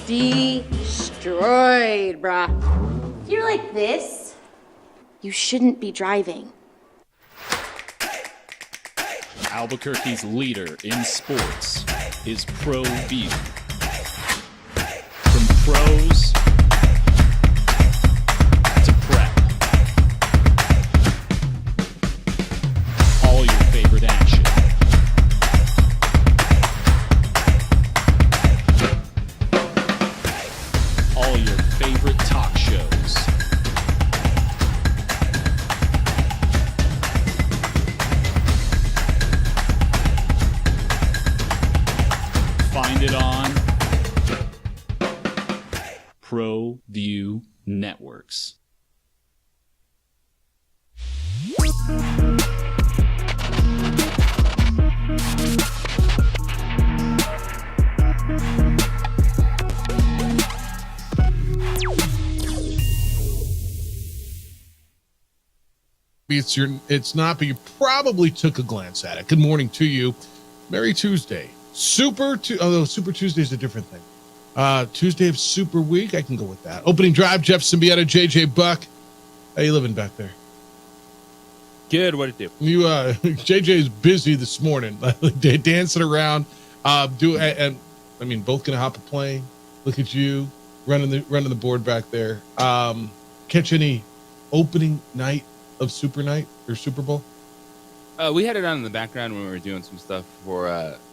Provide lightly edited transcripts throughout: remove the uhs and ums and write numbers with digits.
Destroyed, bruh. If you're like this, you shouldn't be driving. Albuquerque's leader in sports is Pro View. From pros to prep. All your favorite action. All your favorite talk shows. Find it on Pro View Networks. It's not, but you probably took a glance at it. Good morning to you. Merry Tuesday. Although Super Tuesday is a different thing. Tuesday of Super Week, I can go with that. Opening drive, Jeff Symbieta, JJ Buck. How you living back there? Good. What it do? You, JJ is busy this morning, dancing around. Both gonna hop a plane. Look at you running the board back there. Catch any opening night of Super Night or Super Bowl? We had it on in the background when we were doing some stuff for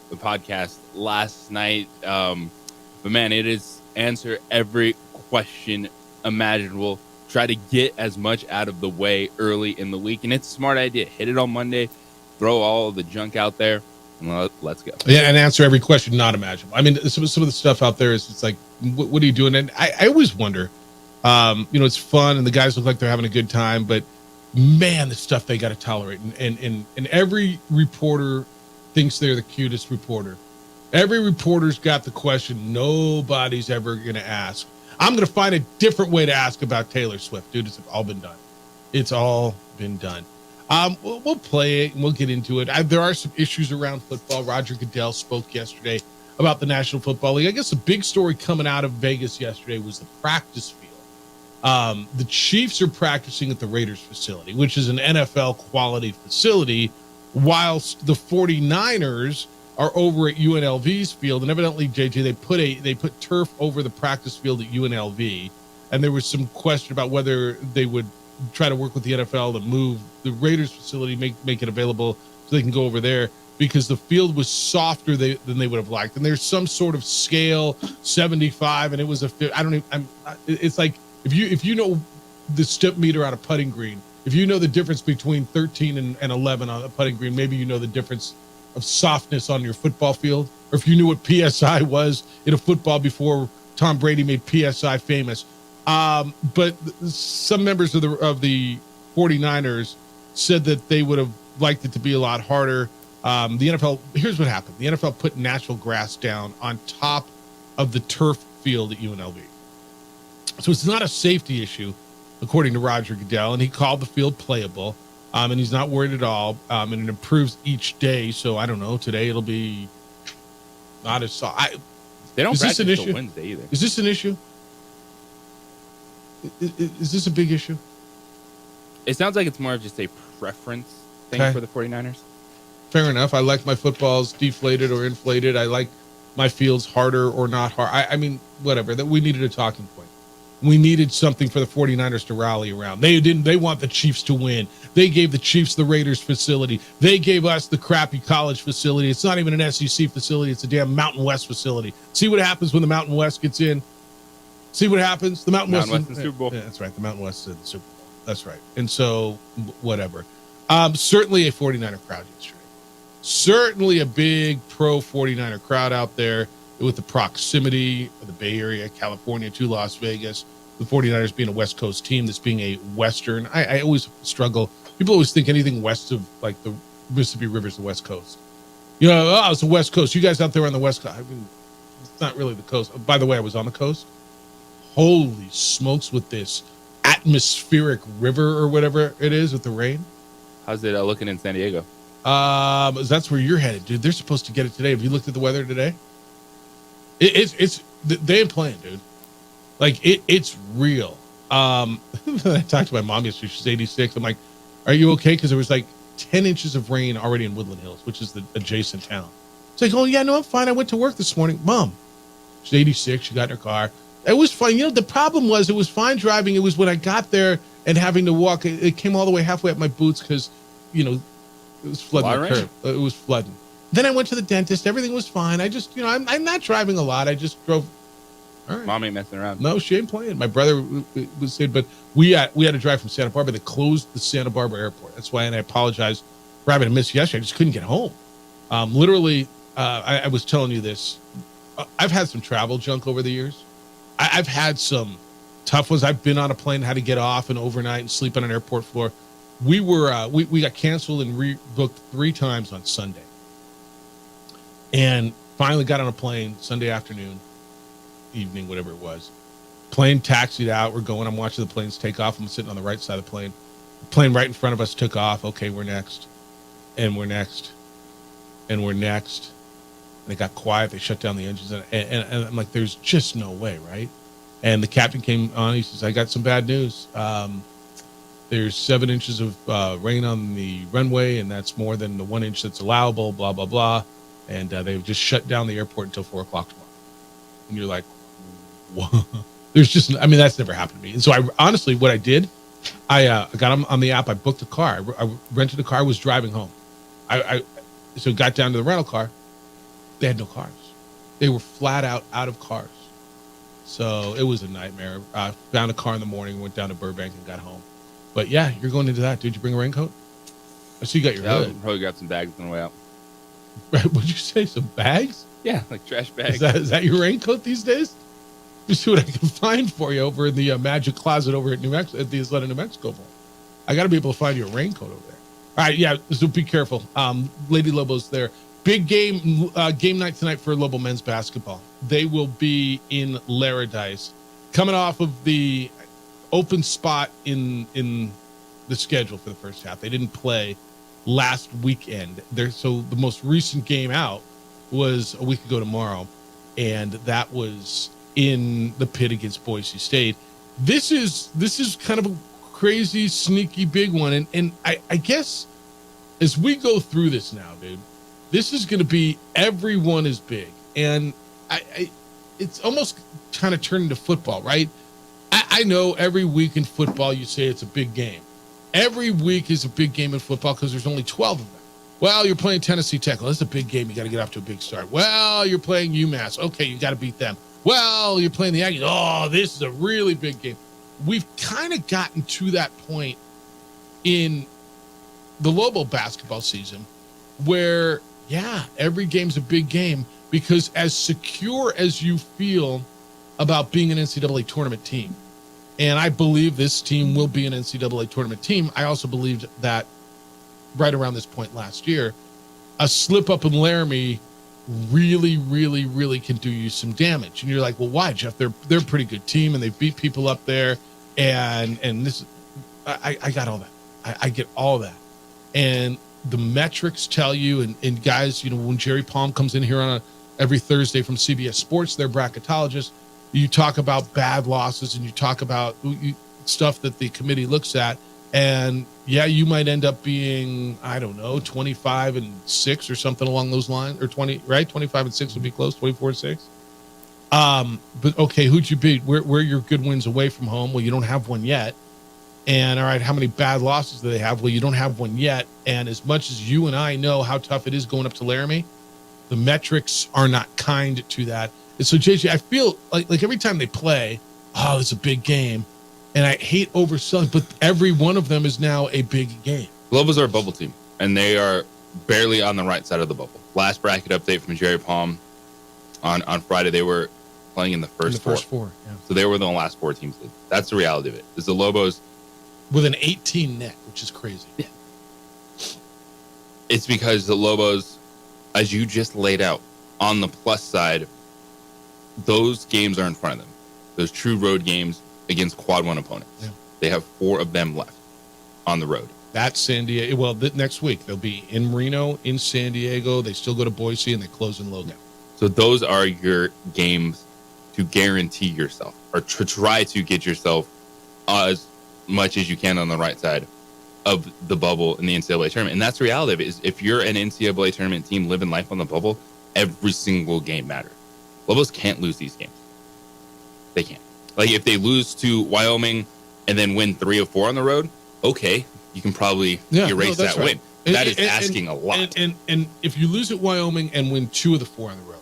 the podcast last night. But man, it is answer every question imaginable. Try to get as much out of the way early in the week. And it's a smart idea. Hit it on Monday, throw all of the junk out there, and let's go. Yeah, and answer every question not imaginable. I mean, some of the stuff out there is, it's like, what are you doing? And I always wonder, it's fun and the guys look like they're having a good time, but man, the stuff they got to tolerate. And every reporter thinks they're the cutest reporter. Every reporter's got the question nobody's ever going to ask. I'm going to find a different way to ask about Taylor Swift. Dude, it's all been done. It's all been done. We'll play it and we'll get into it. There are some issues around football. Roger Goodell spoke yesterday about the National Football League. I guess the big story coming out of Vegas yesterday was the practice field. The Chiefs are practicing at the Raiders facility, which is an NFL quality facility, whilst the 49ers are over at UNLV's field. And evidently, JJ, they put turf over the practice field at UNLV. And there was some question about whether they would try to work with the NFL to move the Raiders facility, make it available so they can go over there, because the field was softer than they would have liked. And there's some sort of scale, 75, and it was it's like, if you know the step meter on a putting green, if you know the difference between 13 and 11 on a putting green, maybe you know the difference of softness on your football field. Or if you knew what PSI was in a football before Tom Brady made PSI famous. But some members of the 49ers said that they would have liked it to be a lot harder. The NFL, here's what happened. The NFL put natural grass down on top of the turf field at UNLV. So it's not a safety issue, according to Roger Goodell, and he called the field playable, and he's not worried at all, and it improves each day. So I don't know, today it'll be not as soft. They don't practice until Wednesday either. Is this an issue? Is this a big issue? It sounds like it's more of just a preference thing for the 49ers. Fair enough. I like my footballs deflated or inflated. I like my fields harder or not hard. I mean, whatever. That we needed a talking point. We needed something for the 49ers to rally around. They want the Chiefs to win. They gave the Chiefs the Raiders facility. They gave us the crappy college facility. It's not even an SEC facility. It's a damn Mountain West facility. See what happens when the Mountain West gets in? See what happens? The Mountain West in the Super Bowl. Yeah, that's right. The Mountain West is in the Super Bowl. That's right. And so, whatever. Certainly a 49er crowd yesterday. Certainly a big pro 49er crowd out there with the proximity of the Bay Area, California to Las Vegas. The 49ers being a West Coast team, this being a Western. I always struggle. People always think anything west of like the Mississippi River is the West Coast. It's the West Coast. You guys out there on the West Coast. I mean, it's not really the coast. By the way, I was on the coast. Holy smokes with this atmospheric river or whatever it is with the rain. How's it looking in San Diego? That's where you're headed, dude. They're supposed to get it today. Have you looked at the weather today? They ain't playing, dude. Like it's real. I talked to my mom yesterday. She's 86. I'm like, are you okay? Because there was like 10 inches of rain already in Woodland Hills, which is the adjacent town. It's like, oh yeah, no, I'm fine. I went to work this morning. Mom, she's 86. She got in her car. It was fine. You know, the problem was it was fine driving. It was when I got there and having to walk. It came all the way halfway up my boots because, you know, it was flooding the curb. It was flooding. Then I went to the dentist. Everything was fine. I just, you know, I'm not driving a lot. I just drove. All right. Mom ain't messing around. No, she ain't playing. My brother was saying, but we had to drive from Santa Barbara. They closed the Santa Barbara airport. That's why, and I apologize for having to miss yesterday. I just couldn't get home. Literally, I was telling you this. I've had some travel junk over the years. I've had some tough ones. I've been on a plane, had to get off and overnight and sleep on an airport floor. We got canceled and rebooked 3 times on Sunday. And finally got on a plane Sunday afternoon, evening, whatever it was. Plane taxied out. We're going. I'm watching the planes take off. I'm sitting on the right side of the plane. The plane right in front of us took off. Okay, we're next. And we're next. And we're next. And it got quiet. They shut down the engines. And I'm like, there's just no way, right? And the captain came on. He says, I got some bad news. There's 7 inches of rain on the runway, and that's more than the 1 inch that's allowable, blah, blah, blah. And they've just shut down the airport until 4 o'clock tomorrow. And you're like, what? There's just, I mean, that's never happened to me. And so honestly, what I did, I got on the app. I booked a car. I rented a car. I was driving home. So got down to the rental car. They had no cars. They were flat out of cars. So it was a nightmare. Found a car in the morning, went down to Burbank and got home. But yeah, you're going into that. Did you bring a raincoat? I see you got your hood. Probably grab some bags on the way out. Right? What'd you say? Some bags? Yeah, like trash bags. Is that your raincoat these days? Just see what I can find for you over in the magic closet over at New Mexico, at the Isleta, New Mexico Bowl. I got to be able to find you a raincoat over there. All right, yeah. So be careful. Lady Lobos there. Big game night tonight for Lobo men's basketball. They will be in Laradice, coming off of the open spot in the schedule for the first half. They didn't play last weekend. So the most recent game out was a week ago tomorrow, and that was in the pit against Boise State. This is kind of a crazy, sneaky, big one, and I guess as we go through this now, dude, this is going to be everyone is big, and it's almost kind of turned into football, right? I know every week in football you say it's a big game. Every week is a big game in football because there's only 12 of them. Well, you're playing Tennessee Tech. Well, that's a big game. You got to get off to a big start. Well, you're playing UMass. Okay, you got to beat them. Well, you're playing the Aggies. Oh, this is a really big game. We've kind of gotten to that point in the Lobo basketball season where, yeah, every game's a big game because as secure as you feel about being an NCAA tournament team, and I believe this team will be an NCAA tournament team, I also believed that right around this point last year, a slip up in Laramie really, really, really can do you some damage. And you're like, well, why, Jeff? They're a pretty good team and they beat people up there. And this, I got all that. I get all that. And the metrics tell you, and guys, you know, when Jerry Palm comes in here on every Thursday from CBS Sports, their bracketologist, you talk about bad losses and you talk about stuff that the committee looks at. And yeah, you might end up being, I don't know, 25-6 or something along those lines, or 20, right? 25-6 would be close, 24-6. But okay, who'd you beat? Where are your good wins away from home? Well, you don't have one yet. And all right, how many bad losses do they have? Well, you don't have one yet. And as much as you and I know how tough it is going up to Laramie, the metrics are not kind to that. And so, JJ, I feel like every time they play, oh, it's a big game. And I hate overselling, but every one of them is now a big game. Lobos are a bubble team, and they are barely on the right side of the bubble. Last bracket update from Jerry Palm on Friday, they were playing in the first four. Yeah. So they were the last 4 teams. That's the reality of it. Is the Lobos with an 18 net, which is crazy. Yeah. It's because the Lobos, as you just laid out, on the plus side, those games are in front of them. Those true road games against quad 1 opponents. Yeah. They have 4 of them left on the road. That's San Diego. Well, next week they'll be in Reno, in San Diego. They still go to Boise and they close in Logan. So those are your games to guarantee yourself, or to try to get yourself as much as you can on the right side of the bubble in the NCAA tournament. And that's the reality of it, is if you're an NCAA tournament team living life on the bubble, every single game matters. Lobos can't lose these games. They can't. Like, if they lose to Wyoming and then win 3 of 4 on the road, okay, you can probably erase that win. That is asking a lot. And if you lose at Wyoming and win 2 of the 4 on the road,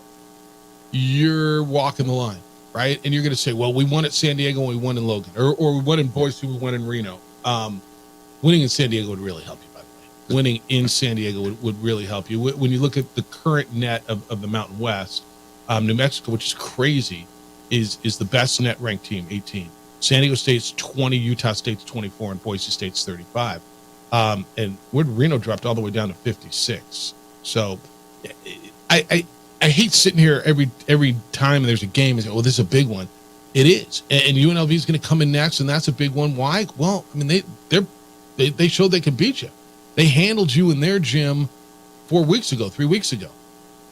you're walking the line, right? And you're going to say, well, we won at San Diego and we won in Logan, or we won in Boise, we won in Reno. Winning in San Diego would really help you, by the way. Winning in San Diego would really help you. When you look at the current net of the Mountain West, New Mexico, which is crazy, is the best net ranked team, 18. San Diego State's 20, Utah State's 24, and Boise State's 35. And Reno dropped all the way down to 56. So I hate sitting here every time there's a game and say, oh, this is a big one. It is. And UNLV is going to come in next, and that's a big one. Why? Well, I mean, they showed they can beat you. They handled you in their gym 3 weeks ago.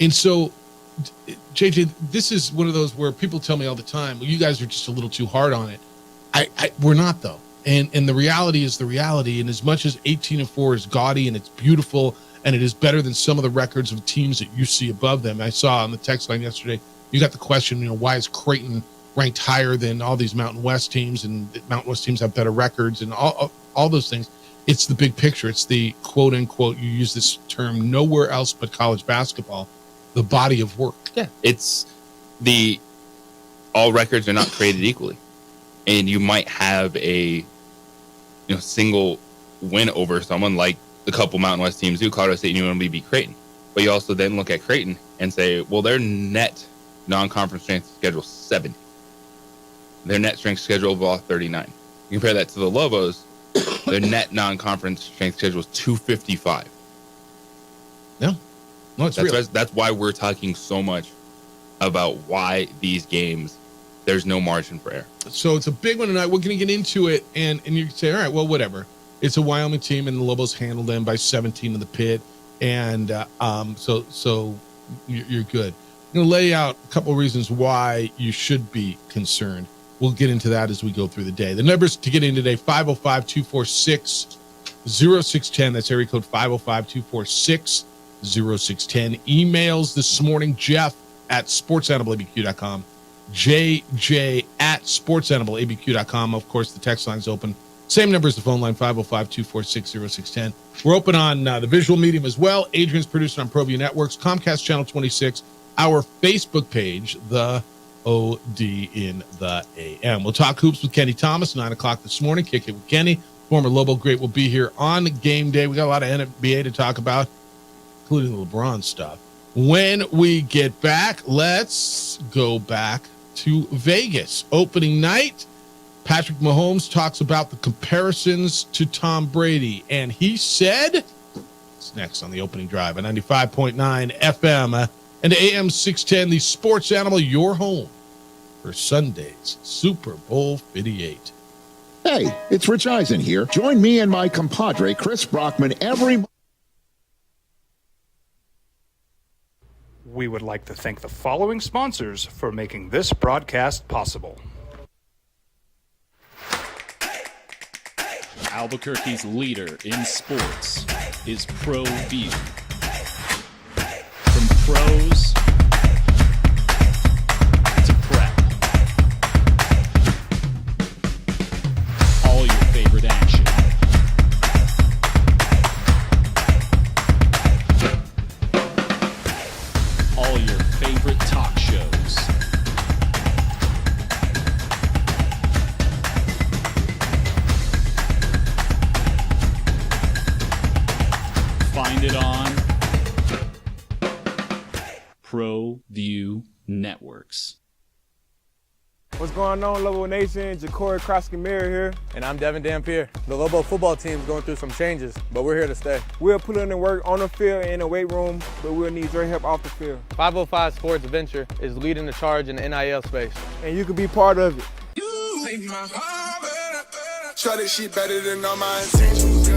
And so, JJ, this is one of those where people tell me all the time, well, you guys are just a little too hard on it. We're not, though. And the reality is the reality. And as much as 18-4 is gaudy and it's beautiful and it is better than some of the records of teams that you see above them, I saw on the text line yesterday, you got the question, why is Creighton ranked higher than all these Mountain West teams, and Mountain West teams have better records and all those things. It's the big picture. It's the quote unquote, you use this term nowhere else but college basketball, the body of work. Yeah. It's all records are not created equally. And you might have a single win over someone like the couple Mountain West teams do, Colorado State and UNLV beat Creighton. But you also then look at Creighton and say, well, their net non-conference strength schedule 70. Their net strength schedule overall 39. You compare that to the Lobos, their net non-conference strength schedule is 255. Yeah. No, it's real. That's why we're talking so much about why these games, there's no margin for error. So it's a big one tonight. We're going to get into it, and you can say, all right, well, whatever. It's a Wyoming team, and the Lobos handled them by 17 in the pit, and so you're good. I'm going to lay out a couple of reasons why you should be concerned. We'll get into that as we go through the day. The numbers to get in today, 505-246-0610. That's area code 505-246-0610. Emails this morning, Jeff at sportsanimалabq.com. JJ at sportsanimалabq.com. Of course, the text line's open. Same number as the phone line, 505-246-0610. We're open on the visual medium as well. Adrian's producing on ProView Networks, Comcast Channel 26, our Facebook page, the OD in the AM. We'll talk hoops with Kenny Thomas, 9 o'clock this morning. Kick it with Kenny. Former Lobo great will be here on game day. We got a lot of NBA to talk about, including the LeBron stuff. When we get back, let's go back to Vegas. Opening night, Patrick Mahomes talks about the comparisons to Tom Brady, and he said, it's next on the opening drive at 95.9 FM and AM 610, the Sports Animal, your home for Sunday's Super Bowl 58. Hey, it's Rich Eisen here. Join me and my compadre, Chris Brockman, every We would like to thank the following sponsors for making this broadcast possible. Albuquerque's leader in sports is ProView. From pros to prep, all your favorite action. All your favorite talk shows. Find it on ProView Networks. What's going on, Lobo Nation? Ja'Cory Krosky-Miller here. And I'm Devin Dampier. The Lobo football team's going through some changes, but we're here to stay. We'll put in the work on the field and in the weight room, but we'll need your help off the field. 505 Sports Venture is leading the charge in the NIL space. And you can be part of it. Shorty, she better than all my intentions.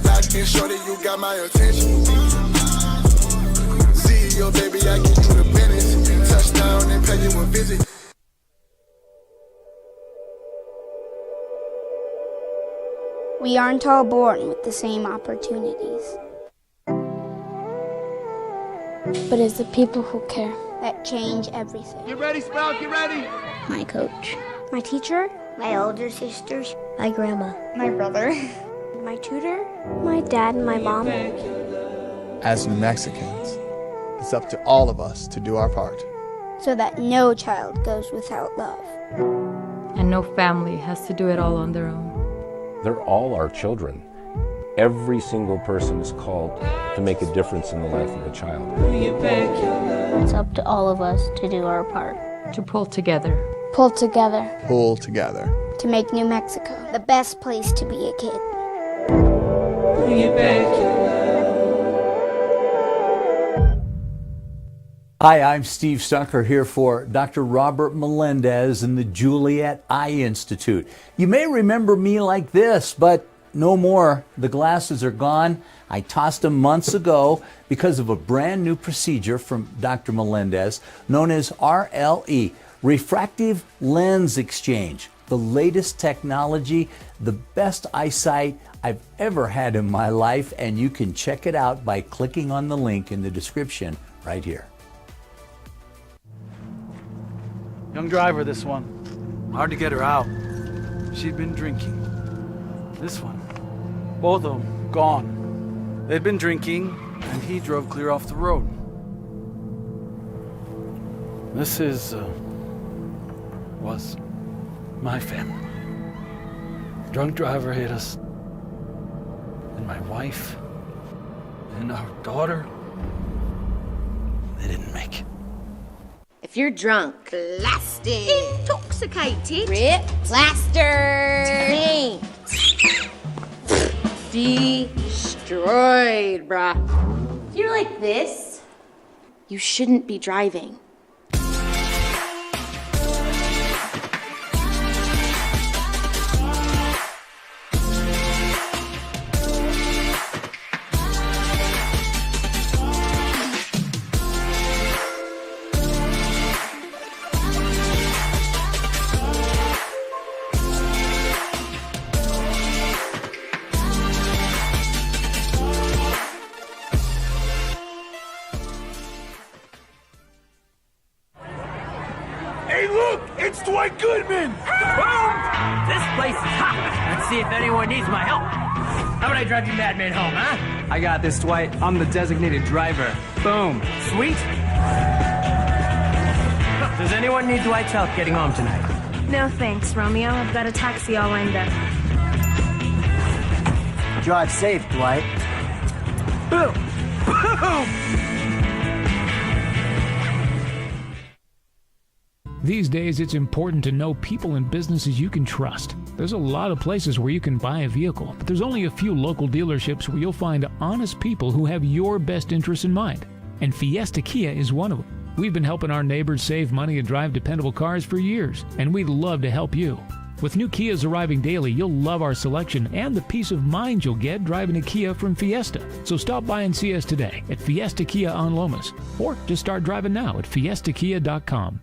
Locked in, shorty, you got my attention. Tokyo, baby, I get you the business. Touchdown and pay you a visit. We aren't all born with the same opportunities. But it's the people who care that change everything. Get ready, Spout, get ready. My coach, my teacher, my older sisters, my grandma, my brother, my tutor, my dad, and my mom. As New Mexicans, it's up to all of us to do our part. So that no child goes without love. And no family has to do it all on their own. They're all our children. Every single person is called to make a difference in the life of a child. It's up to all of us to do our part. To pull together. Pull together. Pull together. To make New Mexico the best place to be a kid. Hi, I'm Steve Stucker here for Dr. Robert Melendez and the Juliet Eye Institute. You may remember me like this, but no more. The glasses are gone. I tossed them months ago because of a brand new procedure from Dr. Melendez known as RLE, Refractive Lens Exchange. The latest technology, the best eyesight I've ever had in my life, and you can check it out by clicking on the link in the description right here. Young driver, this one. Hard to get her out. She'd been drinking. This one. Both of them gone. They'd been drinking, and he drove clear off the road. This was my family. Drunk driver hit us. And my wife. And our daughter. They didn't make it. If you're drunk, blasted, intoxicated, rip, plastered, destroyed, brah. If you're like this, you shouldn't be driving. Hey, look! It's Dwight Goodman! Boom! This place is hot. Let's see if anyone needs my help. How about I drive you madman home, huh? I got this, Dwight. I'm the designated driver. Boom. Sweet. Does anyone need Dwight's help getting home tonight? No thanks, Romeo. I've got a taxi all lined up. Drive safe, Dwight. Boom! Boom! These days, it's important to know people and businesses you can trust. There's a lot of places where you can buy a vehicle, but there's only a few local dealerships where you'll find honest people who have your best interests in mind. And Fiesta Kia is one of them. We've been helping our neighbors save money and drive dependable cars for years, and we'd love to help you. With new Kias arriving daily, you'll love our selection and the peace of mind you'll get driving a Kia from Fiesta. So stop by and see us today at Fiesta Kia on Lomas, or just start driving now at fiestakia.com.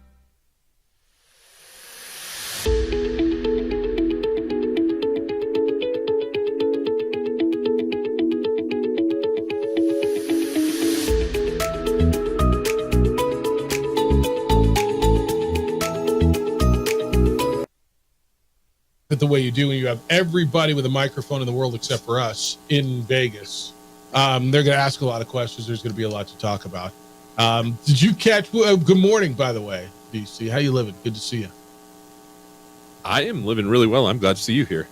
The way you do when you have everybody with a microphone in the world except for us in Vegas. They're going to ask a lot of questions. There's going to be a lot to talk about. Did you catch good morning, by the way, DC? How you living? Good to see you. I am living really well. I'm glad to see you here.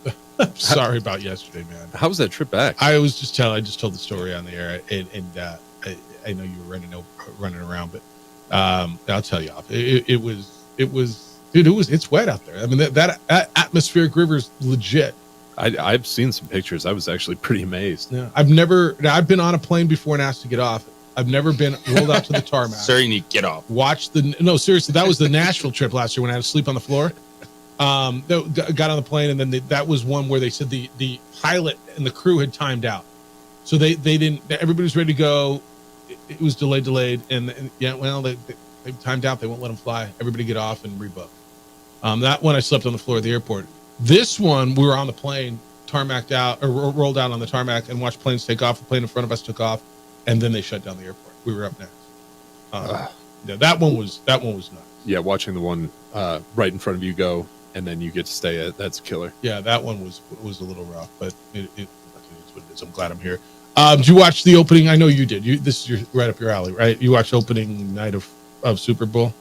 Sorry about yesterday, man. How was that trip back? I just told the story on the air, and I know you were running around, but I'll tell you off. It was dude, it's wet out there. I mean, that atmospheric river is legit. I've seen some pictures. I was actually pretty amazed. Yeah, I've been on a plane before and asked to get off. I've never been rolled out to the tarmac. Sir, you need to get off. No, seriously, that was the Nashville trip last year when I had to sleep on the floor. Got on the plane, and then that was one where they said the pilot and the crew had timed out, so they didn't. Everybody was ready to go. it was delayed, and yeah, well, they timed out. They won't let them fly. Everybody get off and rebook. That one I slept on the floor of the airport. This one we were on the plane, tarmacked out or rolled out on the tarmac and watched planes take off. The plane in front of us took off, and then they shut down the airport. We were up next. Yeah, that one was nuts. Yeah, watching the one right in front of you go, and then you get to stay at, that's killer. Yeah, that one was a little rough, but it's what it is. I'm glad I'm here. Did you watch the opening? I know you did. This is right up your alley, right? You watched opening night of Super Bowl.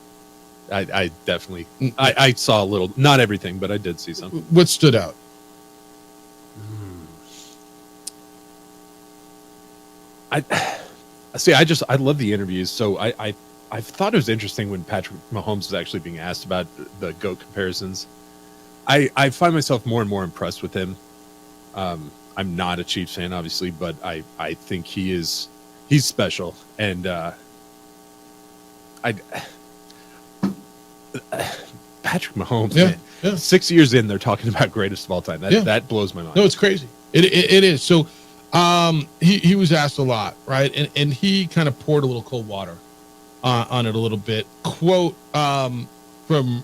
I definitely I saw a little, not everything, but I did see some. What stood out? I love the interviews. So I thought it was interesting when Patrick Mahomes was actually being asked about the GOAT comparisons. I find myself more and more impressed with him. I'm not a Chiefs fan, obviously, but I think he's special. And Patrick Mahomes, man, 6 years in, they're talking about greatest of all time. That blows my mind. No, it's crazy. It is. So he was asked a lot, right? And he kind of poured a little cold water on it a little bit. Quote from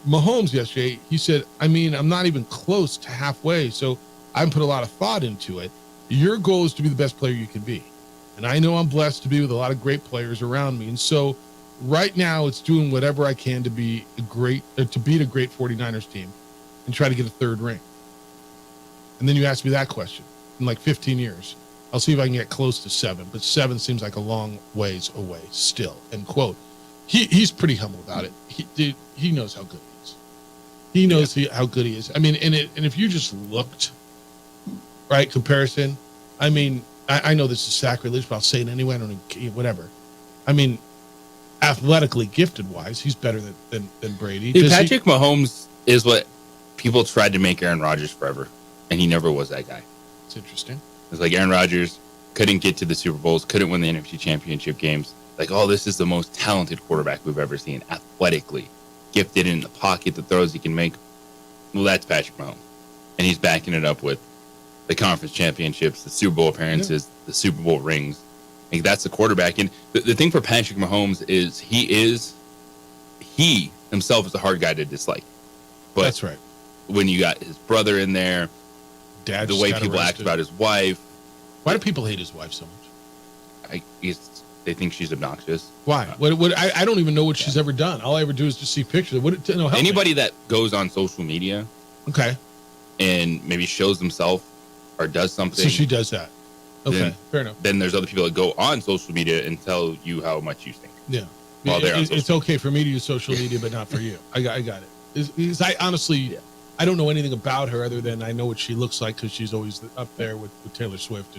Mahomes yesterday, he said, I mean, I'm not even close to halfway, so I haven't put a lot of thought into it. Your goal is to be the best player you can be. And I know I'm blessed to be with a lot of great players around me. And so right now it's doing whatever I can to be to beat a great 49ers team and try to get a third ring. And then you ask me that question in like 15 years. I'll see if I can get close to 7, but 7 seems like a long ways away still. End quote. He's pretty humble about it. He knows how good he is. He knows how good he is. I mean, and if you just looked, right, comparison, I mean, I know this is sacrilege, but I'll say it anyway. I don't even, whatever. I mean, athletically gifted wise, he's better than Brady. Dude, Patrick Mahomes is what people tried to make Aaron Rodgers forever, and he never was that guy. It's interesting. It's like Aaron Rodgers couldn't get to the Super Bowls, couldn't win the NFC Championship games. Like, oh, this is the most talented quarterback we've ever seen, athletically gifted in the pocket, the throws he can make. Well, that's Patrick Mahomes, and he's backing it up with the conference championships, the Super Bowl appearances, the Super Bowl rings. Like, that's the quarterback. And the thing for Patrick Mahomes is he himself is a hard guy to dislike. But that's right. When you got his brother in there, Dad, the way people act about his wife. Why do people hate his wife so much? They think she's obnoxious. Why? I don't even know what she's ever done. All I ever do is just see pictures. Anybody that goes on social media, okay, and maybe shows themselves or does something. So she does that. Okay, fair enough. Then there's other people that go on social media and tell you how much you think. Yeah, it's okay for me to use social media, but not for you. I got it. Because I honestly, I don't know anything about her other than I know what she looks like because she's always up there with Taylor Swift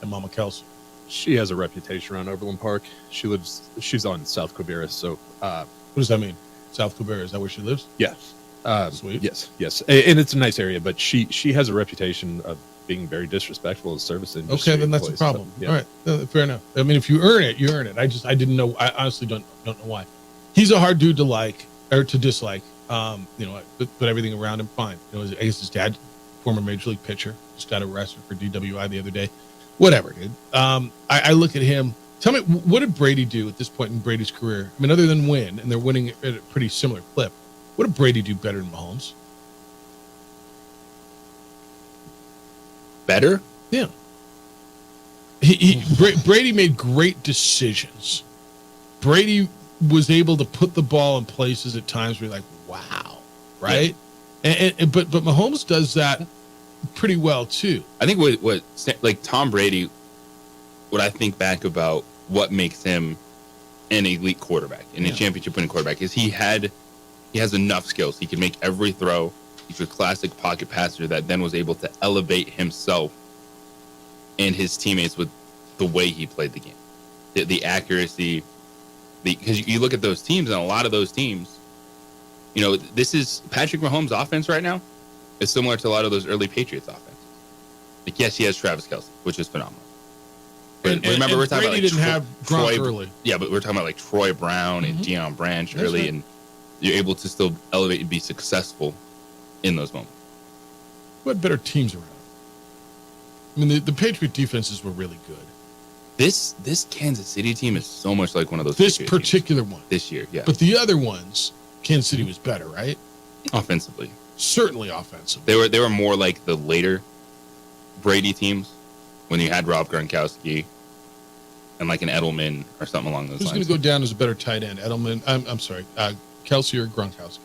and Mama Kelsey. She has a reputation around Overland Park. She's on South Quivira. So, what does that mean? South Quivira, is that where she lives? Yeah. Sweet. Yes. And it's a nice area, but she has a reputation of being very disrespectful to service industry. Okay, then that's a problem. All right, fair enough. I mean, if you earn it, you earn it. I didn't know. I honestly don't know why. He's a hard dude to like or to dislike. But everything around him, fine. I guess his dad, former major league pitcher, just got arrested for DWI the other day. Whatever, dude. I look at him. Tell me, what did Brady do at this point in Brady's career? I mean, other than win, and they're winning at a pretty similar clip. What did Brady do better than Mahomes? Better? Yeah. Brady made great decisions. Brady was able to put the ball in places at times where you're like, wow, right? Yeah. But Mahomes does that pretty well too. I think what like Tom Brady, what I think back about what makes him an elite quarterback and a championship winning quarterback is he has enough skills. He can make every throw. He's a classic pocket passer that then was able to elevate himself and his teammates with the way he played the game, the accuracy. Because you look at those teams, and a lot of those teams, this is Patrick Mahomes' offense right now is similar to a lot of those early Patriots offenses. Like, yes, he has Travis Kelce, which is phenomenal. But remember, we're talking Brady about didn't have Gronk early. Yeah, but we're talking about like Troy Brown and Deion Branch early, and you're able to still elevate and be successful in those moments. Who had better teams around? I mean, the Patriot defenses were really good. This Kansas City team is so much like one of those. This particular one this year, yeah. But the other ones, Kansas City was better, right? Offensively, certainly offensively. They were more like the later Brady teams when you had Rob Gronkowski and like an Edelman or something along those Who's lines. Who's going to go down as a better tight end? Edelman? I'm sorry, Kelsey or Gronkowski?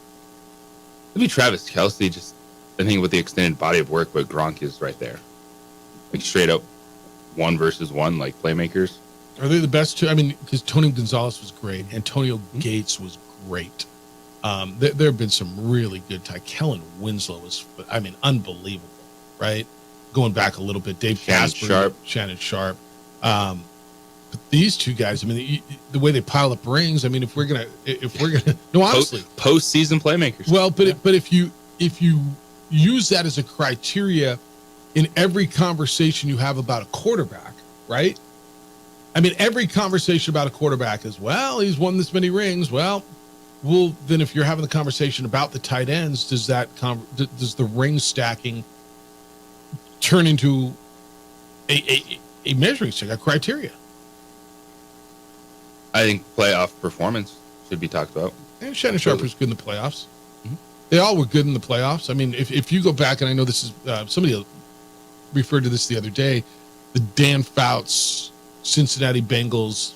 It'd be Travis Kelsey. Just I think with the extended body of work, but Gronk is right there, like straight up 1-versus-1, like playmakers. Are they the best two? I mean, because Tony Gonzalez was great, Antonio Gates was great. There have been some really good tight. Kellen Winslow was, I mean, unbelievable, right? Going back a little bit, Dave Casper, Shannon Sharp. But these two guys, I mean, the way they pile up rings. I mean, if we're gonna, no, honestly, postseason playmakers. Well, but if you use that as a criteria in every conversation you have about a quarterback, right? I mean, every conversation about a quarterback is, well, he's won this many rings. Well, then if you're having the conversation about the tight ends, does the ring stacking turn into a measuring stick, a criteria? I think playoff performance should be talked about. And Shannon Sharp was good in the playoffs. Mm-hmm. They all were good in the playoffs. I mean, if you go back, and I know this is somebody referred to this the other day, the Dan Fouts Cincinnati Bengals,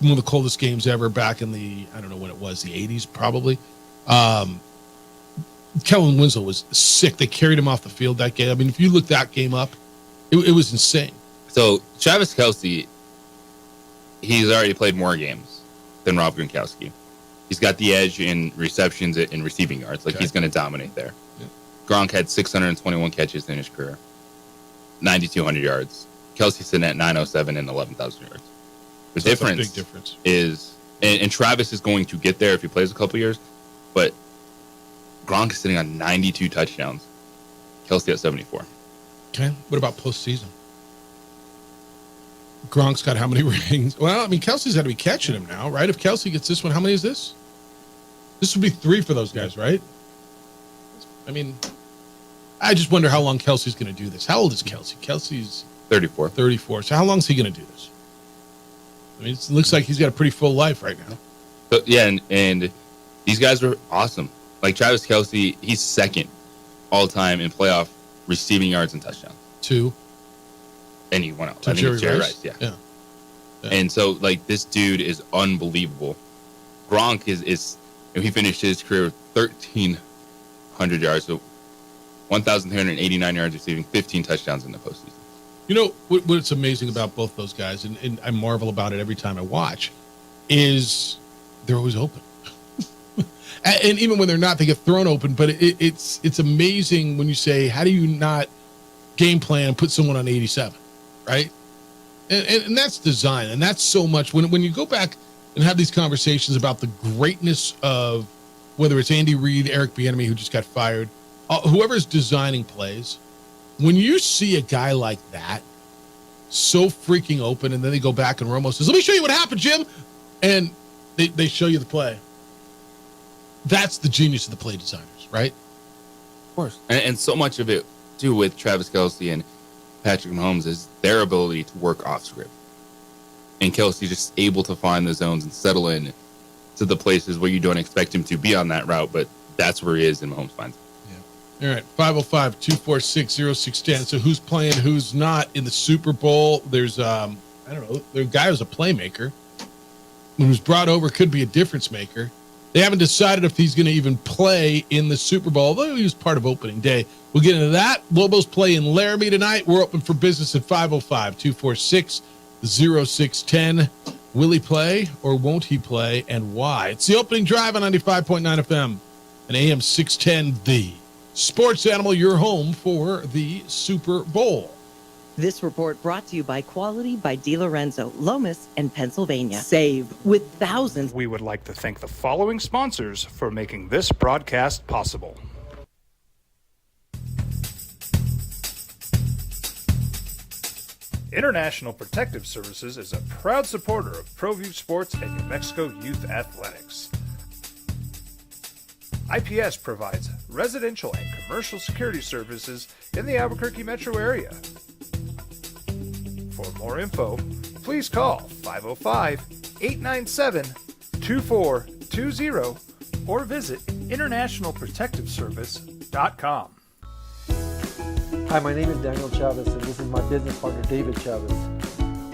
one of the coldest games ever back in the, I don't know when it was, the 80s probably. Kellen Winslow was sick. They carried him off the field that game. I mean, if you look that game up, it was insane. So Travis Kelsey, he's already played more games than Rob Gronkowski. He's got the edge in receptions and receiving yards. Like, he's going to dominate there. Yeah. Gronk had 621 catches in his career, 9,200 yards. Kelsey's sitting at 907 and 11,000 yards. The difference, big difference is, and Travis is going to get there if he plays a couple years, but Gronk is sitting on 92 touchdowns. Kelsey at 74. Okay. What about postseason? Gronk's got how many rings? Well, I mean, Kelsey's got to be catching him now, right? If Kelsey gets this one, how many is this? This would be 3 for those guys, right? I mean, I just wonder how long Kelsey's going to do this. How old is Kelsey? Kelsey's 34. 34. So how long is he going to do this? I mean, it looks like he's got a pretty full life right now. So, yeah, and these guys were awesome. Like Travis Kelsey, he's second all-time in playoff receiving yards and touchdowns. 2. And he went out. To Jerry Rice? Yeah. And so, like, this dude is unbelievable. Gronk is he finished his career with 1,300 yards, so 1,389 yards receiving, 15 touchdowns in the postseason. You know, what's amazing about both those guys, and I marvel about it every time I watch, is they're always open. And even when they're not, they get thrown open. But it's amazing when you say, how do you not game plan and put someone on 87, right? And that's design. And that's so much. When you go back and have these conversations about the greatness of whether it's Andy Reid, Eric Bieniemy, who just got fired, whoever's designing plays, when you see a guy like that so freaking open, and then they go back and Romo says, let me show you what happened, Jim. And they show you the play. That's the genius of the play designers, right? Of course. And so much of it, too, with Travis Kelsey and Patrick Mahomes is their ability to work off script. And Kelsey just able to find the zones and settle in to the places where you don't expect him to be on that route, but that's where he is, and Mahomes finds him. All right, 505-246-0610. So who's playing, who's not in the Super Bowl? There's, I don't know, there's a guy who's a playmaker. When was brought over, could be a difference maker. They haven't decided if he's going to even play in the Super Bowl, although he was part of opening day. We'll get into that. Lobos play in Laramie tonight. We're open for business at 505-246-0610. Will he play or won't he play, and why? It's the opening drive on 95.9 FM and AM 610, The Sports Animal, your home for the Super Bowl. This report brought to you by Quality by DiLorenzo, Lomas, and Pennsylvania. Save with thousands. We would like to thank the following sponsors for making this broadcast possible. International Protective Services is a proud supporter of ProView Sports and New Mexico Youth Athletics. IPS provides residential and commercial security services in the Albuquerque metro area. For more info, please call 505-897-2420 or visit internationalprotectiveservice.com. Hi, my name is Daniel Chavez, and this is my business partner, David Chavez.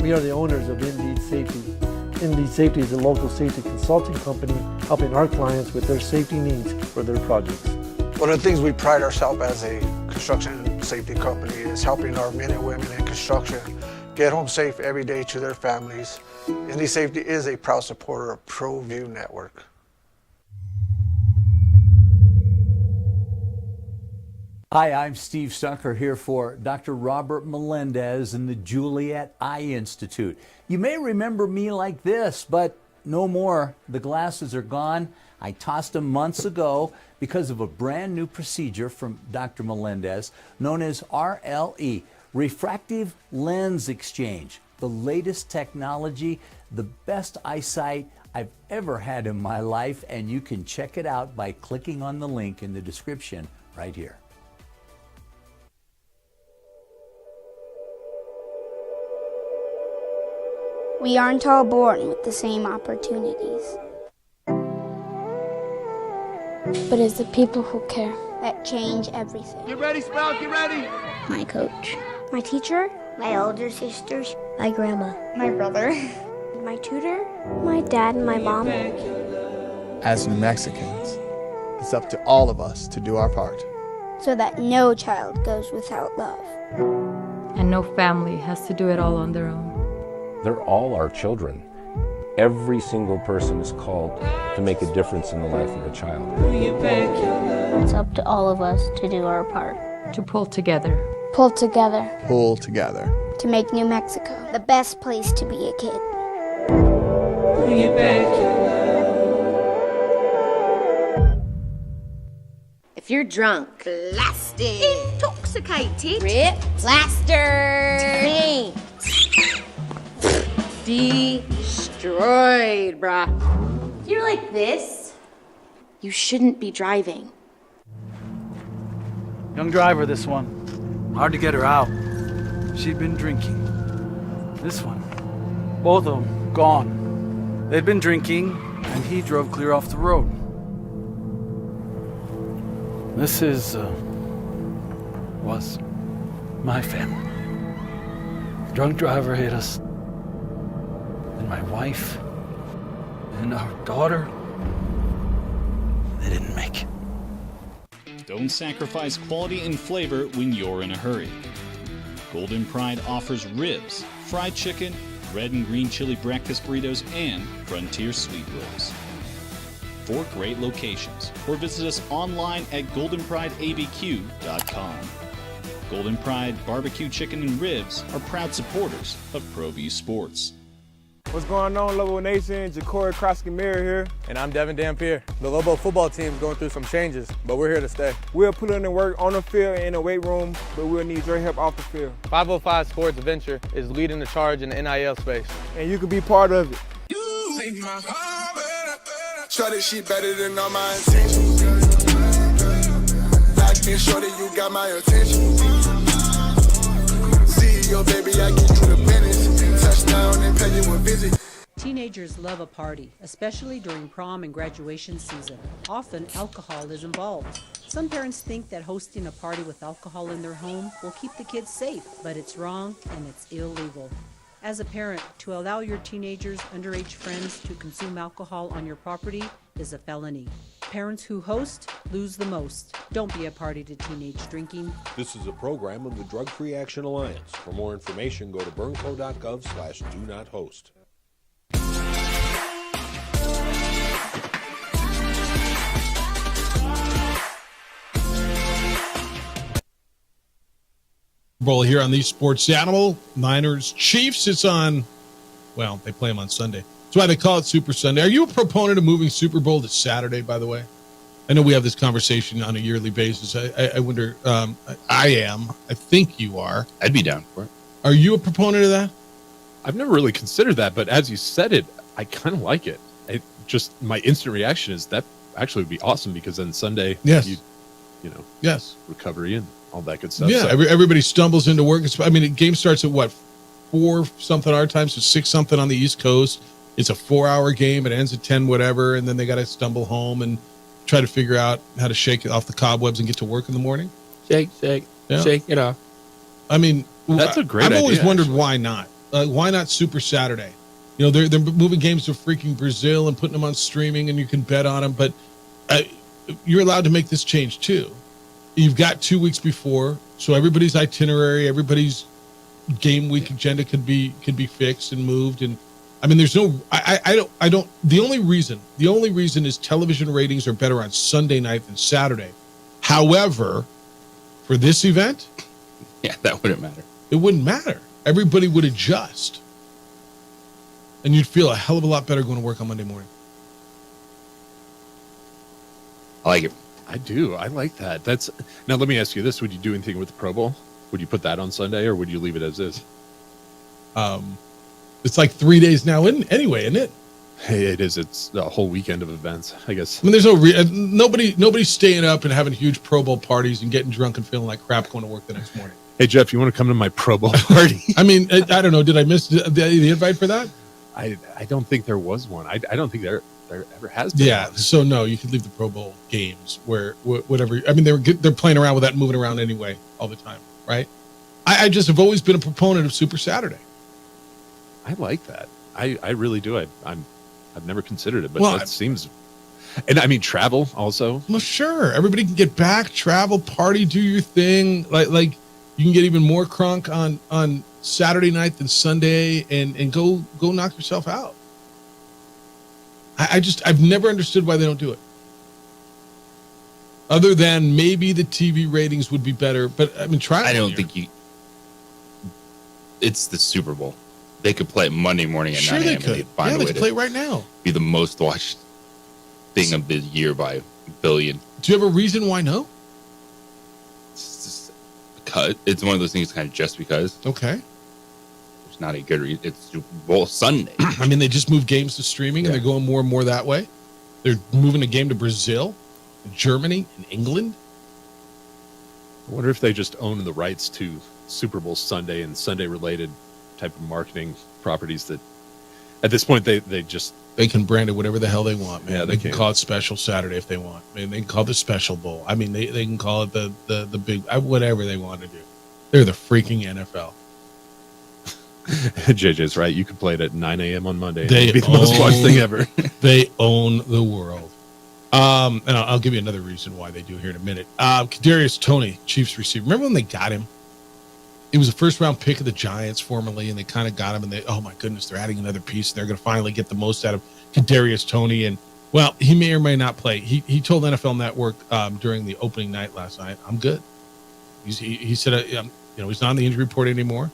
We are the owners of Indeed Safety. Indeed Safety is a local safety consulting company helping our clients with their safety needs for their projects. One of the things we pride ourselves as a construction safety company is helping our men and women in construction get home safe every day to their families. Indeed Safety is a proud supporter of ProView Network. Hi, I'm Steve Stucker here for Dr. Robert Melendez and the Juliet Eye Institute. You may remember me like this, but no more. The glasses are gone. I tossed them months ago because of a brand new procedure from Dr. Melendez known as RLE, Refractive Lens Exchange. The latest technology, the best eyesight I've ever had in my life, and you can check it out by clicking on the link in the description right here. We aren't all born with the same opportunities. But it's the people who care that change everything. Get ready, Sprout, get ready! My coach. My teacher. My older sisters. My grandma. My brother. My tutor. My dad and my mom. As New Mexicans, it's up to all of us to do our part. So that no child goes without love. And no family has to do it all on their own. They're all our children. Every single person is called to make a difference in the life of a child. It's up to all of us to do our part. To pull together. Pull together. Pull together. To make New Mexico the best place to be a kid. If you're drunk, blasted, intoxicated, rip, plastered, destroyed, brah. If you're like this, you shouldn't be driving. Young driver, this one. Hard to get her out. She'd been drinking. This one. Both of them gone. They'd been drinking, and he drove clear off the road. This was my family. Drunk driver hit us. And my wife and our daughter, they didn't make it. Don't sacrifice quality and flavor when you're in a hurry. Golden Pride offers ribs, fried chicken, red and green chili breakfast burritos, and Frontier sweet rolls. 4 great locations, or visit us online at goldenprideabq.com. Golden Pride Barbecue Chicken and Ribs are proud supporters of ProView Sports. What's going on, Lobo Nation? Ja'Cory Cross-Camara here. And I'm Devin Dampier. The Lobo football team's going through some changes, but we're here to stay. We'll put in the work on the field and in the weight room, but we'll need your help off the field. 505 Sports Venture is leading the charge in the NIL space. And you can be part of it. Shorty, she better than all my intentions. Like me, shorty, you got my attention. CEO, baby, I get you the business. Touchdown and pay you a visit. Teenagers love a party, especially during prom and graduation season. Often, alcohol is involved. Some parents think that hosting a party with alcohol in their home will keep the kids safe, but it's wrong and it's illegal. As a parent, to allow your teenagers' underage friends to consume alcohol on your property is a felony. Parents who host lose the most. Don't be a party to teenage drinking. This is a program of the Drug Free Action Alliance. For more information, go to burnco.gov/do-not-host. Bowl here on the Sports Animal. Niners Chiefs. It's on, well, they play them on Sunday. That's why they call it Super Sunday. Are you a proponent of moving Super Bowl to Saturday, by the way? I know we have this conversation on a yearly basis. I wonder, I am. I think you are. I'd be down for it. Are you a proponent of that? I've never really considered that, but as you said it, I kind of like it. Just my instant reaction is that actually would be awesome because then Sunday, yes, you know, yes, recovery and all that good stuff. Yeah, so. everybody stumbles into work. I mean, the game starts at what, 4 something our time, so 6 something on the East Coast. It's a 4-hour game. It ends at 10 whatever, and then they got to stumble home and try to figure out how to shake it off the cobwebs and get to work in the morning. Shake it off. I mean, that's a great idea. I've always wondered why not. Why not Super Saturday? You know, they're moving games to freaking Brazil and putting them on streaming, and you can bet on them. But you're allowed to make this change too. You've got 2 weeks before, so everybody's itinerary, everybody's game week agenda could be fixed and moved. And I mean, there's no, I don't. The only reason is television ratings are better on Sunday night than Saturday. However, for this event, yeah, that wouldn't matter. It wouldn't matter. Everybody would adjust. And you'd feel a hell of a lot better going to work on Monday morning. I like it. I do. I like that. Now let me ask you this. Would you do anything with the Pro Bowl? Would you put that on Sunday, or would you leave it as is? It's like 3 days now anyway, isn't it? Hey, it is. It's a whole weekend of events, I guess. I mean, there's nobody's staying up and having huge Pro Bowl parties and getting drunk and feeling like crap going to work the next morning. Hey, Jeff, you want to come to my Pro Bowl party? I mean, I don't know. Did I miss the invite for that? I don't think there was one. I don't think there ever has been. Yeah. one. So no, you could leave the Pro Bowl games where whatever. I mean, they're playing around with that, and moving around anyway all the time, right? I just have always been a proponent of Super Saturday. I like that. I really do. I've never considered it, but Well, that seems. And I mean, travel also. Well, sure. Everybody can get back, travel, party, do your thing. Like you can get even more crunk on Saturday night than Sunday, and go knock yourself out. I've never understood why they don't do it. Other than maybe the TV ratings would be better, but I mean, try it. I don't think it's the Super Bowl. They could play it Monday morning at 9 a.m. They could. Yeah, they could play it right now. Be the most watched thing of the year by a billion. Do you have a reason why no? It's just because it's one of those things, kind of just because. Okay. It's not a good reason. It's Super Bowl Sunday. I mean, they just moved games to streaming, and they're going more and more that way. They're moving a game to Brazil, Germany, and England. I wonder if they just own the rights to Super Bowl Sunday and Sunday-related type of marketing properties that, at this point, they can brand it whatever the hell they want, man. Yeah, they can call it Special Saturday if they want. I mean, they can call it the Special Bowl. I mean, they can call it the big whatever they want to do. They're the freaking NFL. JJ's right. You could play it at 9 a.m. on Monday. They It'd be the most watched thing ever. They own the world. And I'll give you another reason why they do here in a minute. Kadarius Toney, Chiefs receiver. Remember when they got him? He was a first-round pick of the Giants formerly, and they kind of got him. And oh my goodness, they're adding another piece. They're going to finally get the most out of Kadarius Toney. And well, he may or may not play. He told NFL Network during the opening night last night, "I'm good." He said, he's not on the injury report anymore.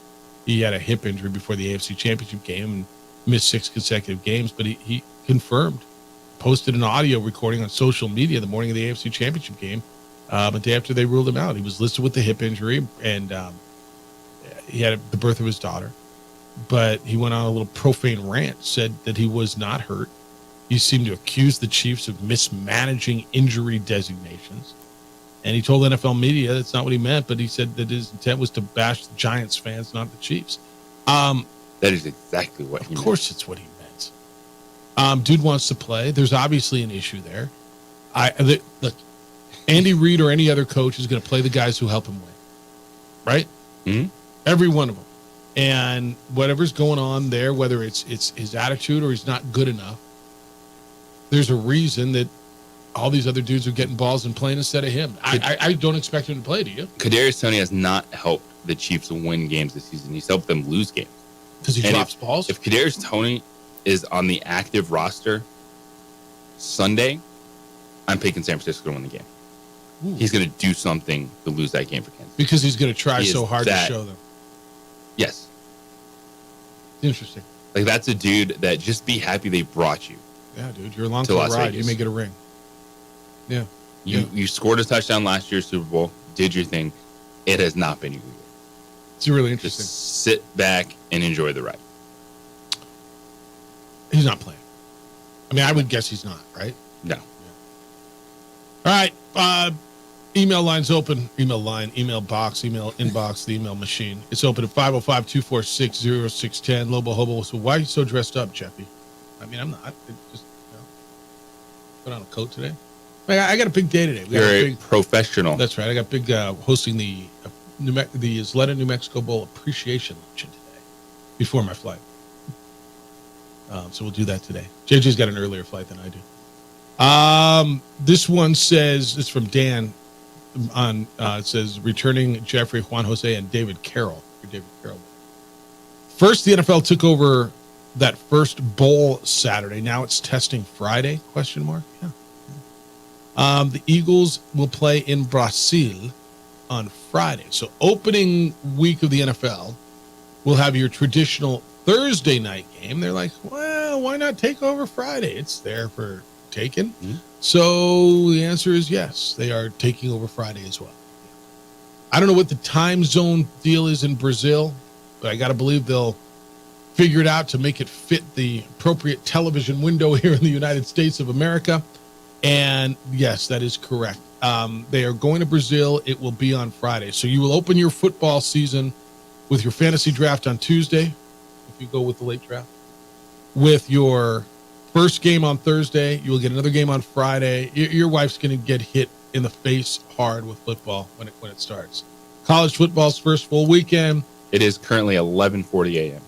He had a hip injury before the AFC Championship game and missed 6 consecutive games, but he confirmed, posted an audio recording on social media the morning of the AFC Championship game, a day after they ruled him out. He was listed with the hip injury, and he had the birth of his daughter, but he went on a little profane rant, said that he was not hurt. He seemed to accuse the Chiefs of mismanaging injury designations. And he told NFL media that's not what he meant, but he said that his intent was to bash the Giants fans, not the Chiefs. That is exactly what he meant. Of course it's what he meant. Dude wants to play. There's obviously an issue there. Look, Andy Reid or any other coach is going to play the guys who help him win. Right? Mm-hmm. Every one of them. And whatever's going on there, whether it's his attitude or he's not good enough, there's a reason that all these other dudes are getting balls and playing instead of him. I don't expect him to play, do you? Kadarius Toney has not helped the Chiefs win games this season. He's helped them lose games. Because he drops balls? If Kadarius Toney is on the active roster Sunday, I'm picking San Francisco to win the game. Ooh. He's going to do something to lose that game for Kansas. Because he's going to try so hard to show them. Yes. Interesting. Like, that's a dude that just be happy they brought you. Yeah, dude. You're a long ride. Vegas. You may get a ring. Yeah. You scored a touchdown last year's Super Bowl, did your thing. It has not been your year. It's really interesting. Just sit back and enjoy the ride. He's not playing. I mean, I would guess he's not, right? No. Yeah. All right. Email line's open. Email line, email box, email inbox, the email machine. It's open at 505-246-0610. Lobo Hobo. So why are you so dressed up, Jeffy? I mean, I'm not. I just put on a coat today. I got a big day today. You're a professional. That's right. I got big hosting the Isleta New Mexico Bowl appreciation luncheon today before my flight. So we'll do that today. JJ's got an earlier flight than I do. This one says, it's from Dan. It says returning Jeffrey, Juan Jose, and David Carroll. First, the NFL took over that first bowl Saturday. Now it's testing Friday? ? Yeah. The Eagles will play in Brazil on Friday. So opening week of the NFL, we'll have your traditional Thursday night game. They're like, well, why not take over Friday? It's there for taken. Mm-hmm. So the answer is yes, they are taking over Friday as well. I don't know what the time zone deal is in Brazil, but I got to believe they'll figure it out to make it fit the appropriate television window here in the United States of America. And yes, that is correct. They are going to Brazil. It will be on Friday. So you will open your football season with your fantasy draft on Tuesday, if you go with the late draft, with your first game on Thursday. You will get another game on Friday. Your wife's going to get hit in the face hard with football when it starts. College football's first full weekend. It is currently 11:40 a.m.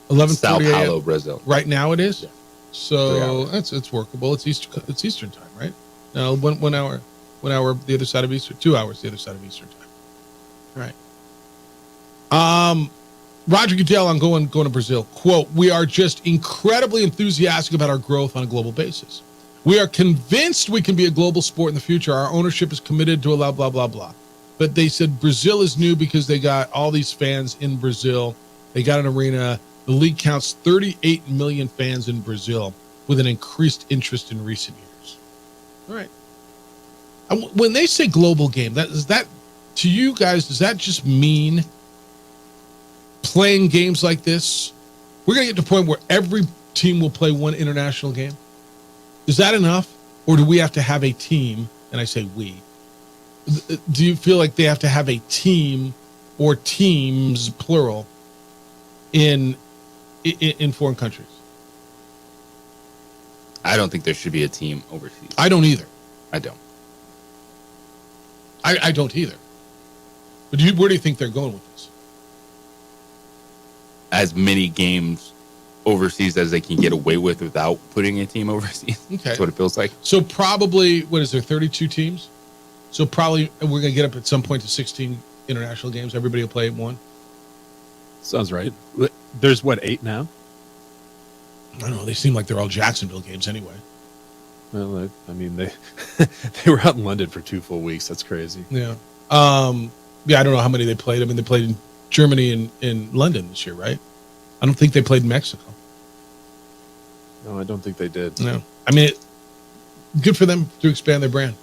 11:40 Sao a.m. Paulo, Brazil. Right now it is. Yeah. So it's workable. It's Eastern time, right? No, 1 hour the other side of Eastern. 2 hours the other side of Eastern time. All right. Roger Goodell on going to Brazil. Quote, we are just incredibly enthusiastic about our growth on a global basis. We are convinced we can be a global sport in the future. Our ownership is committed to a blah, blah, blah, blah. But they said Brazil is new because they got all these fans in Brazil. They got an arena. The league counts 38 million fans in Brazil with an increased interest in recent years. All right. When they say global game, that to you guys, does that just mean playing games like this? We're going to get to the point where every team will play one international game. Is that enough? Or do we have to have a team? And I say we. Do you feel like they have to have a team or teams, plural, in foreign countries? I don't think there should be a team overseas. I don't either. I don't. I don't either. But where do you think they're going with this? As many games overseas as they can get away with without putting a team overseas. Okay. That's what it feels like. So probably, what is there, 32 teams? So probably we're going to get up at some point to 16 international games. Everybody will play one. Sounds right. There's 8 now? I don't know. They seem like they're all Jacksonville games anyway. Well, I mean, they were out in London for 2 full weeks. That's crazy. Yeah. Yeah, I don't know how many they played. I mean, they played in Germany and in London this year, right? I don't think they played in Mexico. No, I don't think they did. No. I mean, good for them to expand their brand.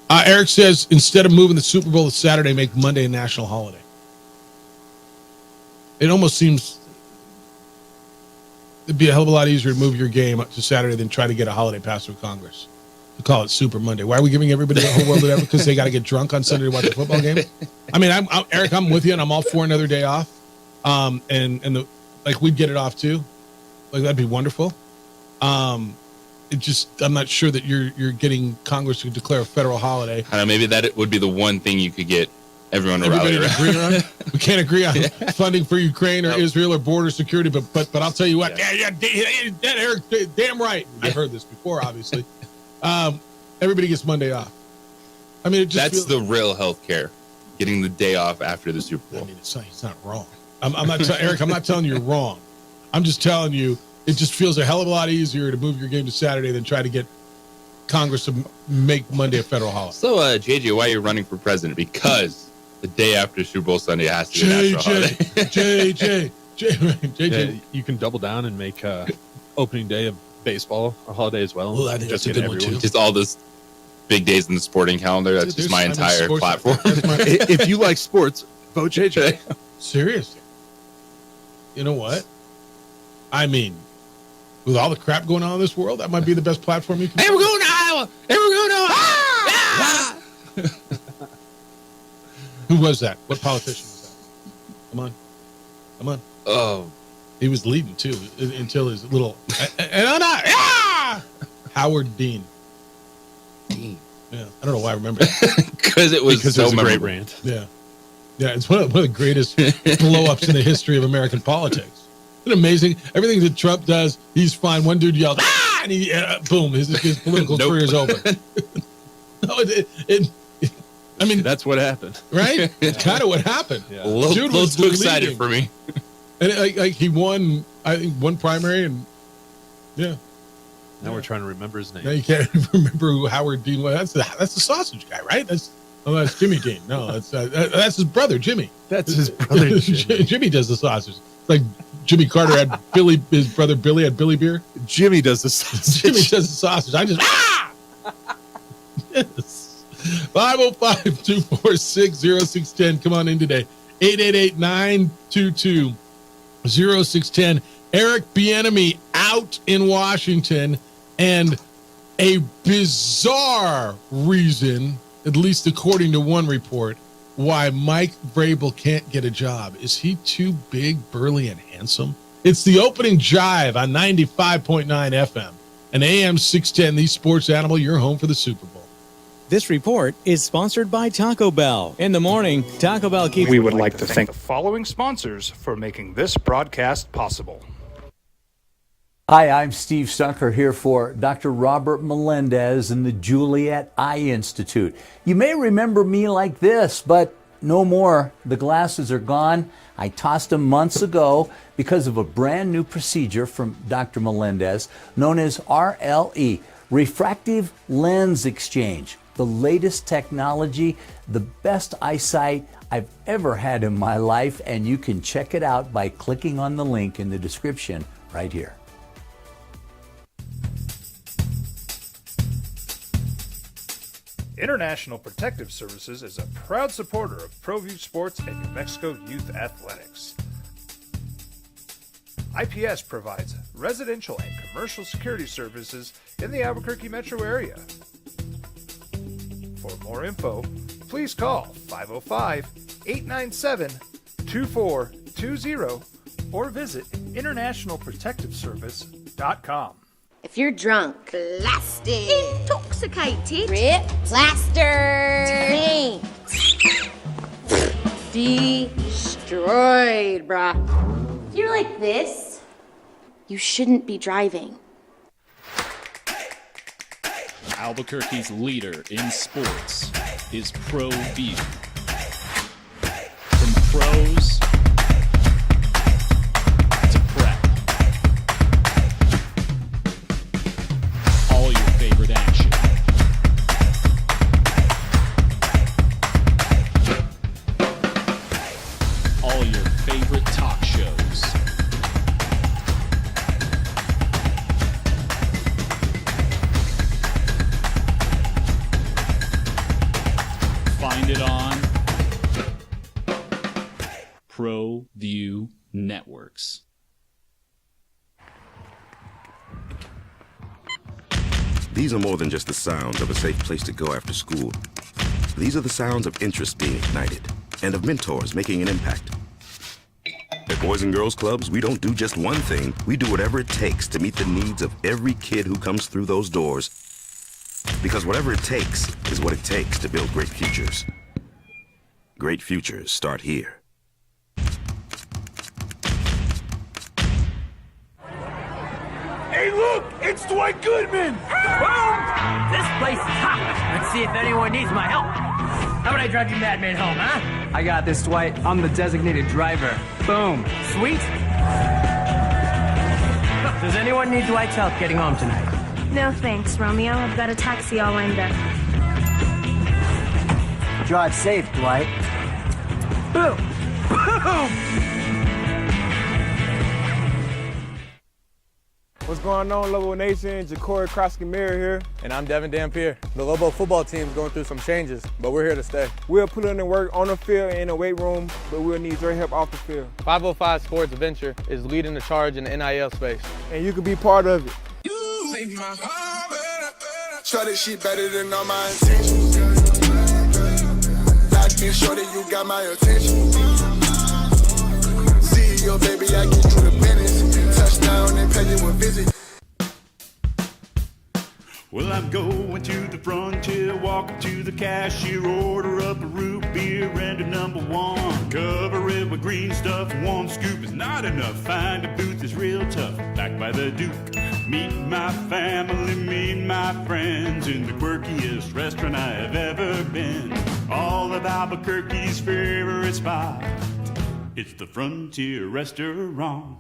Eric says, instead of moving the Super Bowl to Saturday, make Monday a national holiday. It almost seems it'd be a hell of a lot easier to move your game up to Saturday than try to get a holiday passed through Congress. To call it Super Monday. Why are we giving everybody the whole world whatever? Because they got to get drunk on Sunday to watch a football game? I mean, Eric, I'm with you, and I'm all for another day off. We'd get it off too. Like, that'd be wonderful. I'm not sure that you're getting Congress to declare a federal holiday. I don't know, maybe that would be the one thing you could get everybody to agree around. We can't agree on funding for Ukraine or Israel or border security, but I'll tell you what, Eric, damn right. I've heard this before, obviously. Everybody gets Monday off. I mean, that's the real healthcare, getting the day off after the Super Bowl. I mean, it's not wrong. I'm not Eric. I'm not telling you you're wrong. I'm just telling you it just feels a hell of a lot easier to move your game to Saturday than try to get Congress to make Monday a federal holiday. So, JJ, why are you running for president? Because the day after Super Bowl Sunday has to be a national holiday. JJ, you can double down and make opening day of baseball a holiday as well. Well, I think that's a good one too. Just all this big days in the sporting calendar. That's just my entire platform. If you like sports, vote JJ. Seriously. You know what? I mean, with all the crap going on in this world, that might be the best platform you can. Hey, we're going to Iowa. Hey, we're going to Iowa. Who was that? What politician was that? Come on. Oh, he was leading too until his little Howard Dean. Yeah, I don't know why I remember that. because it was a great rant. Yeah, it's one of the greatest blow-ups in the history of American politics. Isn't it amazing? Everything that Trump does, he's fine. One dude yells, "Ah!" and he boom, his political career is over. No, I mean, that's what happened, right? It's kind of what happened. Yeah. A little too excited for me. And he won, I think, one primary, and now we're trying to remember his name. Now you can't remember who Howard Dean was. That's the sausage guy, right? That's Jimmy Dean. No, that's his brother, Jimmy. That's his brother, Jimmy. Jimmy does the sausage. It's like Jimmy Carter had Billy, his brother Billy had Billy Beer. Jimmy does the sausage. Jimmy does the sausage. I just Yes. 505-246-0610. Come on in today. 888-922-0610. Eric Bieniemy out in Washington, and a bizarre reason, at least according to one report, why Mike Vrabel can't get a job. Is he too big, burly, and handsome? It's the opening jive on 95.9 FM and AM 610, the sports animal, your home for the Super Bowl. This report is sponsored by Taco Bell. In the morning, Taco Bell keeps... We would like to thank the following sponsors for making this broadcast possible. Hi, I'm Steve Stucker here for Dr. Robert Melendez and the Juliet Eye Institute. You may remember me like this, but no more. The glasses are gone. I tossed them months ago because of a brand new procedure from Dr. Melendez known as RLE, Refractive Lens Exchange. The latest technology, the best eyesight I've ever had in my life, and you can check it out by clicking on the link in the description right here. International Protective Services is a proud supporter of ProView Sports and New Mexico Youth Athletics. IPS provides residential and commercial security services in the Albuquerque metro area. For more info, please call 505-897-2420 or visit internationalprotectiveservice.com. If you're drunk, blasted, intoxicated, ripped, plastered, taint, destroyed, brah. If you're like this, you shouldn't be driving. Albuquerque's leader in sports is ProView. From pros to prep. All your favorite action. All your favorite talk shows. Find it on ProView Networks. These are more than just the sounds of a safe place to go after school. These are the sounds of interest being ignited and of mentors making an impact. At Boys and Girls Clubs, we don't do just one thing. We do whatever it takes to meet the needs of every kid who comes through those doors. Because whatever it takes is what it takes to build great futures. Great futures start here. Hey, look! It's Dwight Goodman! This place is hot. Let's see if anyone needs my help. How about I drive you madman home, huh? I got this, Dwight. I'm the designated driver. Boom. Sweet. Does anyone need Dwight's help getting home tonight? No thanks, Romeo. I've got a taxi all lined up. Drive safe, Dwight. Boom. Boom. What's going on, Lobo Nation? Ja'Cory Krosky-Miller here. And I'm Devin Dampier. The Lobo football team's going through some changes, but we're here to stay. We'll put in the work on the field and in the weight room, but we'll need your help off the field. 505 Sports Venture is leading the charge in the NIL space. And you can be part of it. Try this shit better than all my intentions. Locked making sure that you got my attention. CEO, baby, I get you the business. Touchdown and pay you a visit. Well, I'm going to the frontier, walking to the cashier, order up a root beer and a number one. Cover it with green stuff, one scoop is not enough. Find a booth is real tough, backed by the Duke. Meet my family, meet my friends in the quirkiest restaurant I have ever been. All of Albuquerque's favorite spot, it's the Frontier Restaurant.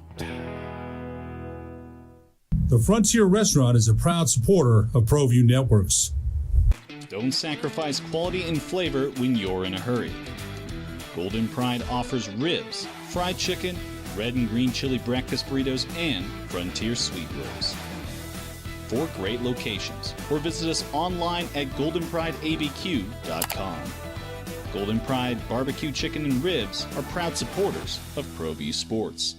The Frontier Restaurant is a proud supporter of ProView Networks. Don't sacrifice quality and flavor when you're in a hurry. Golden Pride offers ribs, fried chicken, red and green chili breakfast burritos, and Frontier sweet rolls. 4 great locations, or visit us online at goldenprideabq.com. Golden Pride Barbecue Chicken and Ribs are proud supporters of ProView Sports.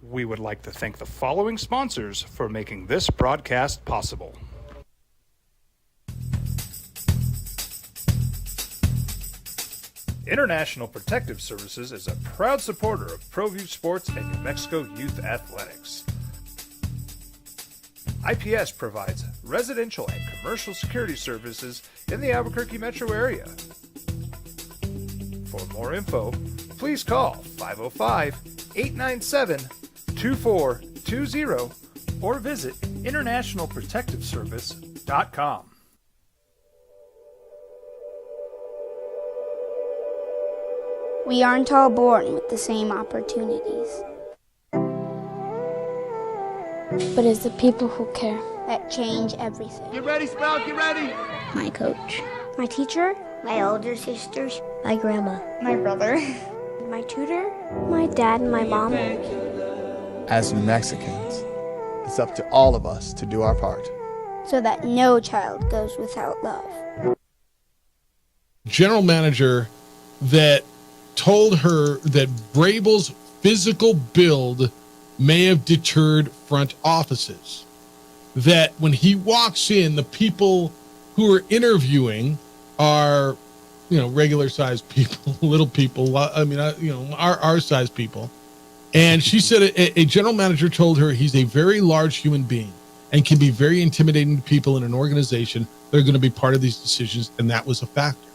We would like to thank the following sponsors for making this broadcast possible. International Protective Services is a proud supporter of ProView Sports and New Mexico Youth Athletics. IPS provides residential and commercial security services in the Albuquerque metro area. For more info, please call 505-897-2420 or visit internationalprotectiveservice.com. We aren't all born with the same opportunities. But it's the people who care that change everything. Get ready, Sprout, get ready! My coach, my teacher, my older sisters, my grandma, my brother, my tutor, my dad, and my mom. As New Mexicans, it's up to all of us to do our part. So that no child goes without love. General manager that told her that Vrabel's physical build may have deterred front offices. That when he walks in, the people who are interviewing are, regular sized people, little people. Our size people. And she said a general manager told her he's a very large human being and can be very intimidating to people in an organization that are going to be part of these decisions. And that was a factor.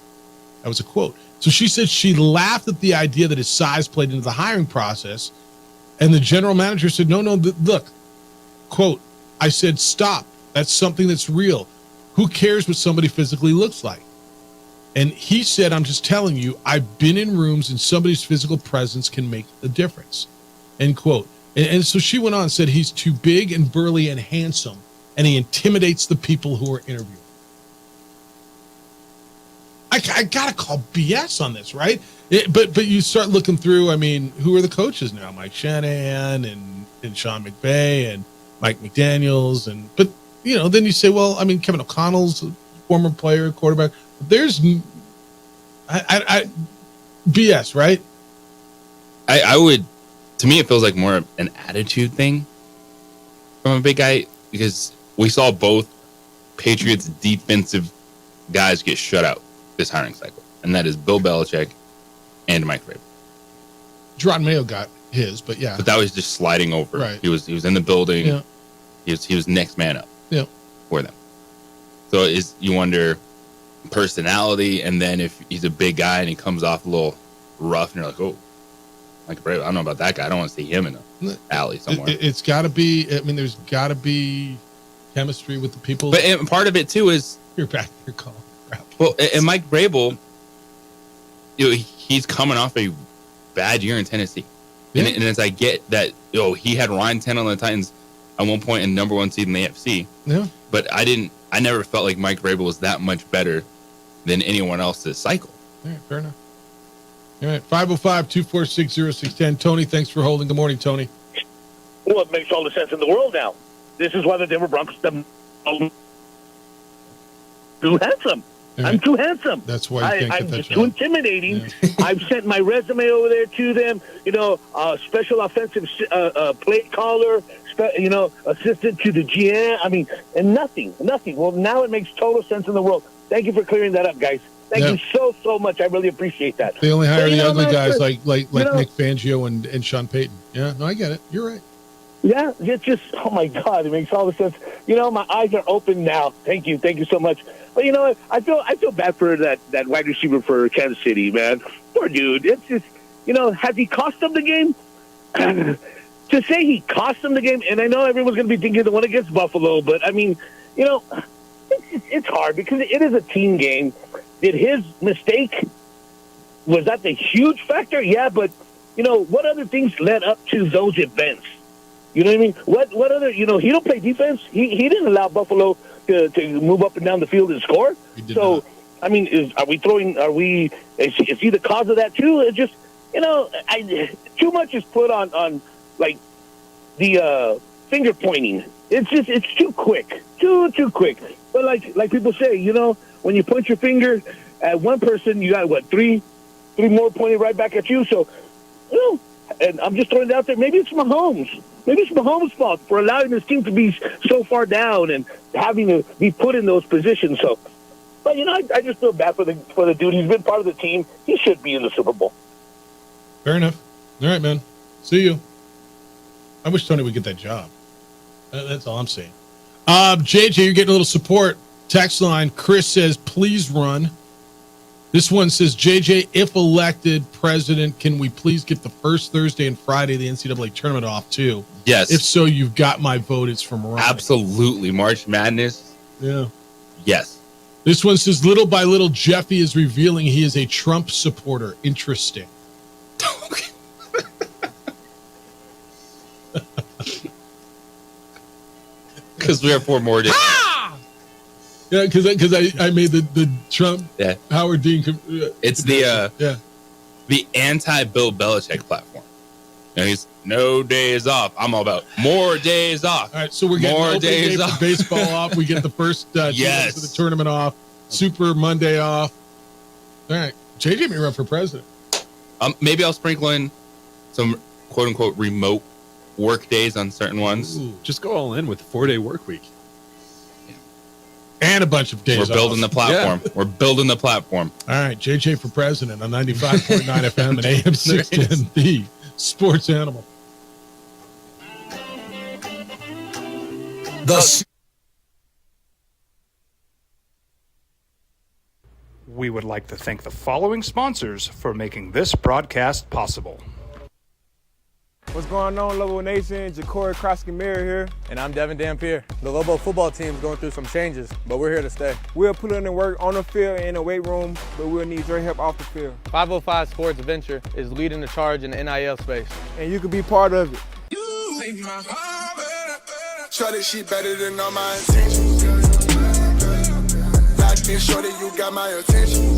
That was a quote. So she said she laughed at the idea that his size played into the hiring process. And the general manager said, no, look, quote, I said, stop. That's something that's real. Who cares what somebody physically looks like? And he said, I'm just telling you, I've been in rooms and somebody's physical presence can make a difference, end quote. And so she went on and said, he's too big and burly and handsome, and he intimidates the people who are interviewing. I got to call BS on this, right? But you start looking through, who are the coaches now? Mike Shanahan and Sean McVay and Mike McDaniels. But then you say, well, Kevin O'Connell's a former player, quarterback. There's BS, right? I would, to me, it feels like more of an attitude thing from a big guy, because we saw both Patriots defensive guys get shut out this hiring cycle, and that is Bill Belichick and Mike Vrabel. Gerard Mayo got his, but yeah. But that was just sliding over. Right. He was in the building. Yeah. He was next man up. Yeah. For them. So you wonder personality, and then if he's a big guy and he comes off a little rough, and you're like, oh, Mike Vrabel, I don't know about that guy. I don't want to see him in an alley somewhere. It's got to be. There's got to be chemistry with the people. But and part of it too is you're back. You're calling. Well, and Mike Vrabel, he's coming off a bad year in Tennessee. Yeah. And as I get that, he had Ryan Tannehill on the Titans at one point and number 1 seed in the AFC. Yeah. But I never felt like Mike Vrabel was that much better than anyone else this cycle. All right, fair enough. All right, 505-246-0610. Tony, thanks for holding. Good morning, Tony. Well, it makes all the sense in the world now. This is why the Denver Broncos too handsome. Right. I'm too handsome. That's why you can't get that just too intimidating. Yeah. I've sent my resume over there to them. Special offensive play caller. Assistant to the GM. And nothing. Well, now it makes total sense in the world. Thank you for clearing that up, guys. Thank you so much. I really appreciate that. They only hire the ugly guys like Nick Fangio and Sean Payton. Yeah, no, I get it. You're right. Yeah, it's just, oh my God, it makes all the sense. My eyes are open now. Thank you so much. But you know what? I feel bad for that wide receiver for Kansas City, man. Poor dude. It's just, has he cost them the game? To say he cost them the game, and I know everyone's going to be thinking the one against Buffalo, but I mean, it's hard because it is a team game. Did his mistake, was that the huge factor? Yeah, but, what other things led up to those events? You know what I mean? What other, he don't play defense. He didn't allow Buffalo to move up and down the field and score. So, not. I mean, is he the cause of that too? It's just, too much is put on like the finger pointing. It's too quick, too quick. But like people say, when you point your finger at one person, you got three more pointed right back at you. So, and I'm just throwing it out there. Maybe it's Mahomes. Maybe it's Mahomes' fault for allowing his team to be so far down and having to be put in those positions. So, but I just feel bad for the dude. He's been part of the team. He should be in the Super Bowl. Fair enough. All right, man. See you. I wish Tony would get that job. That's all I'm saying. JJ, you're getting a little support. Text line. Chris says, please run. This one says, JJ, if elected president, can we please get the first Thursday and Friday of the NCAA tournament off too? Yes. If so, you've got my vote. It's from Ryan. Absolutely. March Madness. Yeah. Yes. This one says, little by little, Jeffy is revealing he is a Trump supporter. Interesting. Because we have 4 more days. Yeah, because I made the Trump Howard Dean. It's the anti-Bill Belichick platform. And he's no days off. I'm all about more days off. All right, so we're getting more days off. Baseball off. We get the first 2 days of the tournament off. Super Monday off. All right, JJ may run for president. Maybe I'll sprinkle in some quote unquote remote work days on certain ones. Ooh, just go all in with the 4-day work week. And a bunch of days. We're building the platform. Yeah. We're building the platform. All right, JJ for president on 95.9 FM and AM 610, the sports animal. We would like to thank the following sponsors for making this broadcast possible. What's going on, Lobo Nation? Ja'Cory Krosky-Miller here. And I'm Devin Dampier. The Lobo football team is going through some changes, but we're here to stay. We'll put in the work on the field and in the weight room, but we'll need your help off the field. 505 Sports Venture is leading the charge in the NIL space. And you can be part of it. Shorty, she better than all my intentions. Like this, shorty, you got my attention.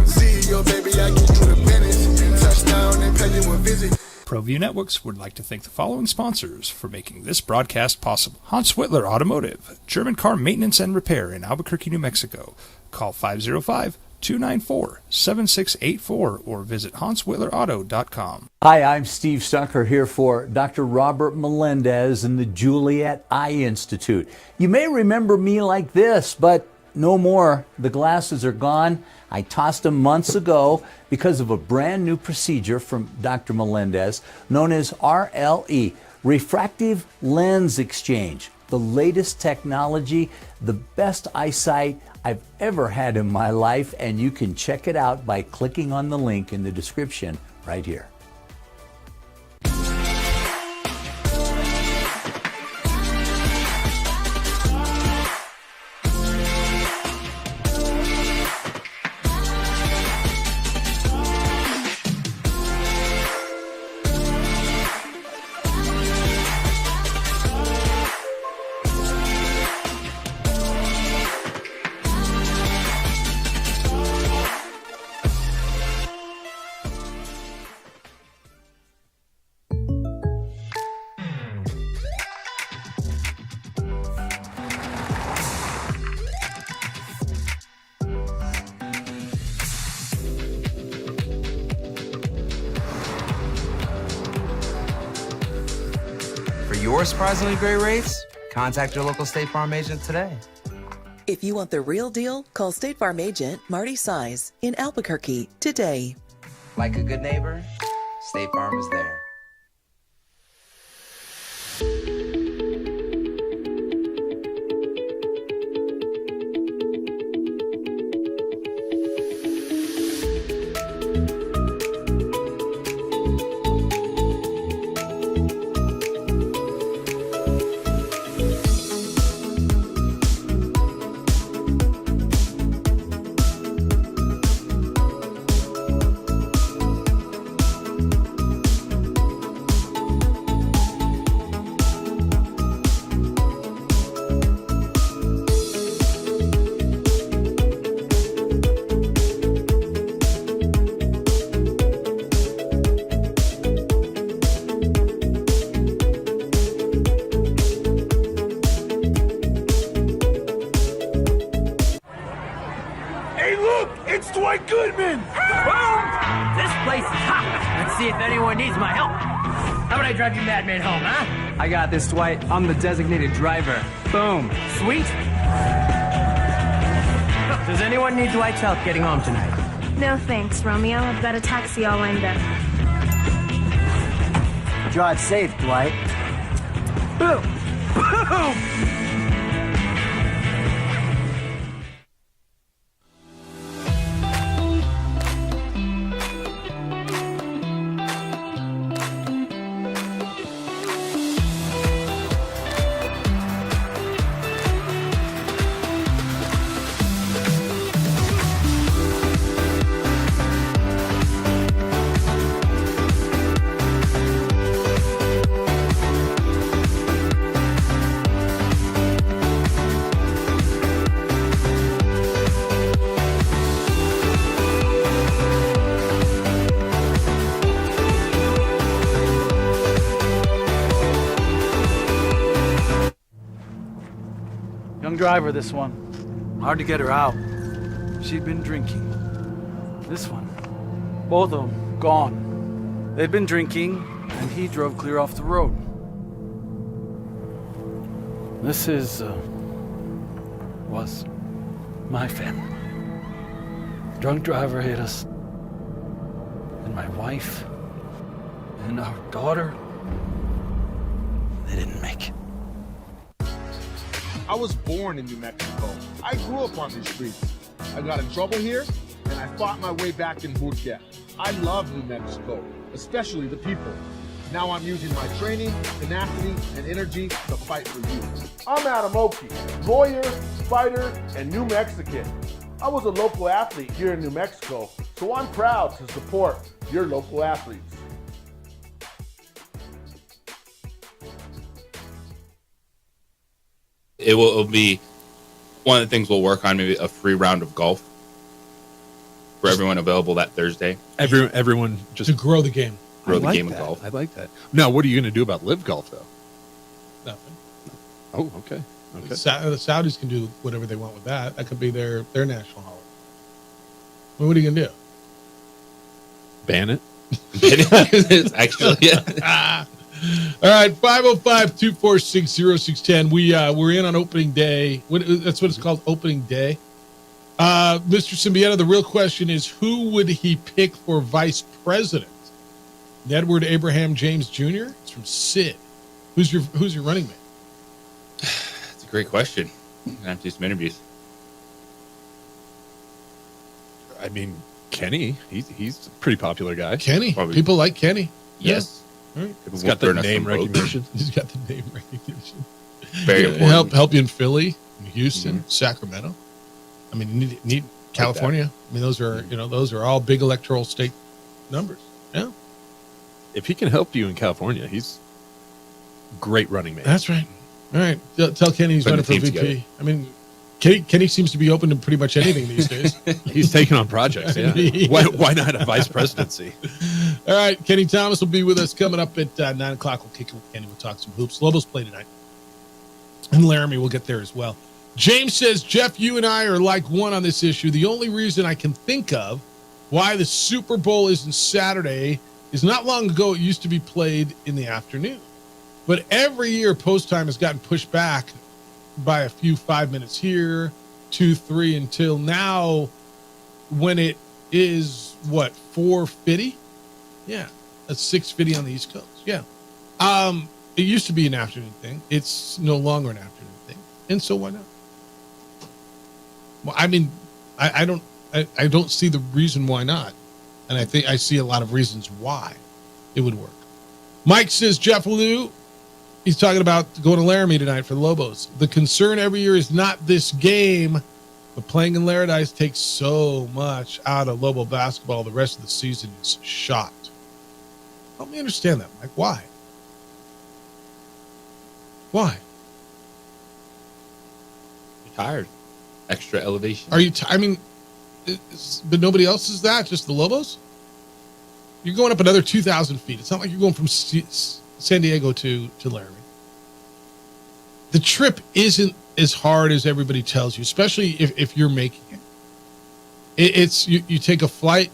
CEO, baby, I give you the business. Touchdown and pay you a visit. ProView Networks would like to thank the following sponsors for making this broadcast possible. Hans Whitler Automotive, German car maintenance and repair in Albuquerque, New Mexico. Call 505-294-7684 or visit hanswhitlerauto.com. Hi, I'm Steve Stucker here for Dr. Robert Melendez and the Juliet Eye Institute. You may remember me like this, but no more. The glasses are gone. I tossed them months ago because of a brand new procedure from Dr. Melendez known as RLE, Refractive Lens Exchange. The latest technology, the best eyesight I've ever had in my life, and you can check it out by clicking on the link in the description right here. For your surprisingly great rates, contact your local State Farm agent today. If you want the real deal, call State Farm agent Marty Size in Albuquerque today. Like a good neighbor, State Farm is there. Hey, look! It's Dwight Goodman! Boom! This place is hot. Let's see if anyone needs my help. How about I drive you madman home, huh? I got this, Dwight. I'm the designated driver. Boom. Sweet. Does anyone need Dwight's help getting home tonight? No thanks, Romeo. I've got a taxi all lined up. Drive safe, Dwight. Boom! Boom! Young driver, this one. Hard to get her out. She'd been drinking. This one. Both of them, gone. They'd been drinking, and he drove clear off the road. This was my family. Drunk driver hit us. And my wife, and our daughter, they didn't make it. I was born in New Mexico. I grew up on these streets. I got in trouble here, and I fought my way back in boot camp. I love New Mexico, especially the people. Now I'm using my training, tenacity, and energy to fight for you. I'm Adam Oki, lawyer, fighter, and New Mexican. I was a local athlete here in New Mexico, so I'm proud to support your local athletes. It will be one of the things we'll work on, maybe a free round of golf for everyone available that Thursday. Everyone just to grow the game. Grow the like game that. of golf. I like that. Now, what are you going to do about live golf, though? Nothing. Oh, okay. Okay. The Saudis can do whatever they want with that. That could be their national holiday. Well, what are you going to do? Ban it? Actually, yeah. All right, 505-246-0610. We're in on opening day. That's what it's called, opening day. Mr. Symbieta, the real question is, who would he pick for vice president? Edward Abraham James Jr.? It's from Sid. Who's your running mate? That's a great question. I'm gonna have to do some interviews. I mean, Kenny. He's a pretty popular guy. Kenny. People like Kenny. Yes. Yeah. Right. He's got the name recognition. He's got the name recognition. Very important. Help you in Philly, in Houston, Sacramento. I mean, need California. I mean, those are all big electoral state numbers. Yeah. If he can help you in California, he's great running mate. That's right. All right. Tell Kenny he's running for VP. Together. I mean, Kenny seems to be open to pretty much anything these days. He's taking on projects. Yeah. Why not a vice presidency? All right. Kenny Thomas will be with us coming up at 9 o'clock. We'll kick it with Kenny. We'll talk some hoops. Lobos play tonight. And Laramie will get there as well. James says, Jeff, you and I are like one on this issue. The only reason I can think of why the Super Bowl isn't Saturday is not long ago it used to be played in the afternoon. But every year post time has gotten pushed back by a few 5 minutes here, 2, 3 until now, when it is what 4:50. Yeah, that's 6:50 on the East Coast. Yeah, it used to be an afternoon thing. It's no longer an afternoon thing, and so why not? Well, I mean, I don't see the reason why not, and I think I see a lot of reasons why it would work. Mike says Jeff Lou, he's talking about going to Laramie tonight for the Lobos. The concern every year is not this game, but playing in Laradice takes so much out of Lobo basketball. The rest of the season is shot. Help me understand that, Mike. Why? Why? You're tired. Extra elevation. Are you? I mean, but nobody else is that. Just the Lobos. You're going up another 2,000 feet. It's not like you're going from San Diego to Laramie. The trip isn't as hard as everybody tells you, especially if you're making it. It's you take a flight.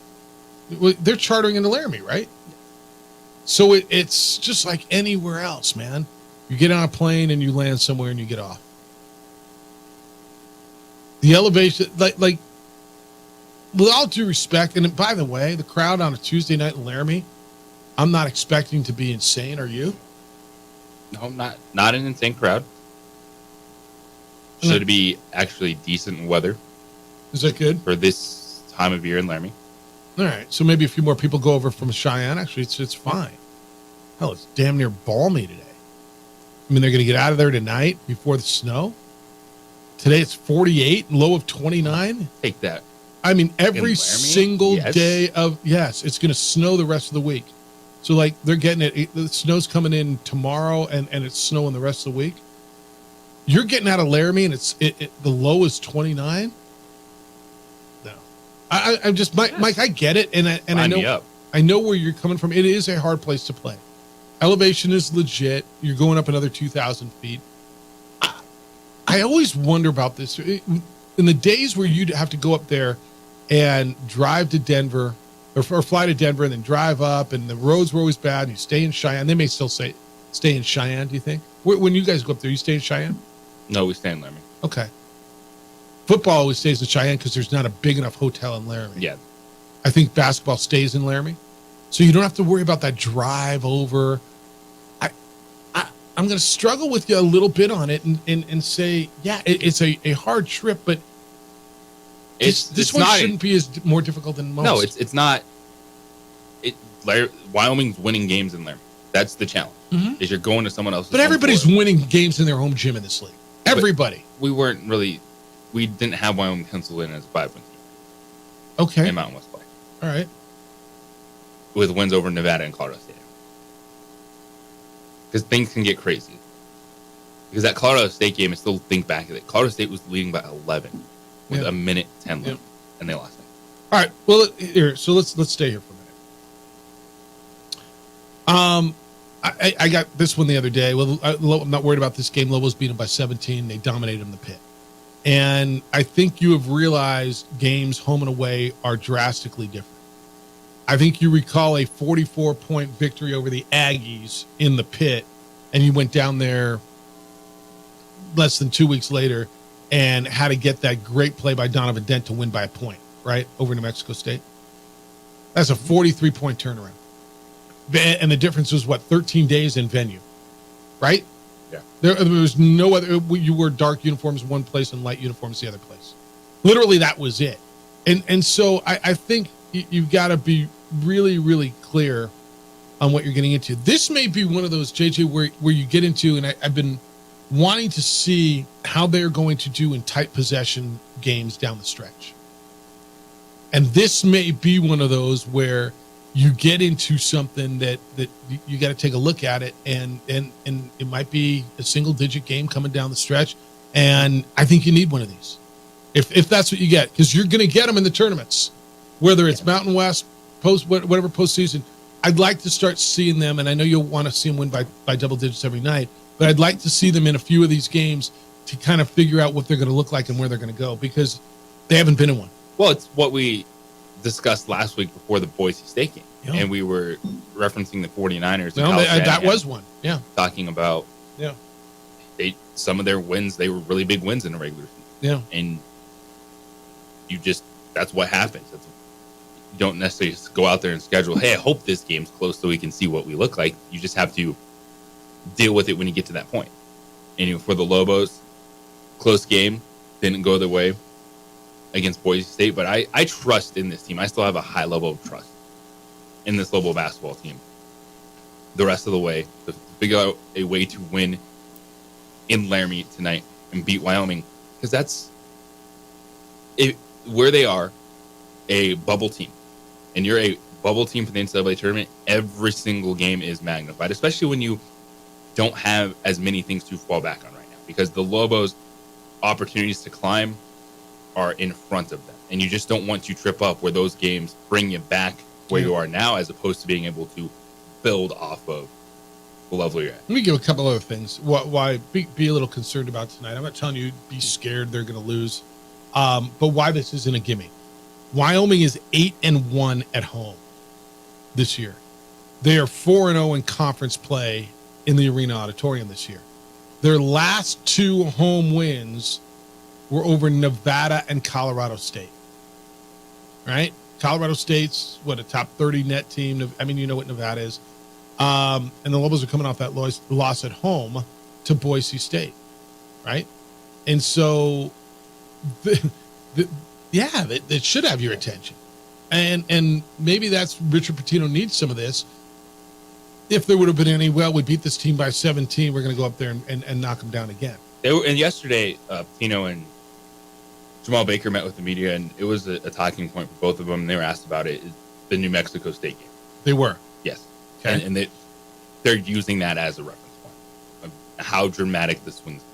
They're chartering into Laramie, right? So it's just like anywhere else, man. You get on a plane and you land somewhere and you get off. The elevation, like with all due respect, and by the way, the crowd on a Tuesday night in Laramie, I'm not expecting to be insane. Are you? No, not an insane crowd. Should be actually decent weather. Is that good for this time of year in Laramie? All right, so maybe a few more people go over from Cheyenne. Actually, it's fine. Hell, it's damn near balmy today. I mean, they're going to get out of there tonight before the snow. Today it's 48, low of 29. Take that. I mean, every single day of, yes, it's going to snow the rest of the week. So, like, they're getting it. The snow's coming in tomorrow, and it's snowing the rest of the week. You're getting out of Laramie, and the low is 29. No, I'm just Mike. I get it, and I know where you're coming from. It is a hard place to play. Elevation is legit. You're going up another 2,000 feet. I always wonder about this. In the days where you'd have to go up there and drive to Denver or fly to Denver and then drive up, and the roads were always bad, and you stay in Cheyenne. They may still say stay in Cheyenne, do you think? When you guys go up there, you stay in Cheyenne? No, we stay in Laramie. Okay. Football always stays in Cheyenne because there's not a big enough hotel in Laramie. Yeah. I think basketball stays in Laramie. So you don't have to worry about that drive over. I'm going to struggle with you a little bit on it and say, yeah, it's a hard trip, but this one shouldn't be as more difficult than most. No, it's not. Wyoming's winning games in Laramie. That's the challenge. Mm-hmm. Is you're going to someone else's. But everybody's winning games in their home gym in this league. Everybody. But we didn't have Wyoming penciled in as a 5-win team. Okay. In Mountain West play. All right. With wins over Nevada and Colorado State. Because things can get crazy. Because that Colorado State game, I still think back of it. Colorado State was leading by 11 with a minute 10 left, and they lost it. All right. Well, here. So let's stay here for a minute. I got this one the other day. Well, I'm not worried about this game. Lobos beat them by 17. They dominated them in the pit. And I think you have realized games home and away are drastically different. I think you recall a 44-point victory over the Aggies in the pit, and you went down there less than 2 weeks later and had to get that great play by Donovan Dent to win by a point, right, over New Mexico State. That's a 43-point turnaround. And the difference was, 13 days in venue, right? Yeah. There was no other. You wore dark uniforms one place and light uniforms the other place. Literally, that was it. And so I think you've got to be really, really clear on what you're getting into. This may be one of those, JJ, where you get into, and I've been wanting to see how they're going to do in tight possession games down the stretch. And this may be one of those where you get into something that you got to take a look at it, and it might be a single-digit game coming down the stretch, and I think you need one of these. If that's what you get, because you're going to get them in the tournaments, whether it's Mountain West, whatever postseason. I'd like to start seeing them, and I know you'll want to see them win by double digits every night, but I'd like to see them in a few of these games to kind of figure out what they're going to look like and where they're going to go, because they haven't been in one. Well, it's what we discussed last week before the Boise State game, and we were referencing the 49ers. That was one, yeah. Talking about some of their wins, they were really big wins in the regular season. Yeah. And that's what happens. You don't necessarily just go out there and schedule, hey, I hope this game's close so we can see what we look like. You just have to deal with it when you get to that point. And for the Lobos, close game, didn't go their way against Boise State, but I trust in this team. I still have a high level of trust in this Lobo basketball team the rest of the way to figure out a way to win in Laramie tonight and beat Wyoming, because that's where they are, a bubble team. And you're a bubble team for the NCAA tournament. Every single game is magnified, especially when you don't have as many things to fall back on right now, because the Lobos' opportunities to climb are in front of them. And you just don't want to trip up where those games bring you back where you are now, as opposed to being able to build off of the level you're at. Let me give a couple other things. Why be a little concerned about tonight. I'm not telling you be scared they're going to lose, but why this isn't a gimme. Wyoming is 8-1 at home this year. They are 4-0 in conference play in the Arena Auditorium this year. Their last 2 home wins were over Nevada and Colorado State. Right? Colorado State's a top 30 net team. I mean, you know what Nevada is. And the Lobos are coming off that loss at home to Boise State. Right? And so it should have your attention. And maybe that's Richard Pitino needs some of this. If there would have been any, we beat this team by 17, we're going to go up there and knock them down again. And yesterday, Pitino and Jamal Baker met with the media, and it was a talking point for both of them. They were asked about it, the New Mexico State game. They were? Yes. Okay. And they're using that as a reference point of how dramatic the swings can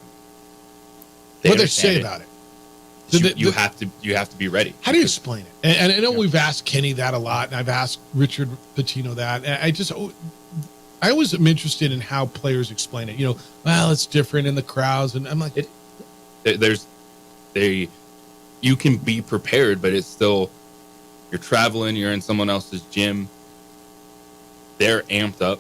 be. What did they say about it? You have to be ready. How do you explain it? And I know we've asked Kenny that a lot, and I've asked Richard Pitino that. And I always am interested in how players explain it. It's different in the crowds, and I'm like, you can be prepared, but it's still, you're traveling, you're in someone else's gym. They're amped up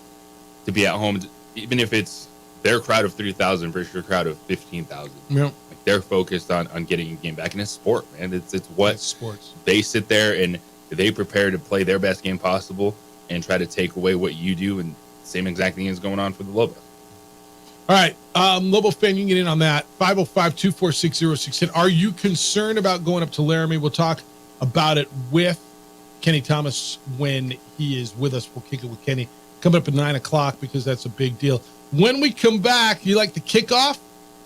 to be at home, even if it's their crowd of 3,000 versus your crowd of 15,000. Yeah. They're focused on getting a game back, and it's sport, man. It's sports. They sit there and they prepare to play their best game possible and try to take away what you do, and same exact thing is going on for the Lobos. All right, Lobo fan, you can get in on that. 505-246-0610. Are you concerned about going up to Laramie? We'll talk about it with Kenny Thomas when he is with us. We'll kick it with Kenny coming up at 9 o'clock because that's a big deal. When we come back, you like the kickoff?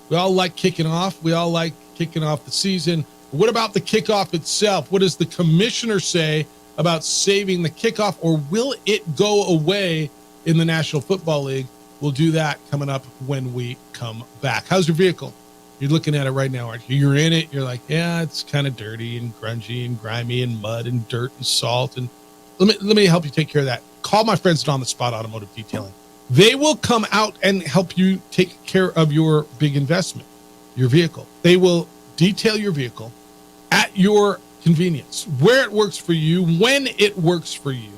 We all like kicking off. We all like kicking off the season. What about the kickoff itself? What does the commissioner say about saving the kickoff, or will it go away in the National Football League? We'll do that coming up when we come back. How's your vehicle? You're looking at it right now, aren't you? You're in it. You're like, yeah, it's kind of dirty and grungy and grimy and mud and dirt and salt. And let me help you take care of that. Call my friends at On the Spot Automotive Detailing. They will come out and help you take care of your big investment, your vehicle. They will detail your vehicle at your convenience, where it works for you, when it works for you.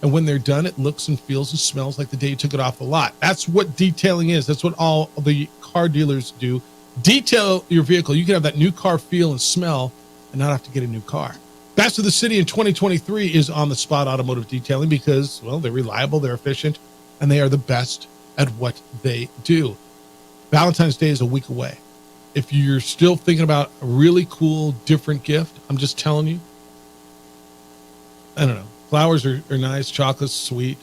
And when they're done, it looks and feels and smells like the day you took it off the lot. That's what detailing is. That's what all the car dealers do. Detail your vehicle. You can have that new car feel and smell and not have to get a new car. Best of the City in 2023 is On the Spot Automotive Detailing because, they're reliable, they're efficient, and they are the best at what they do. Valentine's Day is a week away. If you're still thinking about a really cool, different gift, I'm just telling you, I don't know. Flowers are nice. Chocolate's sweet.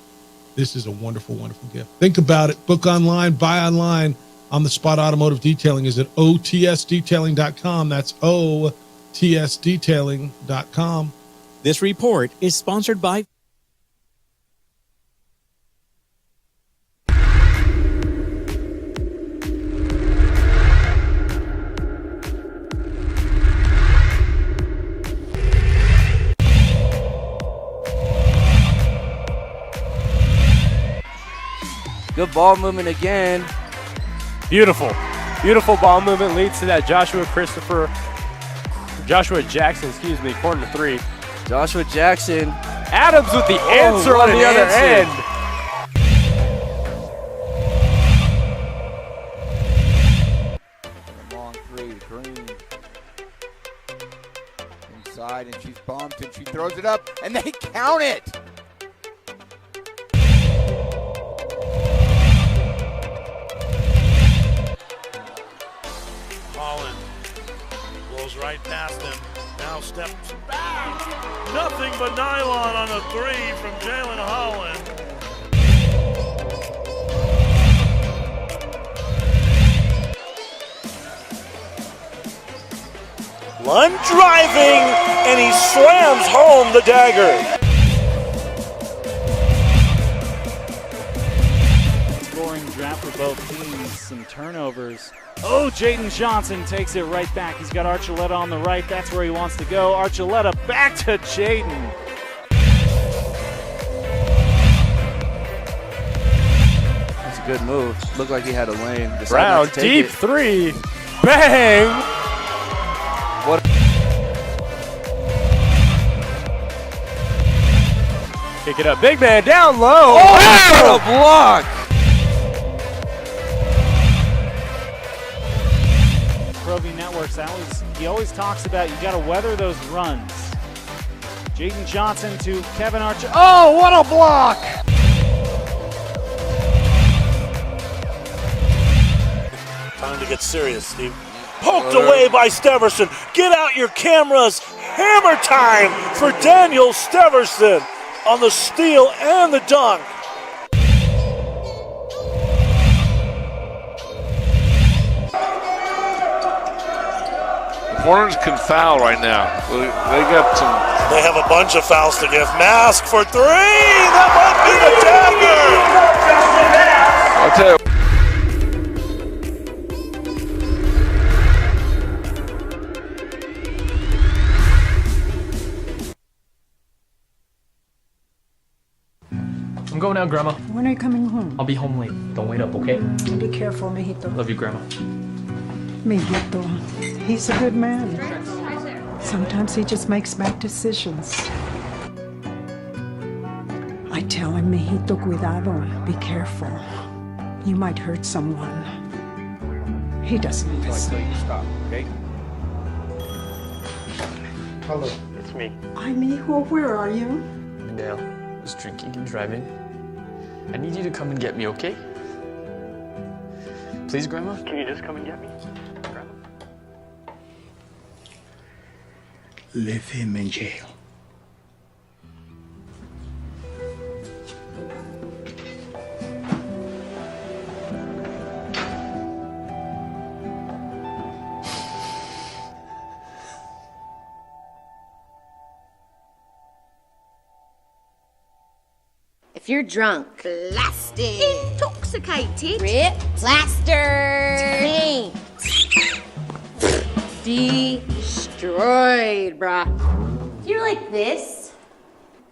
This is a wonderful, wonderful gift. Think about it. Book online, buy online. On the Spot Automotive Detailing is at otsdetailing.com. That's otsdetailing.com. This report is sponsored by Good ball movement again. Beautiful ball movement leads to that Joshua Jackson, corner 3. Joshua Jackson. Adams with the answer on the other end. Long 3, Green. and she's bumped, and she throws it up, and they count it. Holland blows right past him. Now steps back. Nothing but nylon on a three from Jalen Holland. Lund driving, and he slams home the dagger. Scoring draft for both teams, some turnovers. Oh, Jaden Johnson takes it right back. He's got Archuleta on the right. That's where he wants to go. Archuleta back to Jaden. That's a good move. Looked like he had a lane. Brown, deep three. Bang! What? Kick it up. Big man down low. Oh, what a block! Pro V Networks, he always talks about you got to weather those runs. Jaden Johnson to Kevin Archer. Oh, what a block! Time to get serious, Steve. Poked away by Steverson. Get out your cameras. Hammer time for Daniel Steverson on the steal and the dunk. Hornets can foul right now. They got some. They have a bunch of fouls to give. Mask for three. That might be the dagger. I'll tell you. I'm going out, Grandma. When are you coming home? I'll be home late. Don't wait up, okay? Be careful, mijito. Love you, Grandma. Mijito. He's a good man. Sometimes he just makes bad decisions. I tell him, mijito, cuidado. Be careful. You might hurt someone. He doesn't listen. Stop, okay? Hello. It's me. I'm Hijo. Where are you? Mindale was drinking and driving. I need you to come and get me, okay? Please, Grandma? Can you just come and get me? Grandma? Leave him in jail. If you're drunk, blasted, intoxicated, rip, plastered, destroyed, bruh. If you're like this,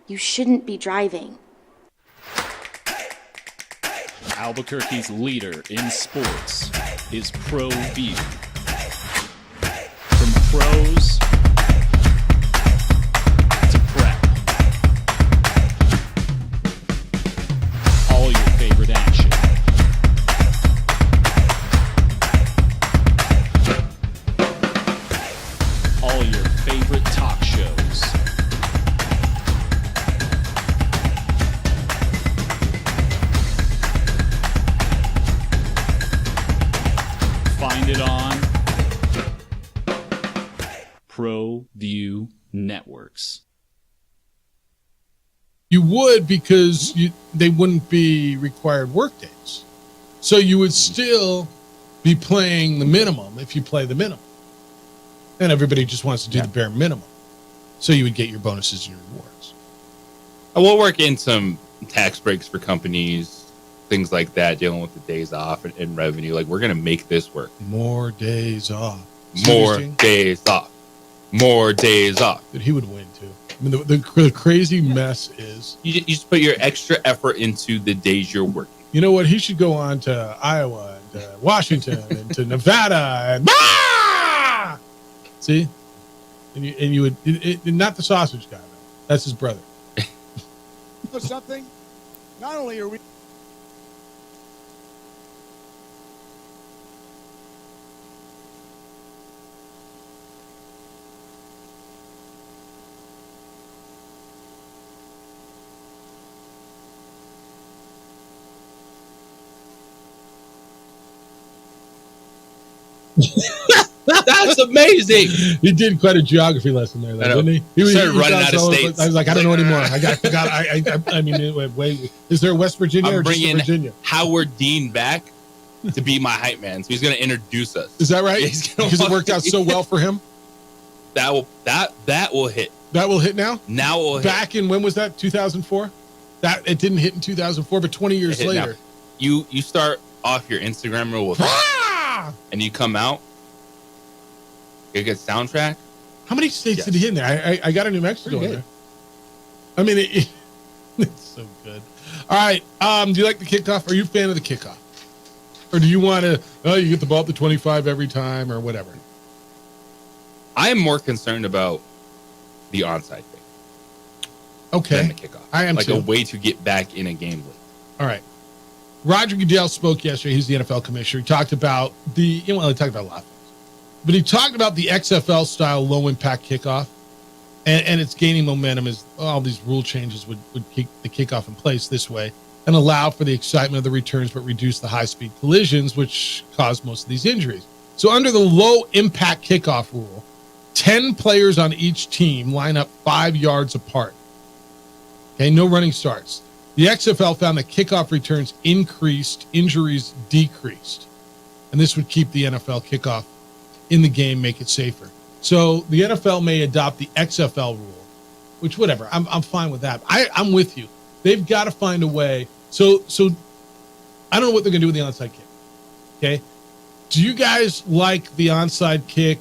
you shouldn't be driving. Albuquerque's leader in sports is Pro View. From pros to prep. All your favorite action. All your favorite talk shows. Find it on Pro View Networks. You would, because they wouldn't be required work days. So you would still be playing the minimum if you play the minimum. And everybody just wants to do the bare minimum. So you would get your bonuses and your rewards. We'll work in some tax breaks for companies, things like that, dealing with the days off and revenue. Like, we're going to make this work. More days off. More days off. More days off. But he would win, too. I mean, the crazy mess is... You just put your extra effort into the days you're working. You know what? He should go on to Iowa and Washington and to Nevada and... See? And you would... not the sausage guy, though. That's his brother. For something, not only are we... That's amazing. He did quite a geography lesson there, though, didn't he? He started running out of states. I was like, I don't know anymore. I mean, wait, is there West Virginia or just Virginia? Howard Dean back to be my hype man. So he's going to introduce us. Is that right? Because it worked out so well for him. That will hit. That will hit now. Now it will hit. Back in when was that? 2004. That it didn't hit in 2004, but 20 years later. Now. You start off your Instagram reel with and you come out. You get soundtrack. How many states did he hit in there? I got a New Mexico in there. I mean, it's so good. All right. Do you like the kickoff? Are you a fan of the kickoff? Or do you want to, you get the ball at the 25 every time or whatever? I am more concerned about the onside kick. Okay. Than the kickoff. I am too. A way to get back in a game late. All right. Roger Goodell spoke yesterday. He's the NFL commissioner. He talked about he talked about a lot of things. But he talked about the XFL style low impact kickoff, and it's gaining momentum as all these rule changes would keep the kickoff in place this way and allow for the excitement of the returns, but reduce the high speed collisions, which cause most of these injuries. So under the low impact kickoff rule, 10 players on each team line up 5 yards apart. Okay, no running starts. The XFL found that kickoff returns increased, injuries decreased, and this would keep the NFL kickoff in the game, make it safer. So the NFL may adopt the XFL rule, which whatever, I'm fine with that. I'm with you. They've got to find a way. So I don't know what they're gonna do with the onside kick. Okay, do you guys like the onside kick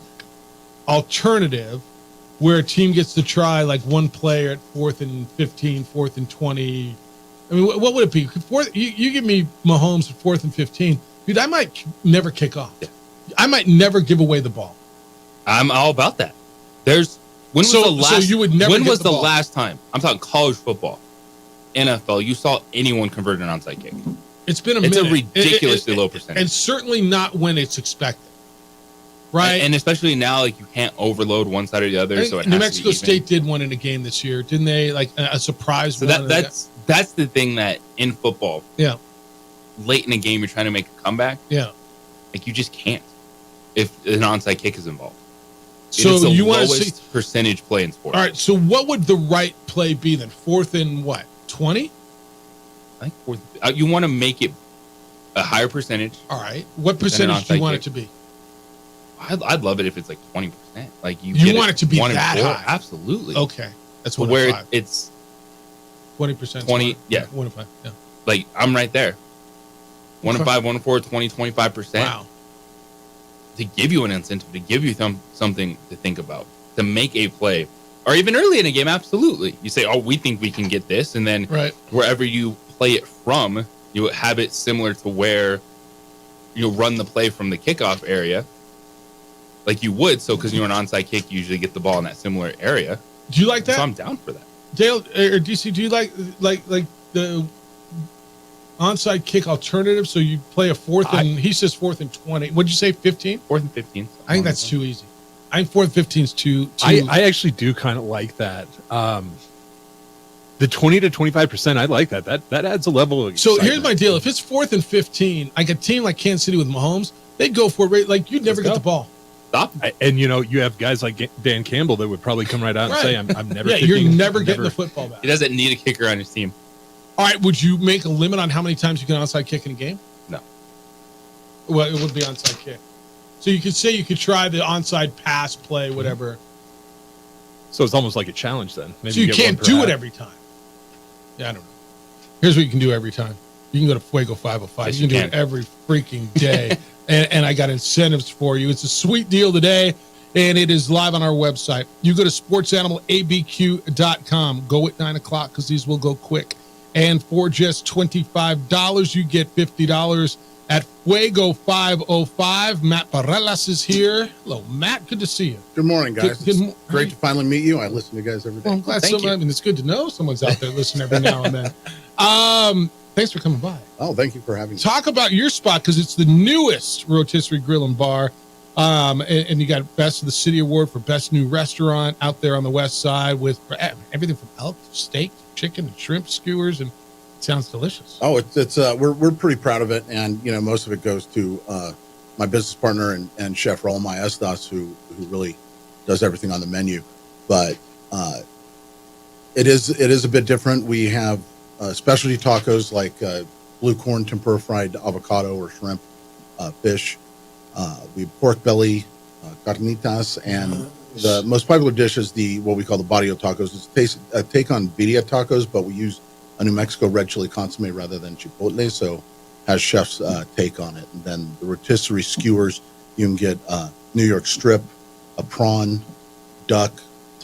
alternative, where a team gets to try like one player at 4th and 15, 4th and 20? I mean, what would it be? You give me Mahomes at 4th and 15, dude. I might never kick off. Yeah. I might never give away the ball. I'm all about that. When was the last time? I'm talking college football, NFL. You saw anyone convert an onside kick? It's been a minute. It's a ridiculously low percentage, and certainly not when it's expected. Right, and especially now, like you can't overload one side or the other. So New Mexico State did one in a game this year, didn't they? Like a surprise. So that's the thing that in football, late in a game, you're trying to make a comeback. Yeah, like you just can't if an onside kick is involved. So it's the you want to lowest see percentage play in sports. All right. So what would the right play be then? 4th and what? 20? I think 4th. You want to make it a higher percentage. All right. What percentage do you want it to be? I'd love it if it's like 20%. Like you want it to be that high? Absolutely. Okay, that's where it's 20%. 20, yeah. 1 to 5. Yeah. Like I'm right there. 1 to 5, 1 to 4, 20, 25%. Wow. To give you an incentive, to give you something to think about, to make a play, or even early in a game. Absolutely, you say, "Oh, we think we can get this," and then wherever you play it from, you have it similar to where you run the play from the kickoff area. Like you would, so because you're an onside kick, you usually get the ball in that similar area. Do you like that? So I'm down for that. Dale or DC, do you like the onside kick alternative? So you play a 4th and he says 4th and 20. What'd you say? 15? 4th and 15. I think that's too easy. I think 4th and 15 is too. I actually do kind of like that. The 20 to 25%, I like that. That adds a level of excitement. So here's my deal: if it's 4th and 15, like a team like Kansas City with Mahomes, they'd go for it. Like you'd never get the ball. Stop. And you have guys like Dan Campbell that would probably come right out and say, "I'm never." Yeah, you're never getting the football back. He doesn't need a kicker on his team. All right, would you make a limit on how many times you can onside kick in a game? No. Well, it would be onside kick. So you could say you could try the onside pass play, whatever. So it's almost like a challenge then. Maybe so you can't do it every time. Yeah, I don't know. Here's what you can do every time. You can go to Fuego 505. Yes, you can do it every freaking day. and I got incentives for you. It's a sweet deal today, and it is live on our website. You go to sportsanimалabq.com. Go at 9 o'clock because these will go quick. And for just $25, you get $50 at Fuego 505. Matt Barelas is here. Hello, Matt. Good to see you. Good morning, guys. It's great to finally meet you. I listen to you guys every day. Well, I'm glad it's good to know someone's out there listening every now and then. Thanks for coming by. Oh, thank you for having me. Talk about your spot because it's the newest Rotisserie Grill and Bar. And you got Best of the City Award for Best New Restaurant out there on the west side with everything from elk to steak, chicken, and shrimp skewers, and it sounds delicious. Oh, it's we're pretty proud of it, and most of it goes to my business partner and chef Raul Maestas, who really does everything on the menu. But it is a bit different. We have specialty tacos like blue corn tempura fried avocado or shrimp, fish. We have pork belly, carnitas, and the most popular dish is what we call the barrio tacos. It's a take on birria tacos, but we use a New Mexico red chili consomme rather than chipotle, so has chef's take on it. And then the rotisserie skewers, you can get New York strip, a prawn, duck,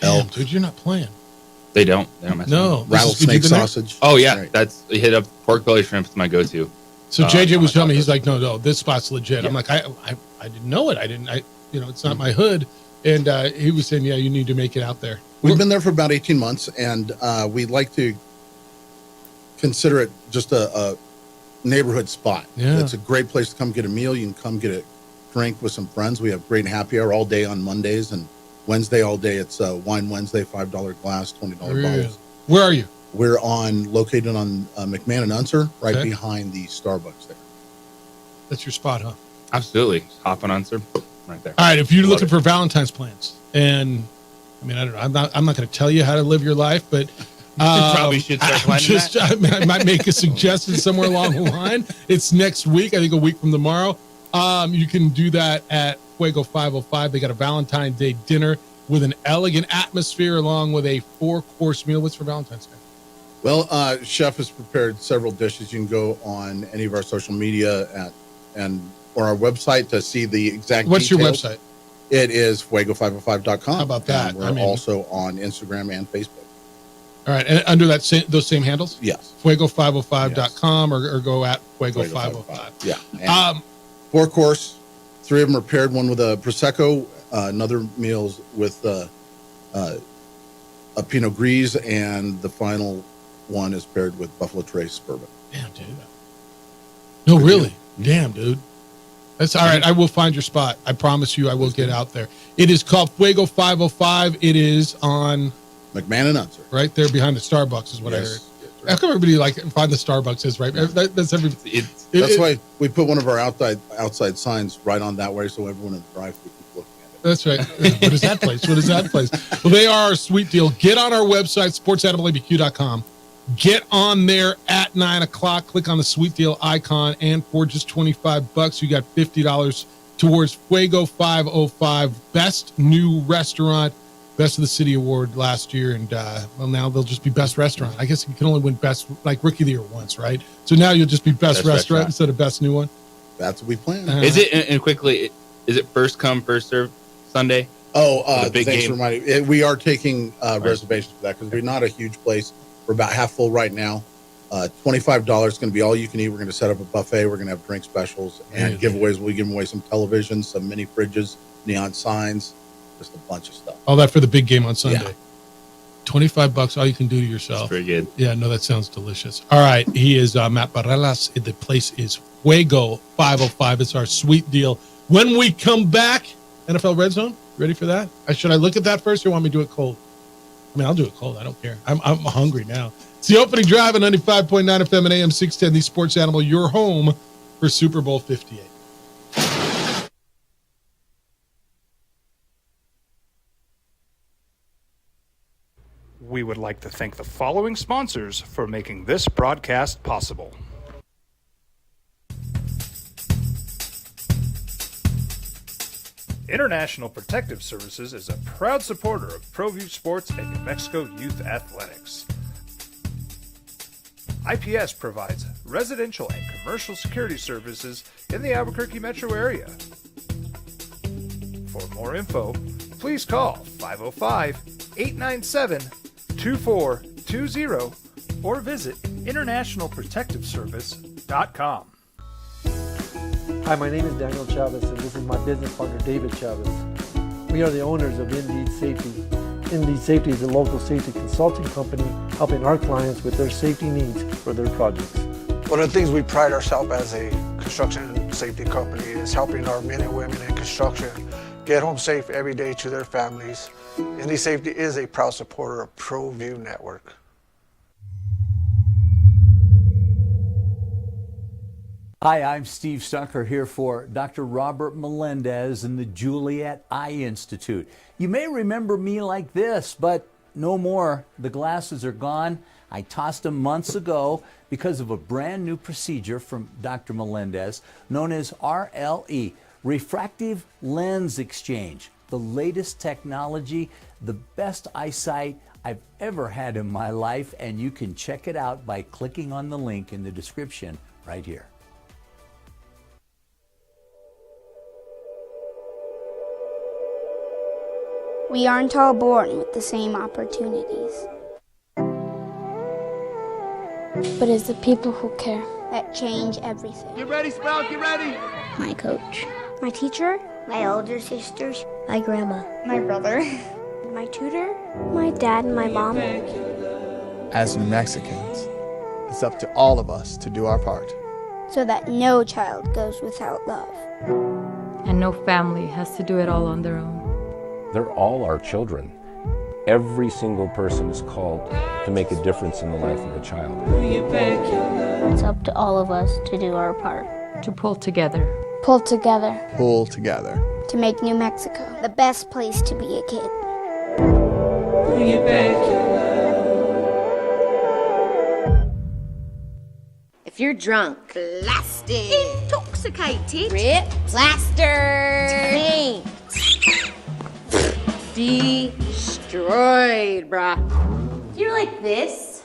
elk. Dude, you're not playing. They don't mess with No. them. Rattlesnake sausage. Oh yeah, Right. that's hit up pork belly shrimp is my go-to. So JJ was telling me, he's like, no, this spot's legit. I'm like, I didn't know it. It's not my hood. And he was saying, yeah, you need to make it out there. We've been there for about 18 months, and we'd like to consider it just a neighborhood spot. Yeah. It's a great place to come get a meal. You can come get a drink with some friends. We have great happy hour all day on Mondays, and Wednesday all day. It's Wine Wednesday, $5 glass, $20 bottles. Where are you? We're located on McMahon and Unser, right Okay. behind the Starbucks there. That's your spot, huh? Absolutely. Just hop on Unser, right there. All right, if you're Love looking it. for Valentine's plans, and I mean, I don't know, I'm not going to tell you how to live your life, but probably should start planning that. I might make a suggestion somewhere along the line. It's next week, I think a week from tomorrow. You can do that at Fuego 505. They got a Valentine's Day dinner with an elegant atmosphere along with a 4-course meal. What's for Valentine's Day? Well, chef has prepared several dishes. You can go on any of our social media or our website to see the exact What's details. your website? It is fuego505.com. How about that? And we're also on Instagram and Facebook. All right, and under those same handles? Yes. Fuego505.com or go at Fuego505. Yeah. And 4-course, 3 of them are paired, one with a Prosecco, another meal's with a Pinot Gris, and the final one is paired with Buffalo Trace bourbon. Damn, dude. No, really? Damn, dude. That's all right. I will find your spot. I promise you I will get out there. It is called Fuego 505. It is on McMahon and Unser. Right there behind the Starbucks is what I heard. How come everybody find the Starbucks is right? That's everything. That's why we put one of our outside signs right on that way, so everyone in the drive-thru keeps looking at it. That's right. What is that place? What is that place? Well, they are our sweet deal. Get on our website, sportsanimalabq.com. Get on there at 9 o'clock. Click on the sweet deal icon, and for just $25, you got $50 towards Fuego 505 Best New Restaurant, Best of the City Award last year, and well, now they'll just be Best Restaurant. I guess you can only win Best Rookie of the Year once, right? So now you'll just be Best Restaurant instead of Best New One. That's what we plan. Is it, and quickly, is it first come, first serve Sunday? Oh, the big thanks game? for reminding me. We are taking reservations for that because we're not a huge place. We're about half full right now. $25 is going to be all you can eat. We're going to set up a buffet. We're going to have drink specials and giveaways. We'll give away some televisions, some mini fridges, neon signs, just a bunch of stuff. All that for the big game on Sunday. Yeah. $25, all you can do to yourself. That's pretty good. Yeah, no, that sounds delicious. All right, he is Matt Barelas. The place is Fuego 505. It's our sweet deal. When we come back, NFL Red Zone, ready for that? Should I look at that first or want me to do it cold? I mean, I'll do it cold. I don't care. I'm hungry now. It's the opening drive at 95.9 FM and AM 610, the Sports Animal, your home for Super Bowl 58. We would like to thank the following sponsors for making this broadcast possible. International Protective Services is a proud supporter of ProView Sports and New Mexico Youth Athletics. IPS provides residential and commercial security services in the Albuquerque metro area. For more info, please call 505-897-2420 or visit internationalprotectiveservice.com. Hi, my name is Daniel Chavez, and this is my business partner, David Chavez. We are the owners of Indeed Safety. Indeed Safety is a local safety consulting company helping our clients with their safety needs for their projects. One of the things we pride ourselves as a construction safety company is helping our men and women in construction get home safe every day to their families. Indeed Safety is a proud supporter of ProView Network. Hi, I'm Steve Stucker here for Dr. Robert Melendez and the Juliet Eye Institute. You may remember me like this, but no more. The glasses are gone. I tossed them months ago because of a brand new procedure from Dr. Melendez known as RLE, Refractive Lens Exchange. The latest technology, the best eyesight I've ever had in my life, and you can check it out by clicking on the link in the description right here. We aren't all born with the same opportunities. But it's the people who care that change everything. Get ready, Sprout, get ready! My coach, my teacher, my older sisters, my grandma, my brother, my tutor, my dad, and my mom. As New Mexicans, it's up to all of us to do our part. So that no child goes without love. And no family has to do it all on their own. They're all our children. Every single person is called to make a difference in the life of a child. It's up to all of us to do our part. To pull together. Pull together. Pull together. To make New Mexico the best place to be a kid. If you're drunk, blasted, intoxicated, rip, plastered, destroyed, bruh. If you're like this,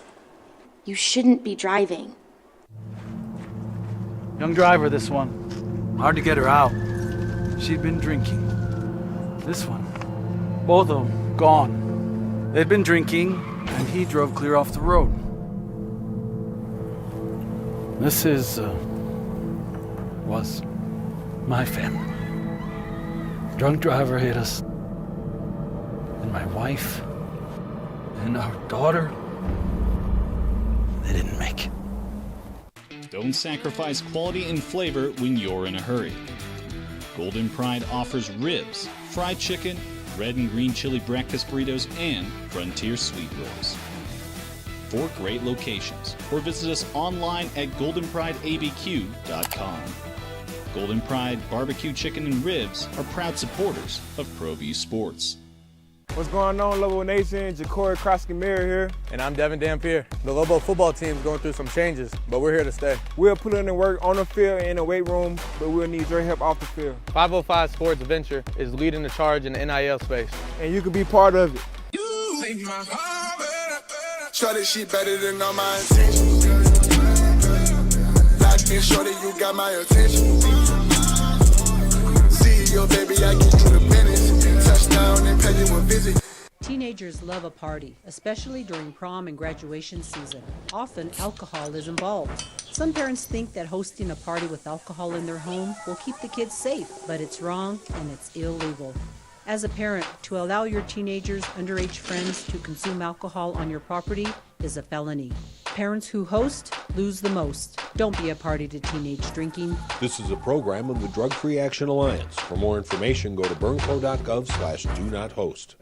you shouldn't be driving. Young driver, this one. Hard to get her out. She'd been drinking. This one. Both of them gone. They'd been drinking, and he drove clear off the road. This was my family. Drunk driver hit us. And my wife and our daughter, they didn't make it. Don't sacrifice quality and flavor when you're in a hurry. Golden Pride offers ribs, fried chicken, red and green chili breakfast burritos, and Frontier sweet rolls. 4 great locations, or visit us online at goldenprideabq.com. Golden Pride Barbecue Chicken and Ribs are proud supporters of ProView Sports. What's going on, Lobo Nation? Ja'Cory Krosky-Mir here. And I'm Devin Dampier. The Lobo football team is going through some changes, but we're here to stay. We'll put in the work on the field and in the weight room, but we'll need your help off the field. 505 Sports Venture is leading the charge in the NIL space. And you can be part of it. Shorty, she better than all my intentions. Locked in, shorty, you got my attention. CEO, baby, I get you the business. Touchdown and pay you a visit. Teenagers love a party, especially during prom and graduation season. Often, alcohol is involved. Some parents think that hosting a party with alcohol in their home will keep the kids safe, but it's wrong and it's illegal. As a parent, to allow your teenagers' underage friends to consume alcohol on your property is a felony. Parents who host lose the most. Don't be a party to teenage drinking. This is a program of the Drug Free Action Alliance. For more information, go to burnco.gov/do-not-host.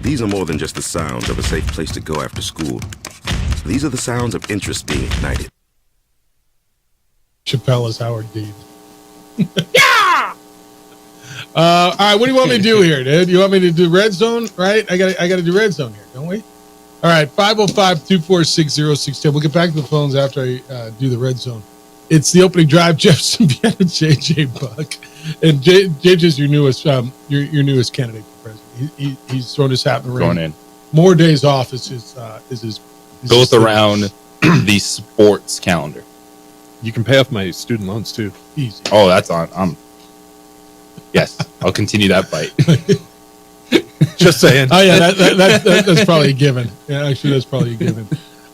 These are more than just the sounds of a safe place to go after school. These are the sounds of interest being ignited. Chappelle is Howard Dean. Yeah! All right, what do you want me to do here, dude? You want me to do red zone, right? I got to do red zone here, don't we? All right, 505-246-0610. We'll get back to the phones after I do the red zone. It's the opening drive. Jeff Symbieta, JJ Buck, and JJ's your newest candidate for president. He's thrown his hat in the ring. Going in. More days off is his built around the sports calendar. You can pay off my student loans too. Easy. Oh, that's on. Yes, I'll continue that fight. Just saying. Oh yeah, that's probably a given. Yeah, actually, that's probably a given.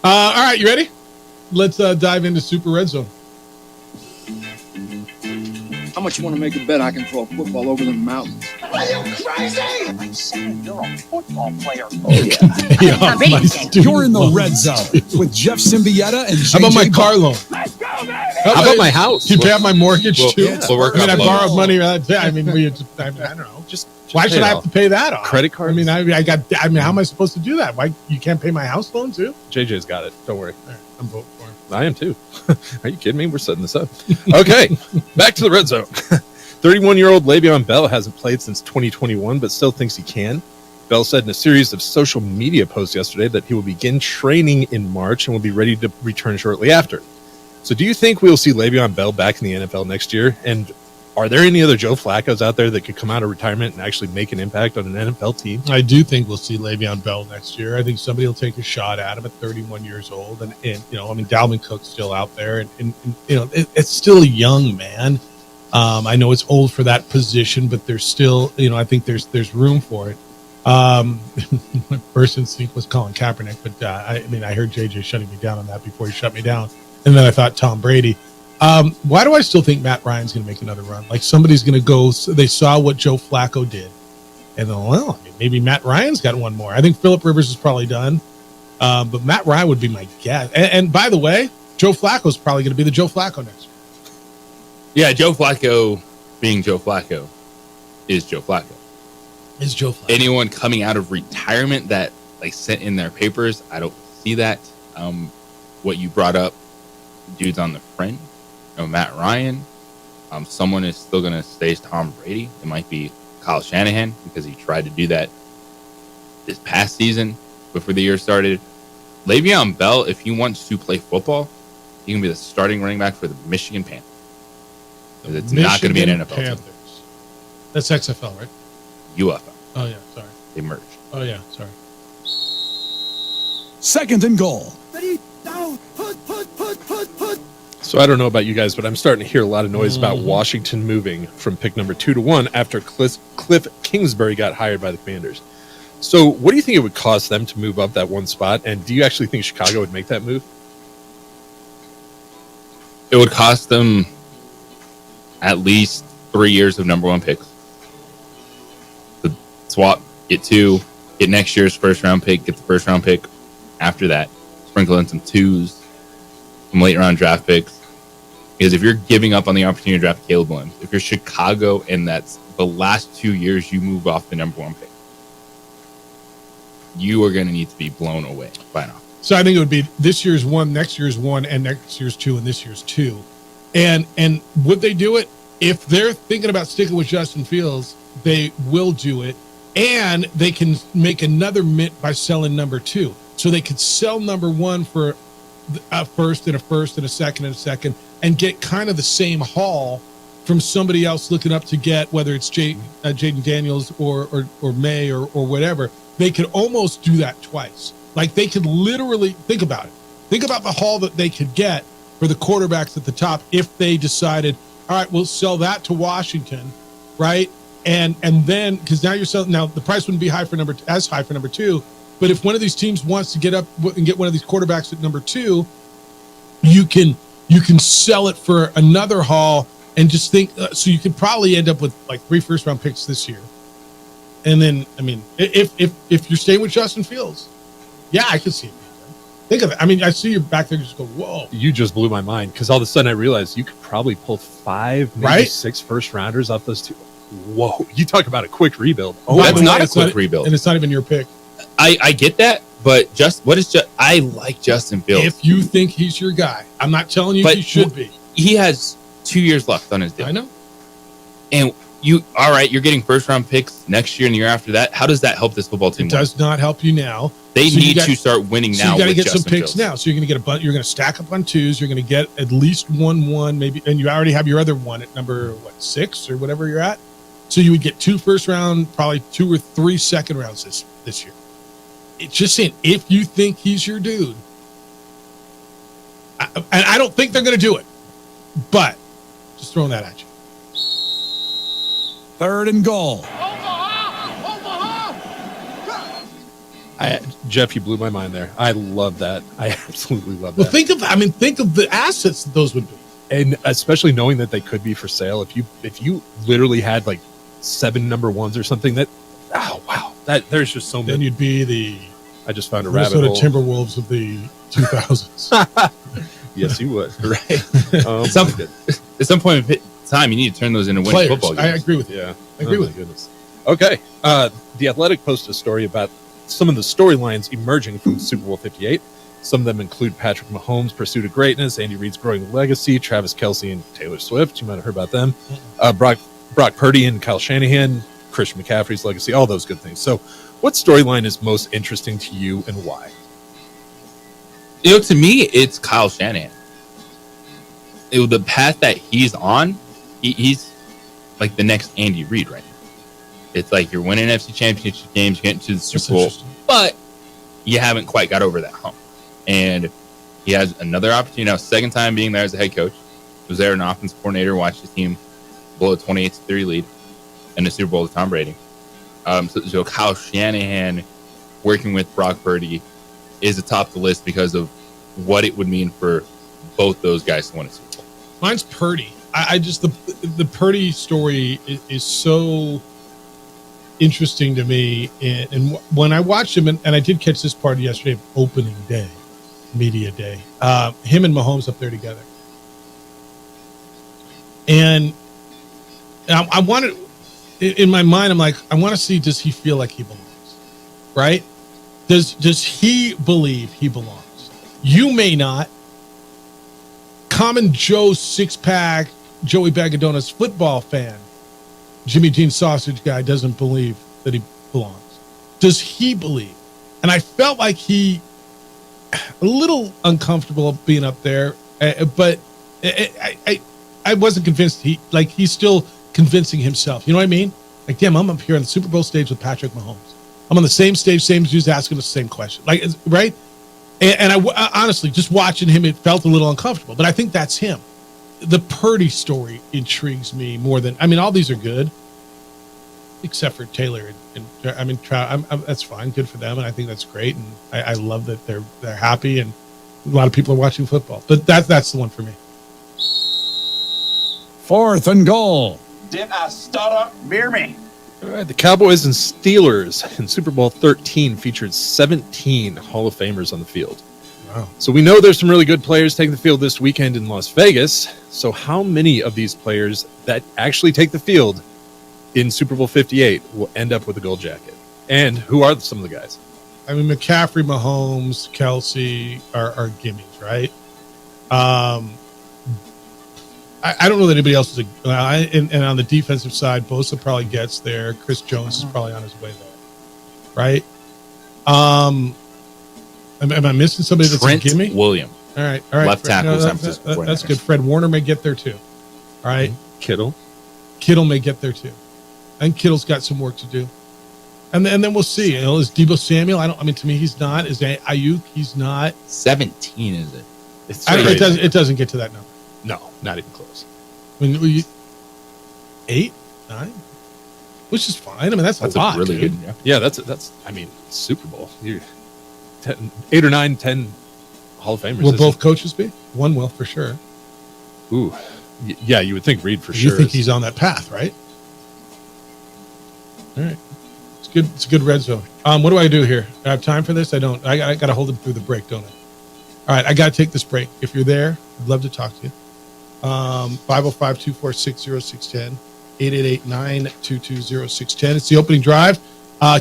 All right, you ready? Let's dive into Super Red Zone. How much you want to make a bet I can throw a football over the mountains? Are you crazy? I'm saying you're a football player. Oh, yeah. You're in the red zone with Jeff Symbieta and JJ. How about my car loan? Let's go, baby! How about my house? You pay off my mortgage too? Yeah. We'll work I on borrowed money. I mean, I don't know. Just why should I have to pay that off? Credit card? I mean, how am I supposed to do that? Why you can't pay my house loan too? JJ's got it. Don't worry. Right, I'm voting for him. I am too. Are you kidding me? We're setting this up. Okay, back to the red zone. 31-year-old Le'Veon Bell hasn't played since 2021, but still thinks he can. Bell said in a series of social media posts yesterday that he will begin training in March and will be ready to return shortly after. So do you think we'll see Le'Veon Bell back in the NFL next year? And are there any other Joe Flaccos out there that could come out of retirement and actually make an impact on an NFL team? I do think we'll see Le'Veon Bell next year. I think somebody will take a shot at him at 31 years old. And Dalvin Cook's still out there. And it's still a young man. I know it's old for that position, but there's still, I think there's room for it. My first instinct was Colin Kaepernick, but I heard JJ shutting me down on that before he shut me down. And then I thought Tom Brady. Why do I still think Matt Ryan's going to make another run? Like somebody's going to go, they saw what Joe Flacco did. And then, maybe Matt Ryan's got one more. I think Phillip Rivers is probably done. But Matt Ryan would be my guess. And by the way, Joe Flacco's probably going to be the Joe Flacco next year. Yeah, Joe Flacco being Joe Flacco is Joe Flacco. Is Joe Flacco. Anyone coming out of retirement that sent in their papers, I don't see that. What you brought up, dudes on the fringe, Matt Ryan. Someone is still going to stay as Tom Brady. It might be Kyle Shanahan because he tried to do that this past season before the year started. Le'Veon Bell, if he wants to play football, he can be the starting running back for the Michigan Panthers. It's not going to be an NFL team. That's XFL, right? UFL. Oh, yeah, sorry. They merged. Oh, yeah, sorry. Second and goal. So I don't know about you guys, but I'm starting to hear a lot of noise about Washington moving from pick number 2 to 1 after Cliff Kingsbury got hired by the Commanders. So what do you think it would cost them to move up that one spot? And do you actually think Chicago would make that move? It would cost them at least 3 years of number 1 picks. The swap, get 2, get next year's first round pick, get the first round pick after that, sprinkle in some 2s, some late round draft picks. Because if you're giving up on the opportunity to draft Caleb Williams, if you're Chicago and that's the last 2 years you move off the number 1 pick, you are going to need to be blown away by now. So I think it would be this year's 1, next year's 1, and next year's 2, and this year's 2. And would they do it? If they're thinking about sticking with Justin Fields, they will do it. And they can make another mint by selling number 2. So they could sell number 1 for a first and a second, and get kind of the same haul from somebody else looking up to get, whether it's Jaden Daniels or May or whatever. They could almost do that twice. Like they could literally think about it. Think about the haul that they could get for the quarterbacks at the top if they decided, all right, we'll sell that to Washington, right? And then because now you're selling, now the price wouldn't be as high for number 2, but if one of these teams wants to get up and get one of these quarterbacks at number 2, you can sell it for another haul and just think. So you could probably end up with 3 first-round picks this year. And then, I mean, if you're staying with Justin Fields, yeah, I can see it. Think of it. I mean, I see you back there and just go, whoa. You just blew my mind because all of a sudden I realized you could probably pull 5, maybe 6 first-rounders off those 2. Whoa, you talk about a quick rebuild. Oh, that's not a quick rebuild. And it's not even your pick. I get that, but I like Justin Fields. If you think he's your guy, I'm not telling you he should be. He has 2 years left on his deal. I know. And you're getting first round picks next year and the year after that. How does that help this football team? It does not help you now. They need to start winning now. You got to get Justin some picks Fields now. So you're going to get you're going to stack up on 2s. You're going to get at least 1, maybe, and you already have your other one at number 6 or whatever you're at. So you would get 2 first round, probably 2 or 3 second rounds this year. It's just saying, if you think he's your dude, and I don't think they're going to do it, but just throwing that at you. Third and goal. Jeff, you blew my mind there. I love that. I absolutely love that. Well, think of the assets that those would be, and especially knowing that they could be for sale. If you literally had like 7 number ones or something, that there's just so many. Then you'd be the I just found a Minnesota rabbit hole. Timberwolves of the 2000s. Yes, you would. Right. At some point in time, you need to turn those into winning Players. football games. I agree with you. Yeah, I agree with you. Goodness. Okay, The Athletic posted a story about some of the storylines emerging from Super Bowl 58. Some of them include Patrick Mahomes' pursuit of greatness, Andy Reid's growing legacy, Travis Kelce and Taylor Swift. You might have heard about them. Brock Purdy and Kyle Shanahan, Christian McCaffrey's legacy, all those good things. So, what storyline is most interesting to you and why? To me, it's Kyle Shanahan. The path that he's on, he's like the next Andy Reid right now. It's like you're winning NFC Championship games, you're getting to the Super Bowl, but you haven't quite got over that hump. And he has another opportunity now, second time being there as a head coach. He was there an offensive coordinator, watched his team blow a 28-3 lead in the Super Bowl with Tom Brady. So Kyle Shanahan working with Brock Purdy is atop the list because of what it would mean for both those guys to win a Super Bowl. Mine's Purdy. I just the Purdy story is so interesting to me, and when I watched him, and I did catch this part yesterday of opening day, media day, him and Mahomes up there together, and I wanted, in my mind, I'm like, I want to see, does he feel like he belongs, right? Does he believe he belongs? You may not. Common Joe six-pack, Joey Bag of Donuts football fan, Jimmy Dean sausage guy, doesn't believe that he belongs. Does he believe? And I felt like a little uncomfortable being up there, but I wasn't convinced. He's still convincing himself. You know what I mean? Like, damn, I'm up here on the Super Bowl stage with Patrick Mahomes. I'm on the same stage, same dudes asking the same question. Like, right? And I honestly, just watching him, it felt a little uncomfortable. But I think that's him. The Purdy story intrigues me more than, all these are good, except for Taylor and that's fine, good for them, and I think that's great, and I love that they're happy, and a lot of people are watching football. But that's the one for me. 4th and goal. Did I stutter? Beer me. All right, the Cowboys and Steelers in Super Bowl 13 featured 17 Hall of Famers on the field. Wow. So we know there's some really good players taking the field this weekend in Las Vegas. So how many of these players that actually take the field in Super Bowl 58 will end up with a gold jacket? And who are some of the guys? McCaffrey, Mahomes, Kelce are gimmies, right? I don't know that anybody else is and on the defensive side, Bosa probably gets there. Chris Jones is probably on his way there, right? Am I missing somebody that's Trent a gimme? Williams. All right. Left tackle. That's good. Fred Warner may get there too. All right. Kittle may get there too. I think Kittle's got some work to do. And then we'll see. Is Deebo Samuel? To me, he's not. Is Ayuk? He's not. 17, is it? It doesn't get to that number. No, not even close. 8, 9, which is fine. That's a lot. Really dude. good. Yeah, that's Super Bowl. 8 or 9, 10 Hall of Famers. Will both coaches be? One will for sure. Ooh, yeah, you would think Reid for sure. You think he's on that path, right? All right, it's good. It's a good red zone. What do I do here? I have time for this? I don't. I got to hold him through the break, don't I? All right, I got to take this break. If you're there, I'd love to talk to you. 505-246-0610, 888-922-0610. It's the opening drive.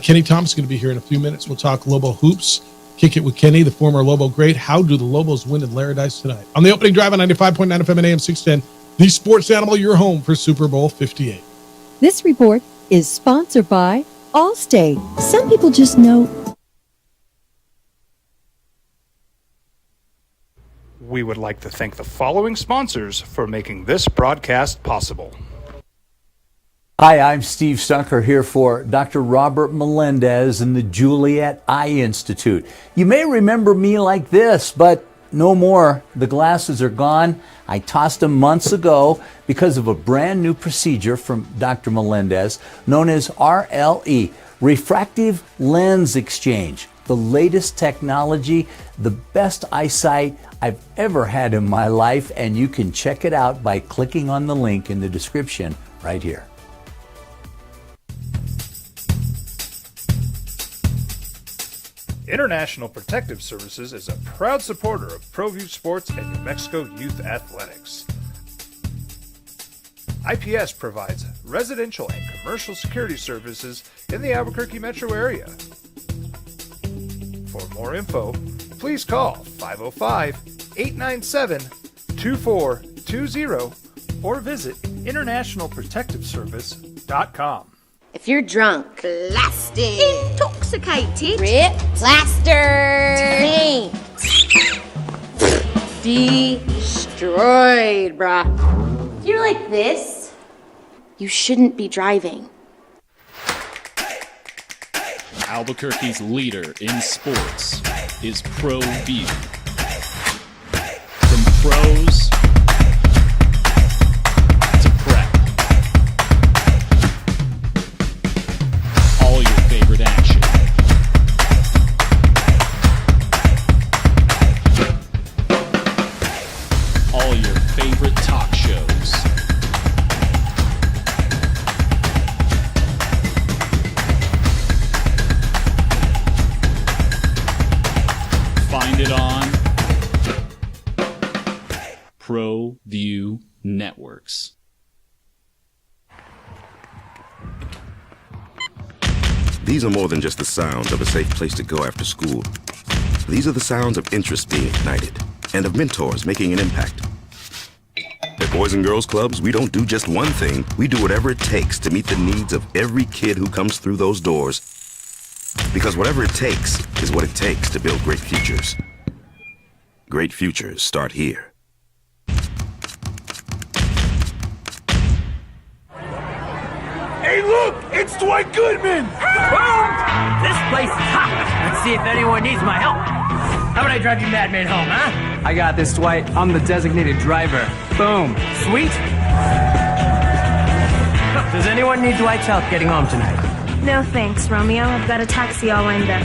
Kenny Thomas is going to be here in a few minutes. We'll talk Lobo hoops. Kick it with Kenny, the former Lobo great. How do the Lobos win in Laradice tonight? On the opening drive on 95.9 FM and AM 610, the sports animal, your home for Super Bowl 58. This report is sponsored by Allstate. Some people just know. We would like to thank the following sponsors for making this broadcast possible. Hi, I'm Steve Stucker here for Dr. Robert Melendez and the Juliet Eye Institute. You may remember me like this, but no more. The glasses are gone. I tossed them months ago because of a brand new procedure from Dr. Melendez known as RLE, refractive lens exchange. the latest technology, the best eyesight I've ever had in my life, and you can check it out by clicking on the link in the description right here. International Protective Services is a proud supporter of ProView Sports and New Mexico Youth Athletics. IPS provides residential and commercial security services in the Albuquerque metro area. For more info, please call 505-897-2420 or visit internationalprotectiveservice.com. If you're drunk, blasted, intoxicated, ripped, plastered, taint, destroyed, bruh. If you're like this, you shouldn't be driving. Albuquerque's leader in sports is ProView. From pros to prep. All your favorite action. All your favorite talk shows. Find it on ProView Networks. These are more than just the sounds of a safe place to go after school. These are the sounds of interest being ignited and of mentors making an impact. At Boys and Girls Clubs, we don't do just one thing. We do whatever it takes to meet the needs of every kid who comes through those doors. Because whatever it takes is what it takes to build great futures. Great futures start here. Hey, look! It's Dwight Goodman! This place is hot. Let's see if anyone needs my help. How about I drive you madman home, huh? I got this, Dwight. I'm the designated driver. Boom. Sweet. Does anyone need Dwight's help getting home tonight? No thanks, Romeo. I've got a taxi all lined up.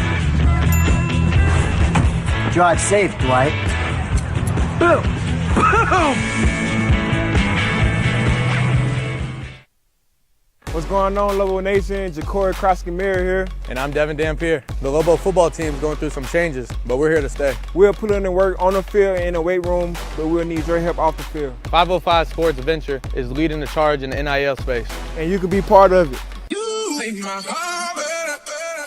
Drive safe, Dwight. Boom. Boom. What's going on, Lobo Nation? Ja'Cory Krosky-Mir here. And I'm Devin Dampier. The Lobo football team's going through some changes, but we're here to stay. We'll put in the work on the field and in the weight room, but we'll need your help off the field. 505 Sports Venture is leading the charge in the NIL space. And you can be part of it.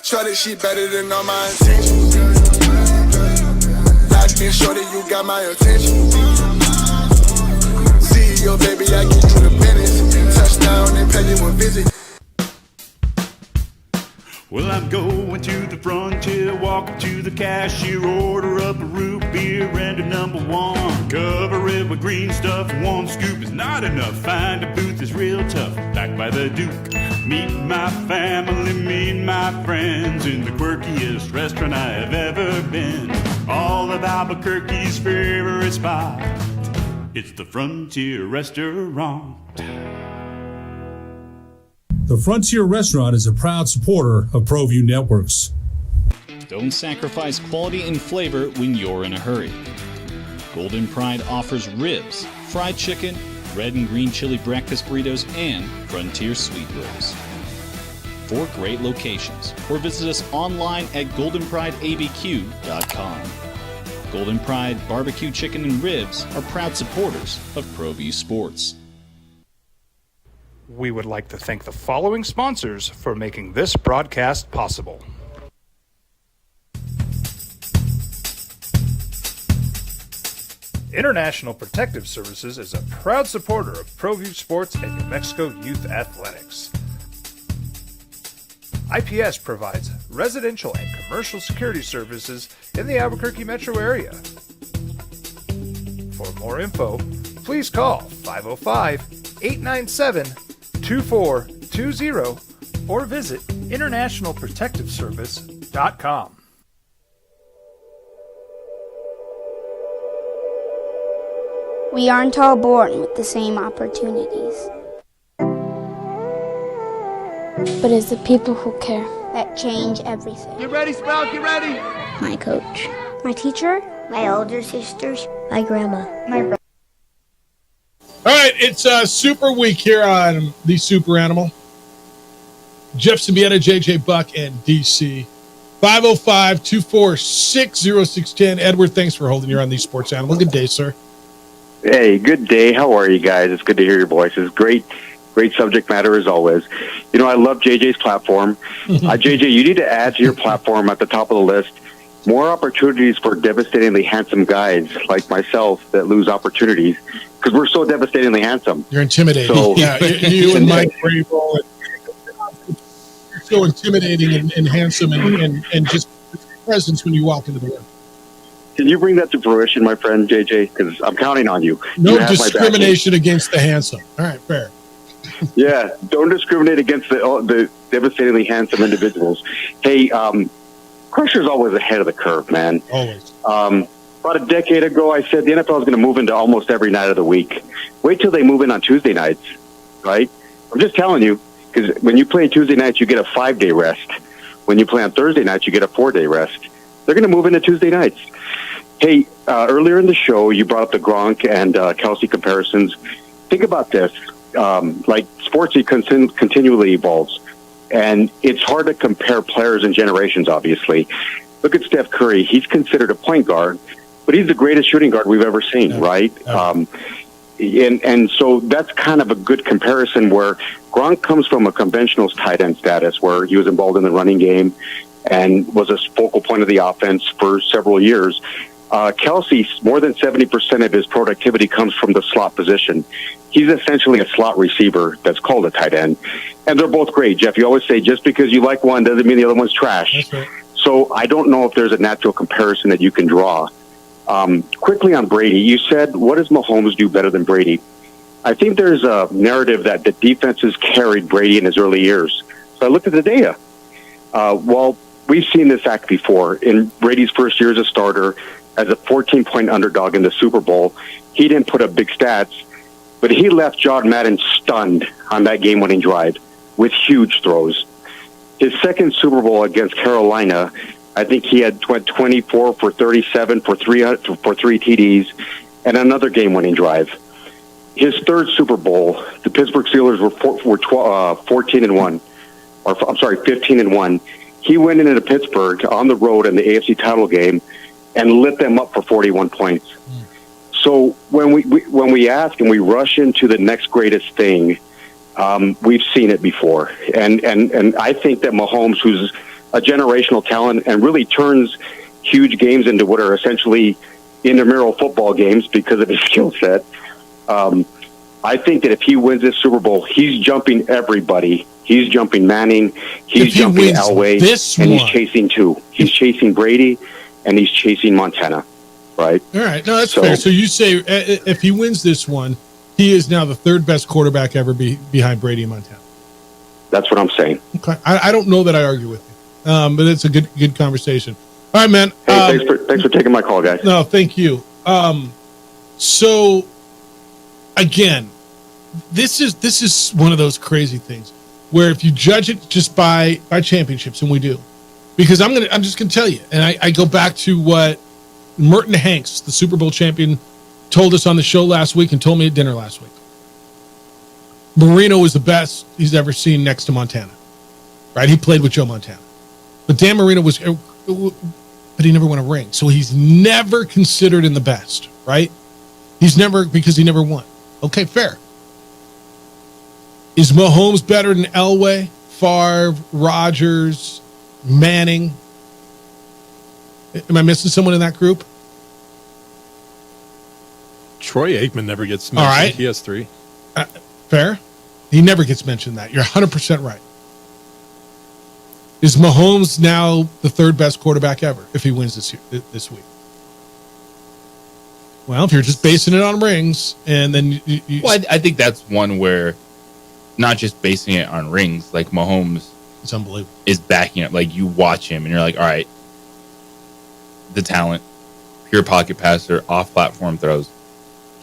Shorty, she better than all my intentions. Locked in, shorty, you got my attention. See your baby, I get you the business. Touchdown and pay you a visit. Well, I'm going to the frontier, walk up to the cashier, order up a root beer and a number one. Cover it with green stuff, one scoop is not enough. Find a booth is real tough, backed by the Duke. Meet my family, meet my friends in the quirkiest restaurant I have ever been. All of Albuquerque's favorite spot, it's the Frontier Restaurant. The Frontier Restaurant is a proud supporter of ProView Networks. Don't sacrifice quality and flavor when you're in a hurry. Golden Pride offers ribs, fried chicken, red and green chili breakfast burritos, and Frontier sweet rolls. 4 great locations, or visit us online at goldenprideabq.com. Golden Pride Barbecue Chicken and Ribs are proud supporters of ProView Sports. We would like to thank the following sponsors for making this broadcast possible. International Protective Services is a proud supporter of ProView Sports and New Mexico Youth Athletics. IPS provides residential and commercial security services in the Albuquerque metro area. For more info, please call 505-897-2420 or visit internationalprotectiveservice.com. We aren't all born with the same opportunities. But it's the people who care that change everything. Get ready, Sprout, get ready. My coach, my teacher, my older sisters, my grandma, my brother. All right, it's Super Week here on the Super Animal. Jeff Symbieta, JJ Buck, and DC. 505-246-0610. Edward, thanks for holding. You're on the Sports Animal. Good day, sir. Hey, good day. How are you guys? It's good to hear your voices. Great subject matter as always. You know, I love JJ's platform. JJ, you need to add to your platform at the top of the list more opportunities for devastatingly handsome guys like myself that lose opportunities because we're so devastatingly handsome. You're intimidating. So, yeah, you and Mike Vrabel. You're so intimidating and handsome and just presence when you walk into the room. Can you bring that to fruition, my friend JJ? Because I'm counting on you. No discrimination against the handsome. All right, fair. Yeah, don't discriminate against the devastatingly handsome individuals. Hey, Crusher's always ahead of the curve, man. Always. About a decade ago, I said the NFL is going to move into almost every night of the week. Wait till they move in on Tuesday nights, right? I'm just telling you, because when you play Tuesday nights, you get a 5-day rest. When you play on Thursday nights, you get a 4-day rest. They're going to move into Tuesday nights. Hey, earlier in the show, you brought up the Gronk and Kelsey comparisons. Think about this. Like, sports continually evolves. And it's hard to compare players and generations, obviously. Look at Steph Curry. He's considered a point guard, but he's the greatest shooting guard we've ever seen, right? And so that's kind of a good comparison where Gronk comes from a conventional tight end status where he was involved in the running game and was a focal point of the offense for several years. Kelsey, more than 70% of his productivity comes from the slot position. He's essentially a slot receiver that's called a tight end. And they're both great. Jeff, you always say just because you like one doesn't mean the other one's trash. That's right. So I don't know if there's a natural comparison that you can draw. Quickly on Brady, you said, what does Mahomes do better than Brady? I think there's a narrative that the defenses carried Brady in his early years. So I looked at the data. Well, we've seen this act before. In Brady's first year as a starter, as a 14-point underdog in the Super Bowl, he didn't put up big stats, but he left John Madden stunned on that game-winning drive with huge throws. His second Super Bowl against Carolina, I think he had 24 for 37 for three TDs and another game-winning drive. His third Super Bowl, the Pittsburgh Steelers were 14-1, or I'm sorry, 15-1. He went into Pittsburgh on the road in the AFC title game and lit them up for 41 points. So when we ask and we rush into the next greatest thing, we've seen it before. And I think that Mahomes, who's a generational talent and really turns huge games into what are essentially intramural football games because of his skill set, I think that if he wins this Super Bowl, he's jumping everybody. He's jumping Manning. He's jumping Elway. And he's chasing two. He's chasing Brady, and he's chasing Montana. Right? All right. No, that's fair. So you say if he wins this one, he is now the third best quarterback ever behind Brady and Montana. That's what I'm saying. Okay. I don't know that I argue with you, but it's a good conversation. All right, man. Hey, thanks for taking my call, guys. No, thank you. So again, this is one of those crazy things where if you judge it just by championships, and we do, because I'm just gonna tell you, and I go back to what Merton Hanks, the Super Bowl champion, told us on the show last week and told me at dinner last week. Marino was the best he's ever seen next to Montana. Right? He played with Joe Montana. But Dan Marino but he never won a ring. So he's never considered in the best, right? Because he never won. Okay, fair. Is Mahomes better than Elway, Favre, Rodgers, Manning? Am I missing someone in that group? Troy Aikman never gets mentioned. All right. He has 3. Fair. He never gets mentioned that. You're 100% right. Is Mahomes now the third best quarterback ever if he wins this week? Well, if you're just basing it on rings, and then well, I think that's one where not just basing it on rings, like Mahomes, it's unbelievable, is backing it. Like you watch him, and you're like, all right, the talent, pure pocket passer, off-platform throws,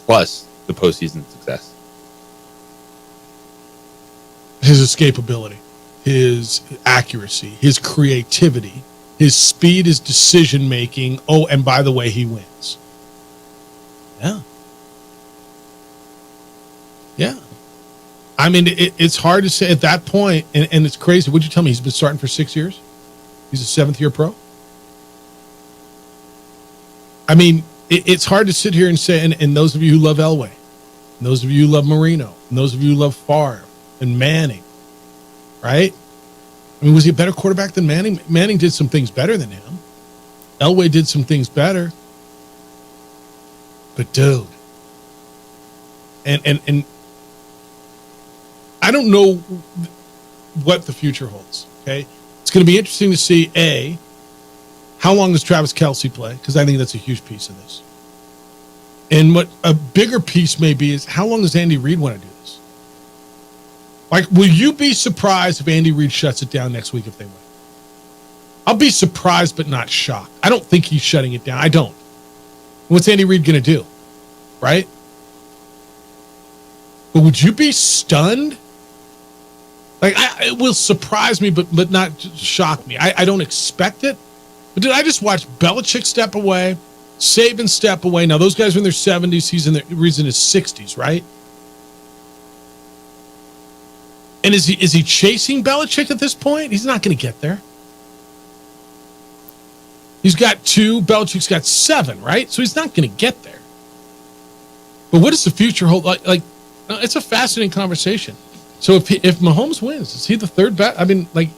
plus the postseason success. His escapability. his accuracy, his creativity, his speed, his decision making. Oh, and by the way, he wins. Yeah. Yeah. I mean, it's hard to say at that point, and it's crazy. What'd you tell me? He's been starting for 6 years? He's a 7th-year pro? I mean, it's hard to sit here and say, and those of you who love Elway, and those of you who love Marino, and those of you who love Favre and Manning, right? I mean, was he a better quarterback than Manning? Manning did some things better than him. Elway did some things better. But dude, and I don't know what the future holds, okay? It's going to be interesting to see, A, how long does Travis Kelce play? Because I think that's a huge piece of this. And what a bigger piece may be is how long does Andy Reid want to do this? Like, will you be surprised if Andy Reid shuts it down next week if they win? I'll be surprised but not shocked. I don't think he's shutting it down. I don't. What's Andy Reid going to do? Right? But would you be stunned? Like, it will surprise me, but not shock me. I don't expect it. But did I just watch Belichick step away, Saban step away? Now, those guys are in their 70s. He's in his 60s, right? And is he chasing Belichick at this point? He's not going to get there. He's got 2. Belichick's got 7, right? So he's not going to get there. But what does the future hold? Like, it's a fascinating conversation. So if Mahomes wins, is he the third best? I mean, like,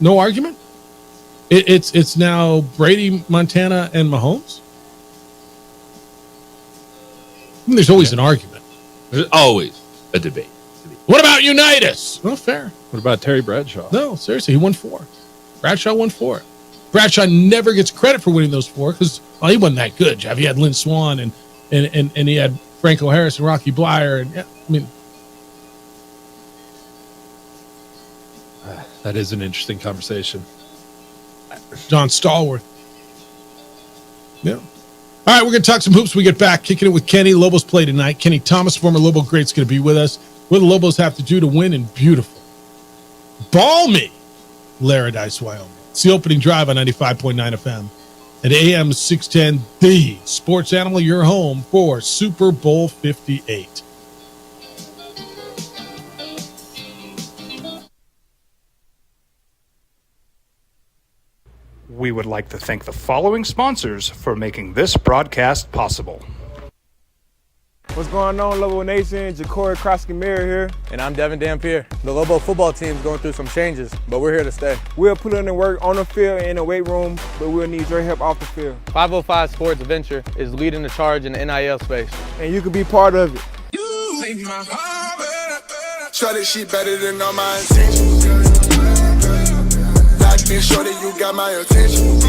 no argument. It's now Brady, Montana, and Mahomes. I mean, there's always an argument. There's always a debate. What about Unitas? Well, fair. What about Terry Bradshaw? No, seriously, he won 4. Bradshaw won 4. Bradshaw never gets credit for winning those 4 because he wasn't that good, Jeff. He had Lynn Swann and he had Franco Harris and Rocky Blyer, and I mean, that is an interesting conversation. John Stallworth. Yeah. All right, we're going to talk some hoops when we get back. Kicking it with Kenny. Lobos play tonight. Kenny Thomas, former Lobo great, is going to be with us. What do the Lobos have to do to win in beautiful, balmy Laradice, Wyoming? It's the opening drive on 95.9 FM at AM 610, the sports animal, your home for Super Bowl 58. We would like to thank the following sponsors for making this broadcast possible. What's going on, Lobo Nation? Ja'Cory Krosky-Miller here. And I'm Devin Dampier. The Lobo football team's going through some changes, but we're here to stay. We'll put in the work on the field and in the weight room, but we'll need your help off the field. 505 Sports Venture is leading the charge in the NIL space. And you can be part of it. You make my heart better. Try this shit better than all my intentions. Locked in shorty, you got my attention.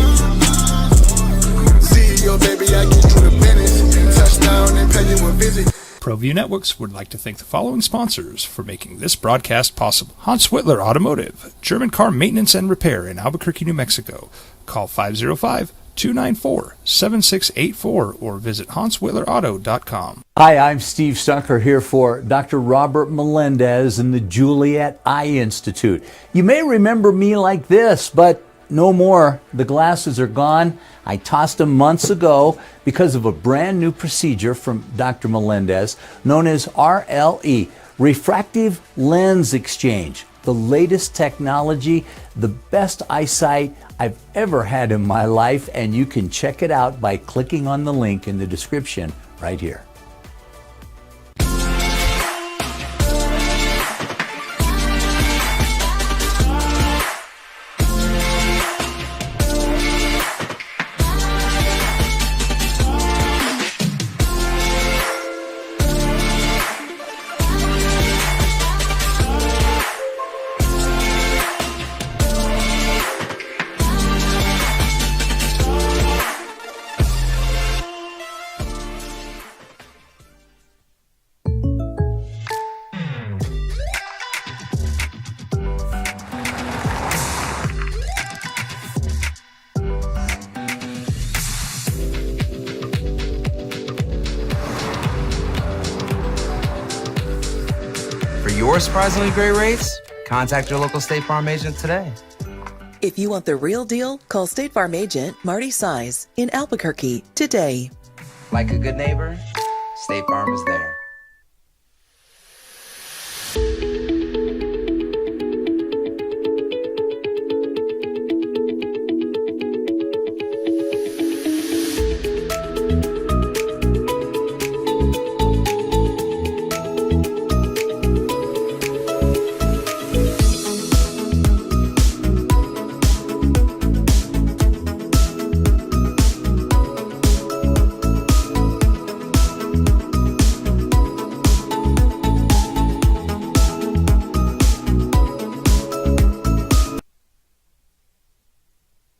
CEO, baby, I get you the business. Touchdown and pay you a visit. ProView Networks would like to thank the following sponsors for making this broadcast possible. Hans Whitler Automotive, German car maintenance and repair in Albuquerque, New Mexico. Call 505-294-7684 or visit HansWhitlerAuto.com. Hi, I'm Steve Stucker here for Dr. Robert Melendez and the Juliet Eye Institute. You may remember me like this, but no more. The glasses are gone. I tossed them months ago because of a brand new procedure from Dr. Melendez known as RLE, Refractive Lens Exchange. The latest technology, the best eyesight I've ever had in my life, and you can check it out by clicking on the link in the description right here. Surprisingly great rates, Contact your local State Farm agent today. If you want the real deal, call State Farm agent Marty Size in Albuquerque today. Like a good neighbor, State Farm is there.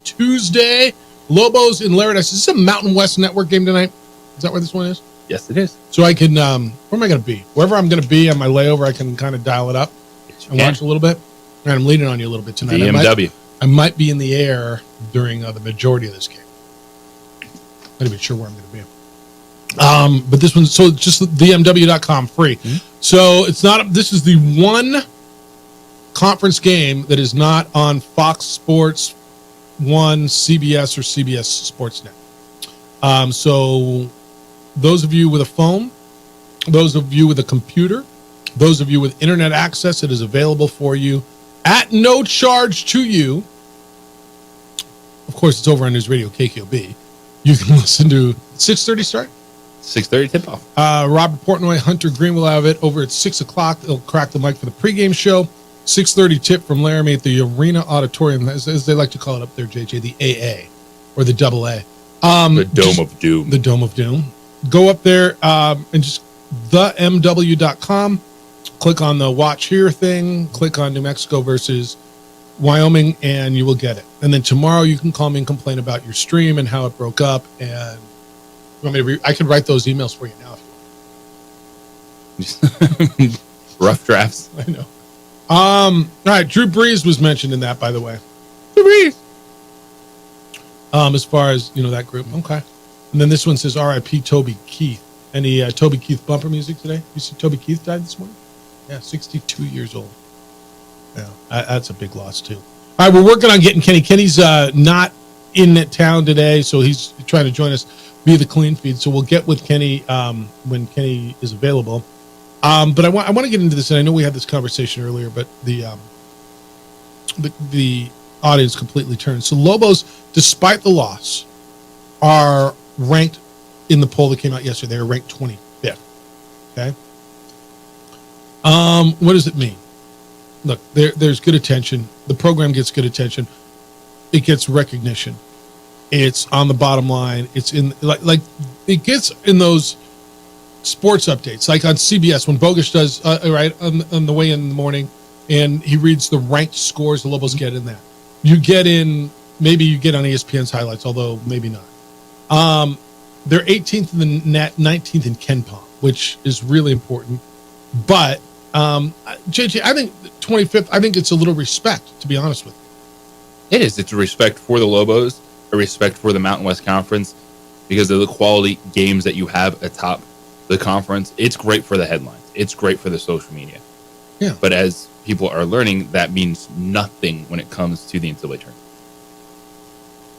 Tuesday, Lobos in Laredo. Is this a Mountain West Network game tonight? Is that where this one is? Yes, it is. So I can, where am I going to be? Wherever I'm going to be on my layover, I can kind of dial it up and watch a little bit. And I'm leaning on you a little bit tonight. BMW. I might be in the air during the majority of this game. I'm not even sure where I'm going to be. But this one, so just themw.com free. So it's not, this is the one conference game that is not on Fox Sports 1, CBS, or CBS Sportsnet. So those of you with a phone, those of you with a computer, those of you with internet access, it is available for you at no charge to you. Of course, it's over on News Radio KKOB. You can listen to 6:30 start? 6:30 tip-off. Robert Portnoy, Hunter Green will have it over at 6 o'clock. They'll crack the mic for the pregame show. 6:30 tip from Laramie at the Arena Auditorium, as they like to call it up there, JJ, the AA or the AA. The Dome of Doom. The Dome of Doom. Go up there and just themw.com. Click on the watch here thing. Click on New Mexico versus Wyoming, and you will get it. And then tomorrow you can call me and complain about your stream and how it broke up. And you want me to I could write those emails for you now if you want. Rough drafts. I know. All right, Drew Brees was mentioned in that, by the way. Drew Brees. As far as, that group. Okay. And then this one says R.I.P. Toby Keith. Any Toby Keith bumper music today? You see Toby Keith died this morning? Yeah, 62 years old. Yeah, that's a big loss, too. All right, we're working on getting Kenny. Kenny's not in town today, so he's trying to join us via the clean feed. So we'll get with Kenny when Kenny is available. But I want to get into this, and I know we had this conversation earlier, but the audience completely turned. So Lobos, despite the loss, are ranked in the poll that came out yesterday. They are ranked 25th. Okay. What does it mean? Look, there's good attention. The program gets good attention. It gets recognition. It's on the bottom line. It's in like it gets in those sports updates, like on CBS when Bogus does right on the way in the morning, and he reads the ranked scores the Lobos get in that. Maybe you get on ESPN's highlights, although maybe not. They're 18th in the net, 19th in KenPom, which is really important. But JJ, I think 25th. I think it's a little respect, to be honest with you. It is. It's a respect for the Lobos, a respect for the Mountain West Conference, because of the quality games that you have atop the conference. It's great for the headlines. It's great for the social media. Yeah. But as people are learning, that means nothing when it comes to the NCAA tournament.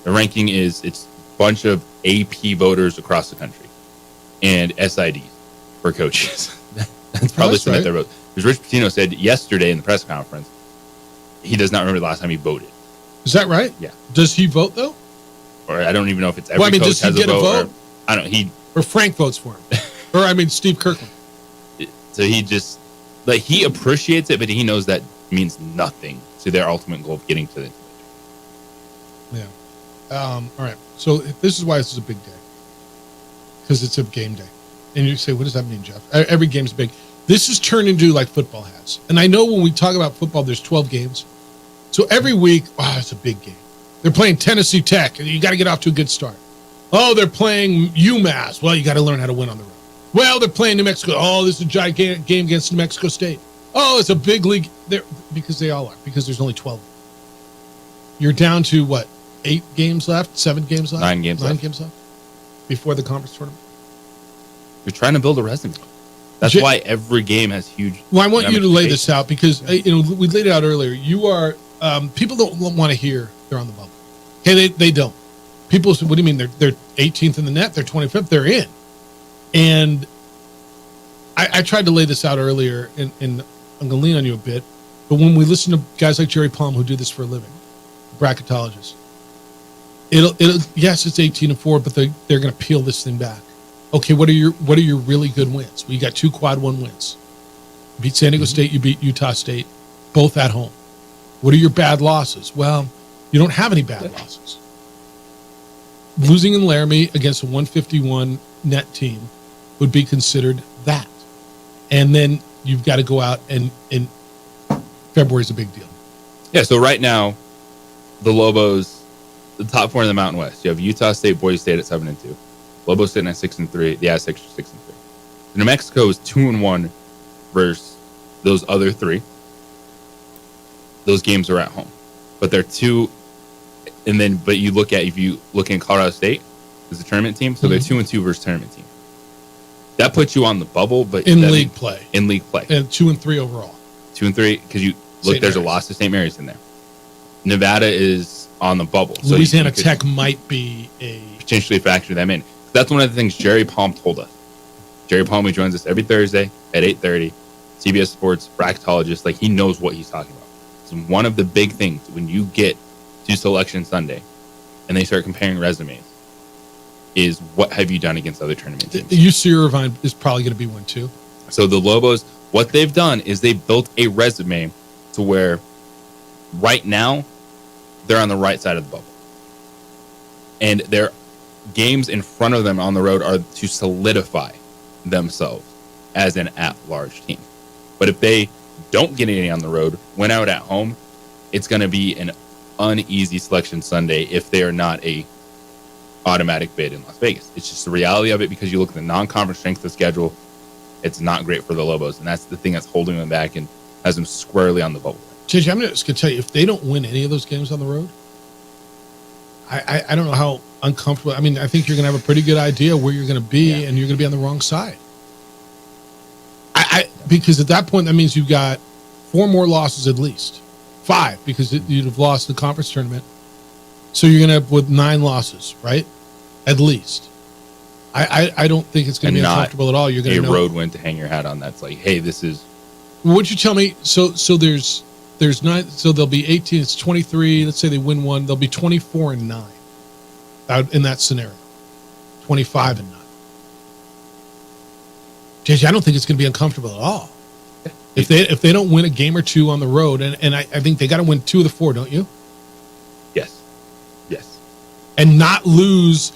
The ranking it's a bunch of AP voters across the country and SIDs for coaches. That's probably some of their votes. Because Rich Pitino said yesterday in the press conference, he does not remember the last time he voted. Is that right? Yeah. Does he vote though? Or I don't even know if it's every coach does he has get a vote. I don't. Or Frank votes for him. Steve Kirkland. So he just he appreciates it, but he knows that means nothing to their ultimate goal of getting to the. Yeah. All right. So this is why this is a big day, because it's a game day, and you say, "What does that mean, Jeff?" Every game's big. This is turned into like football has, and I know when we talk about football, there's 12 games, so every week, it's a big game. They're playing Tennessee Tech, and you got to get off to a good start. Oh, they're playing UMass. Well, you got to learn how to win on the road. Well, they're playing New Mexico. Oh, this is a gigantic game against New Mexico State. Oh, it's a big league. Because they all are, because there's only 12. You're down to what? 8 games left? 7 games left? 9 games left. 9 games left before the conference tournament. You're trying to build a resume. That's why every game has huge. Well, I want you to lay this out because we laid it out earlier. You are people don't want to hear they're on the bubble. Okay, they don't. People say, "What do you mean they're 18th in the net? They're 25th. They're in." And I tried to lay this out earlier, and I'm going to lean on you a bit. But when we listen to guys like Jerry Palm who do this for a living, bracketologists, it'll yes, it's 18-4, but they're going to peel this thing back. Okay, what are your really good wins? Well, you got 2 quad 1 wins. You beat San Diego State, you beat Utah State, both at home. What are your bad losses? Well, you don't have any bad losses. Losing in Laramie against a 151 net team would be considered that. And then you've got to go out and February's a big deal. Yeah, so right now, the Lobos, the top 4 in the Mountain West. You have Utah State, Boise State at 7-2. Lobos sitting at 6-3. The Aztecs are 6-3. New Mexico is 2-1 versus those other 3. Those games are at home, but they're 2. And then, but you look at, if you look in Colorado State as a tournament team, so they're 2-2 versus tournament team. That puts you on the bubble, but in league play, and 2-3 overall. 2-3 because you look. There's a loss to St. Mary's in there. Nevada is on the bubble. So Louisiana Tech might be potentially factor them in. That's one of the things Jerry Palm told us. Jerry Palm, who joins us every Thursday at 8:30, CBS Sports bracketologist. Like, he knows what he's talking about. So one of the big things when you get to Selection Sunday and they start comparing resumes is what have you done against other tournament teams. UC Irvine is probably going to be one too. So the Lobos, what they've done is they built a resume to where right now they're on the right side of the bubble. And their games in front of them on the road are to solidify themselves as an at-large team. But if they don't get any on the road, win out at home, it's going to be an uneasy Selection Sunday if they are not a automatic bid in Las Vegas. It's just the reality of it because you look at the non-conference strength of the schedule, it's not great for the Lobos, and that's the thing that's holding them back and has them squarely on the bubble. JJ, I'm just going to tell you, if they don't win any of those games on the road, I don't know how uncomfortable. I mean, I think you're going to have a pretty good idea where you're going to be, and you're going to be on the wrong side. Because at that point, that means you've got 4 more losses at least. 5, because you'd have lost the conference tournament. So you're going to have with 9 losses, right? At least. I don't think it's going to be uncomfortable at all. You're going to know. Road win to hang your hat on. That's like, hey, this is. What'd you tell me? So there's 9. So there'll be 18. It's 23. Let's say they win 1. They'll be 24-9 out in that scenario. 25-9. JJ, I don't think it's going to be uncomfortable at all. If they don't win a game or 2 on the road, and I think they got to win 2 of the 4, don't you? Yes. And not lose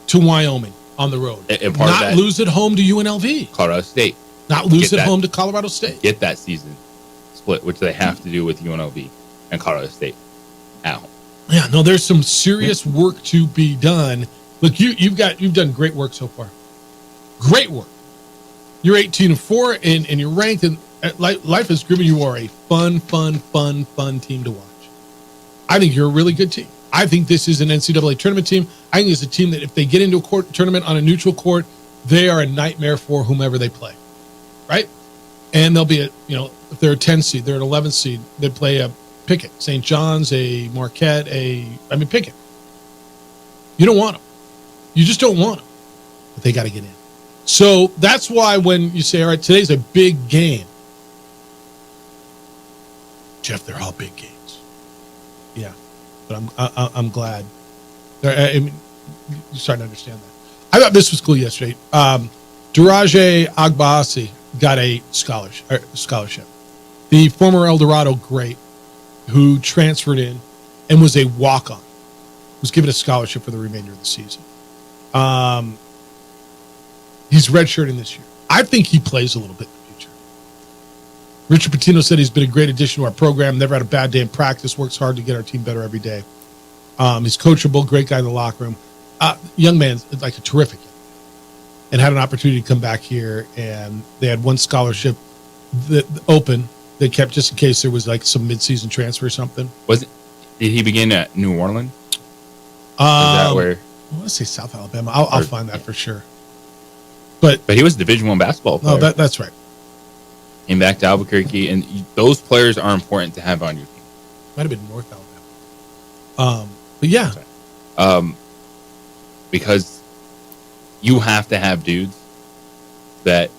to Wyoming on the road. And part not of that, lose at home to UNLV. Colorado State. Not lose at home to Colorado State. Get that season split, which they have to do with UNLV and Colorado State at home. Yeah, no, there's some serious work to be done. Look, you've done great work so far. Great work. You're 18-4 and you're ranked, and life has given you are a fun team to watch. I think you're a really good team. I think this is an NCAA tournament team. I think it's a team that if they get into a tournament on a neutral court, they are a nightmare for whomever they play, right? And they'll be if they're a 10 seed, they're an 11 seed. They play a Pickett, St. John's, a Marquette, Pickett. You don't want them. You just don't want them. But they got to get in. So that's why when you say, all right, today's a big game. Jeff, they're all big games. Yeah. But I'm glad. I mean, you're starting to understand that. I thought this was cool yesterday. Duraje Agbaasi got a scholarship. The former El Dorado great who transferred in and was a walk-on was given a scholarship for the remainder of the season. He's redshirting this year. I think he plays a little bit in the future. Richard Pitino said he's been a great addition to our program, never had a bad day in practice, works hard to get our team better every day. He's coachable, great guy in the locker room. Young man, like a terrific young man, and had an opportunity to come back here, and they had one scholarship that open they kept just in case there was like some mid-season transfer or something. Did he begin at New Orleans? Is that where? I want to say South Alabama. I'll find that for sure. But he was a Division I basketball player. Oh, that's right. Came back to Albuquerque, and those players are important to have on your team. Might have been North Alabama. But yeah. Because you have to have dudes that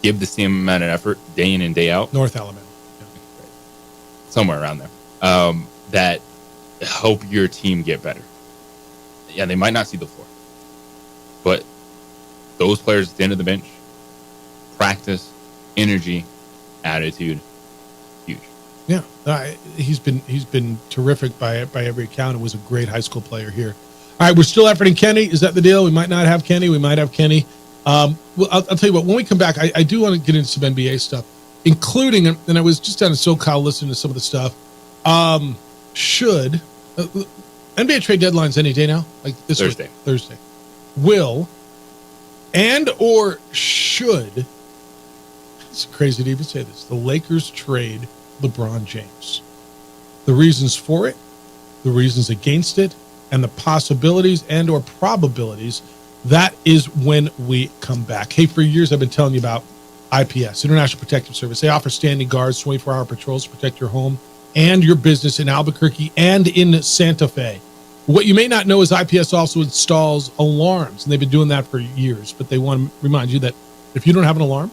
give the same amount of effort day in and day out. North Alabama. Somewhere around there. That help your team get better. Yeah, they might not see the floor. But those players at the end of the bench, practice, energy, attitude, huge. Yeah, he's been terrific by every account. It was a great high school player here. All right, we're still efforting Kenny. Is that the deal? We might not have Kenny. We might have Kenny. Well, I'll tell you what. When we come back, I do want to get into some NBA stuff, including, and I was just down in SoCal listening to some of the stuff. Should NBA trade deadline's any day now? Like this Thursday. Thursday. Will and or should, it's crazy to even say this, the Lakers trade LeBron James? The reasons for it, the reasons against it, and the possibilities and or probabilities. That is when we come back. Hey, for years I've been telling you about IPS, International Protective Service. They offer standing guards, 24-hour patrols to protect your home and your business in Albuquerque and in Santa Fe. What you may not know is IPS also installs alarms, and they've been doing that for years, but they want to remind you that if you don't have an alarm,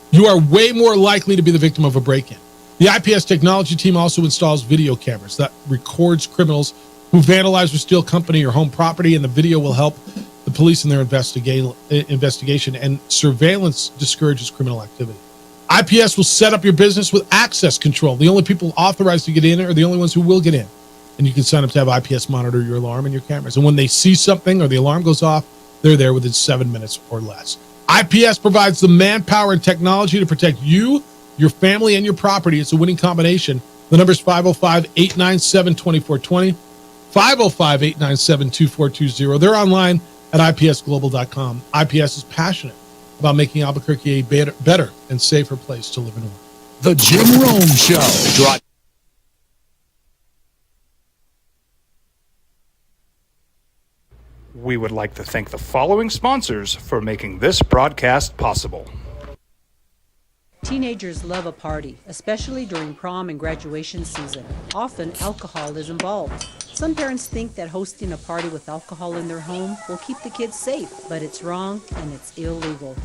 you are way more likely to be the victim of a break-in. The IPS technology team also installs video cameras that records criminals who vandalize or steal company or home property, and the video will help the police in their investigation, and surveillance discourages criminal activity. IPS will set up your business with access control. The only people authorized to get in are the only ones who will get in. And you can sign up to have IPS monitor your alarm and your cameras. And when they see something or the alarm goes off, they're there within 7 minutes or less. IPS provides the manpower and technology to protect you, your family, and your property. It's a winning combination. The number is 505-897-2420, 505-897-2420. They're online at ipsglobal.com. IPS is passionate about making Albuquerque a better and safer place to live and work. The Jim Rome Show. We would like to thank the following sponsors for making this broadcast possible. Teenagers love a party, especially during prom and graduation season. Often, alcohol is involved. Some parents think that hosting a party with alcohol in their home will keep the kids safe, but it's wrong and it's illegal.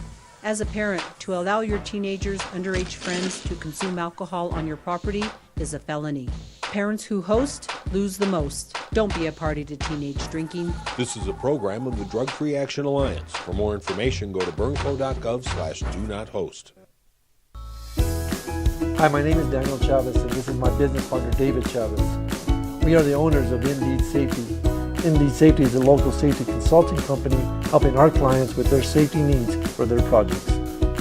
As a parent, to allow your teenagers' underage friends to consume alcohol on your property is a felony. Parents who host lose the most. Don't be a party to teenage drinking. This is a program of the Drug Free Action Alliance. For more information, go to burnco.gov/do-not-host. Hi, my name is Daniel Chavez, and this is my business partner, David Chavez. We are the owners of Indeed Safety. Indeed Safety is a local safety consulting company helping our clients with their safety needs for their projects.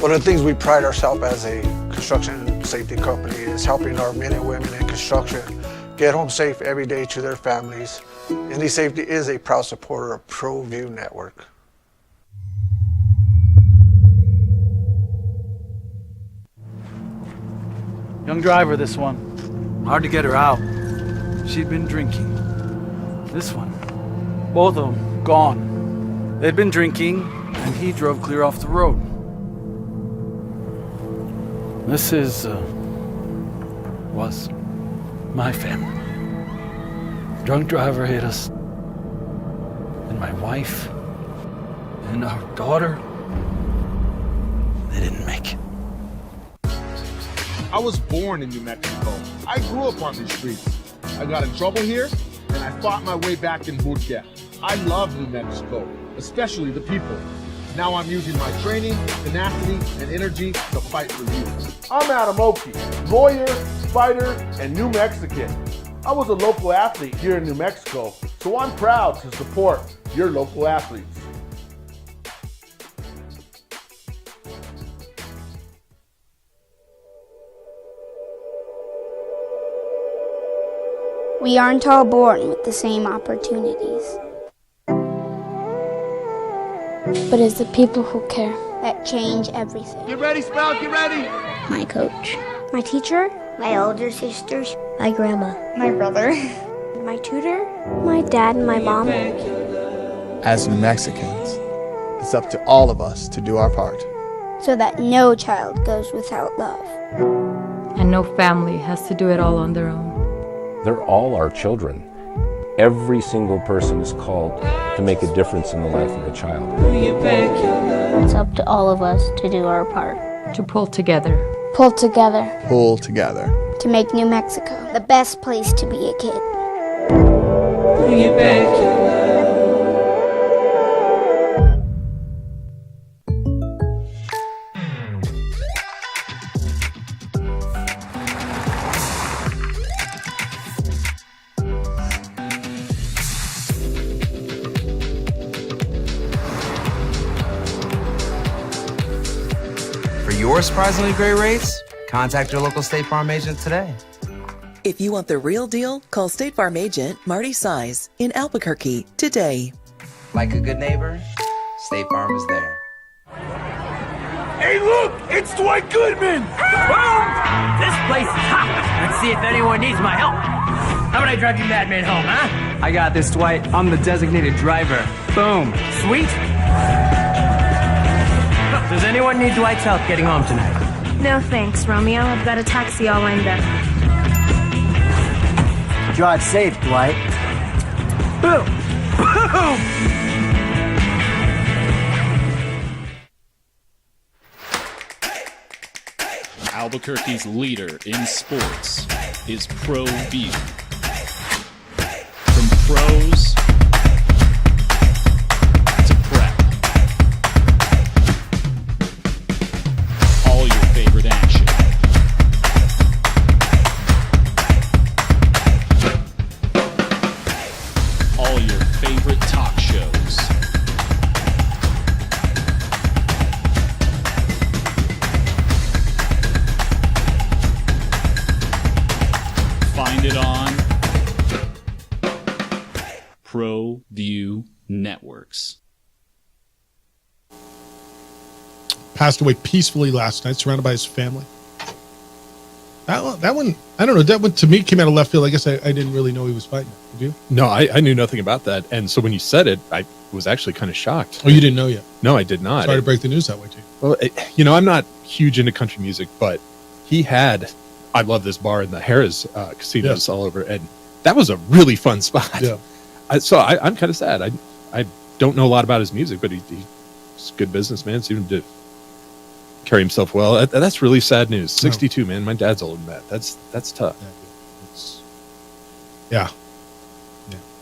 One of the things we pride ourselves as a construction safety company is helping our men and women in construction get home safe every day to their families. Indeed Safety is a proud supporter of ProView Network. Young driver, this one. Hard to get her out. She'd been drinking. This one. Both of them gone. They'd been drinking, and he drove clear off the road. This was my family. Drunk driver hit us. And my wife and our daughter, they didn't make it. I was born in New Mexico. I grew up on these streets. I got in trouble here, and I fought my way back in boot camp. I love New Mexico, especially the people. Now I'm using my training, tenacity, and energy to fight for you. I'm Adam Oki, lawyer, fighter, and New Mexican. I was a local athlete here in New Mexico, so I'm proud to support your local athletes. We aren't all born with the same opportunities. But it's the people who care that change everything. Get ready, Sprout, get ready! My coach, my teacher, my older sisters, my grandma, my brother, my tutor, my dad and my mom. As New Mexicans, It's up to all of us to do our part. So that no child goes without love. And no family has to do it all on their own. They're all our children. Every single person is called to make a difference in the life of a child. It's up to all of us to do our part. To pull together. Pull together. Pull together. To make New Mexico the best place to be a kid. For your surprisingly great rates, contact your local State Farm agent today. If you want the real deal, call State Farm agent Marty Size in Albuquerque today. Like a good neighbor, State Farm is there. Hey, look! It's Dwight Goodman! Boom! This place is hot. Let's see if anyone needs my help. How about I drive you madman home, huh? I got this, Dwight. I'm the designated driver. Boom. Sweet? Does anyone need Dwight's help getting home tonight? No thanks, Romeo. I've got a taxi all lined up. Drive safe, Dwight. Boom! Boom! Albuquerque's leader in sports is ProView. From pros to prep. All your favorite action. All your favorite talk shows. Find it on ProView Networks. Passed away peacefully last night, surrounded by his family. That one, I don't know. That one to me came out of left field. I guess I didn't really know he was fighting. Did you? No, I knew nothing about that. And so when you said it, I was actually kind of shocked. Oh, you didn't know yet? No, I did not. Sorry to break the news that way, too. Well, I'm not huge into country music, but he had, I love this bar in the Harrah's casinos all over. And that was a really fun spot. Yeah. I'm kind of sad. I don't know a lot about his music, but he's a good businessman. Seemed to carry himself well. That's really sad news. 62, man. My dad's older than that. That's tough. Yeah,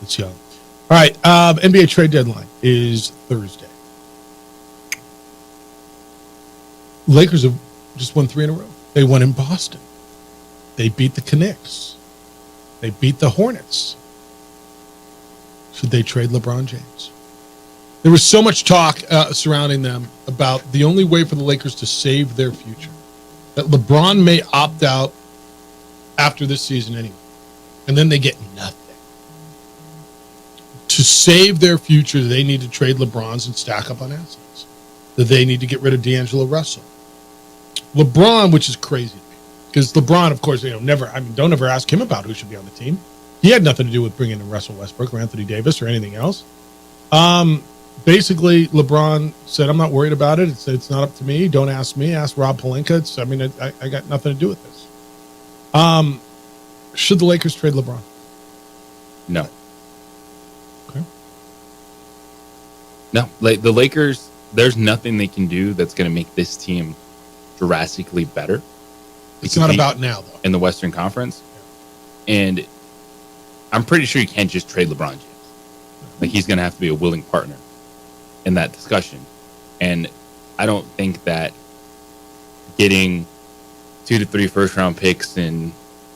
it's young. All right, NBA trade deadline is Thursday. Lakers have just won 3 in a row. They won in Boston. They beat the Knicks. They beat the Hornets. Should they trade LeBron James? There was so much talk surrounding them about the only way for the Lakers to save their future, that LeBron may opt out after this season anyway, and then they get nothing. To save their future, they need to trade LeBrons and stack up on assets. That they need to get rid of D'Angelo Russell. LeBron, which is crazy to me, because LeBron, of course, don't ever ask him about who should be on the team. He had nothing to do with bringing in Russell Westbrook or Anthony Davis or anything else. Basically, LeBron said, I'm not worried about it. It's not up to me. Don't ask me. Ask Rob Pelinka. I got nothing to do with this. Should the Lakers trade LeBron? No. Okay. No. The Lakers, there's nothing they can do that's going to make this team drastically better. It's not about now, though. In the Western Conference. And I'm pretty sure you can't just trade LeBron James. Like, he's going to have to be a willing partner in that discussion. And I don't think that getting 2 to 3 first-round picks in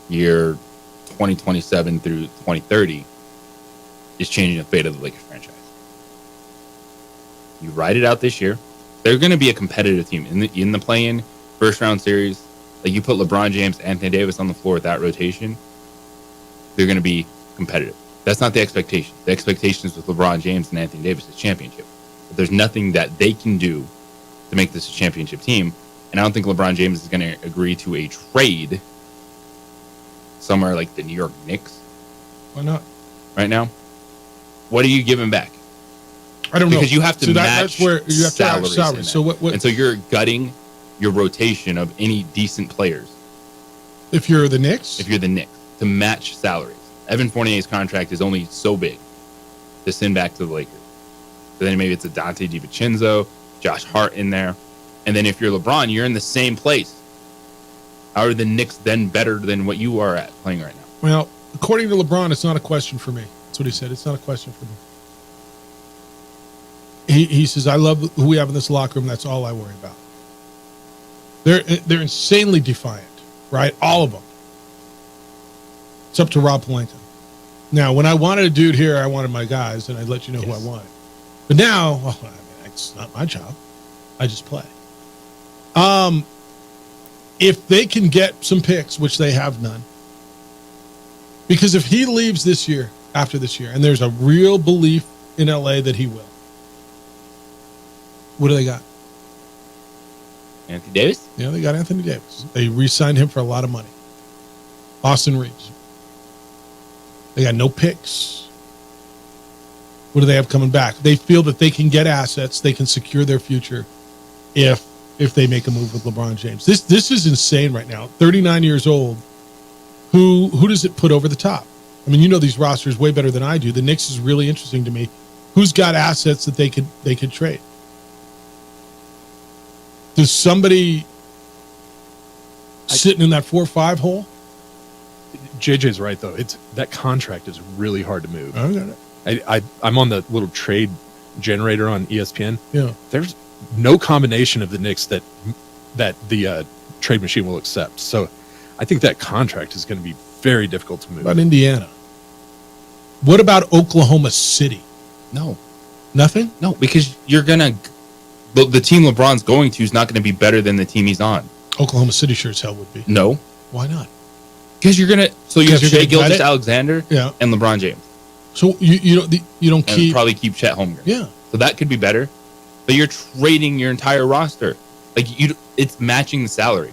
year 2027 through 2030 is changing the fate of the Lakers franchise. You ride it out this year. They're going to be a competitive team in the play-in first-round series. Like, you put LeBron James, Anthony Davis on the floor with that rotation, they're going to be competitive. That's not the expectation. The expectation is with LeBron James and Anthony Davis is championship. But there's nothing that they can do to make this a championship team. And I don't think LeBron James is going to agree to a trade somewhere like the New York Knicks. Why not? Right now? What do you give him back? I don't know. Because you have to match that's where you have to match salaries. salaries. So what? And so you're gutting your rotation of any decent players. If you're the Knicks? If you're the Knicks, to match salaries. Evan Fournier's contract is only so big to send back to the Lakers. So then maybe it's a Dante DiVincenzo, Josh Hart in there. And then if you're LeBron, you're in the same place. How are the Knicks then better than what you are at playing right now? Well, according to LeBron, it's not a question for me. That's what he said. It's not a question for me. He says, I love who we have in this locker room. That's all I worry about. They're insanely defiant, right? All of them. It's up to Rob Pelinka. Now, when I wanted a dude here, I wanted my guys, and I'd let you know who I wanted. But now, well, I mean, it's not my job. I just play. If they can get some picks, which they have none, because if he leaves this year, after this year, and there's a real belief in LA that he will, what do they got? Anthony Davis? Yeah, they got Anthony Davis. They re-signed him for a lot of money. Austin Reeves. They got no picks. What do they have coming back? They feel that they can get assets. They can secure their future if they make a move with LeBron James. This is insane right now. 39 years old. Who does it put over the top? I mean, you know these rosters way better than I do. The Knicks is really interesting to me. Who's got assets that they could trade? Does somebody sitting in that 4-5 hole? JJ's right though. It's that contract is really hard to move. I got it. I'm on the little trade generator on ESPN. Yeah. There's no combination of the Knicks that the trade machine will accept. So I think that contract is going to be very difficult to move. What about Indiana? What about Oklahoma City? No. Nothing? No, because you're going to... The team LeBron's going to is not going to be better than the team he's on. Oklahoma City sure as hell would be. No. Why not? Because you're going to... So you have Shai Gilgeous-Alexander and LeBron James. So you don't keep... And probably keep Chet Holmgren. Yeah. So that could be better. But you're trading your entire roster. Like, it's matching the salary.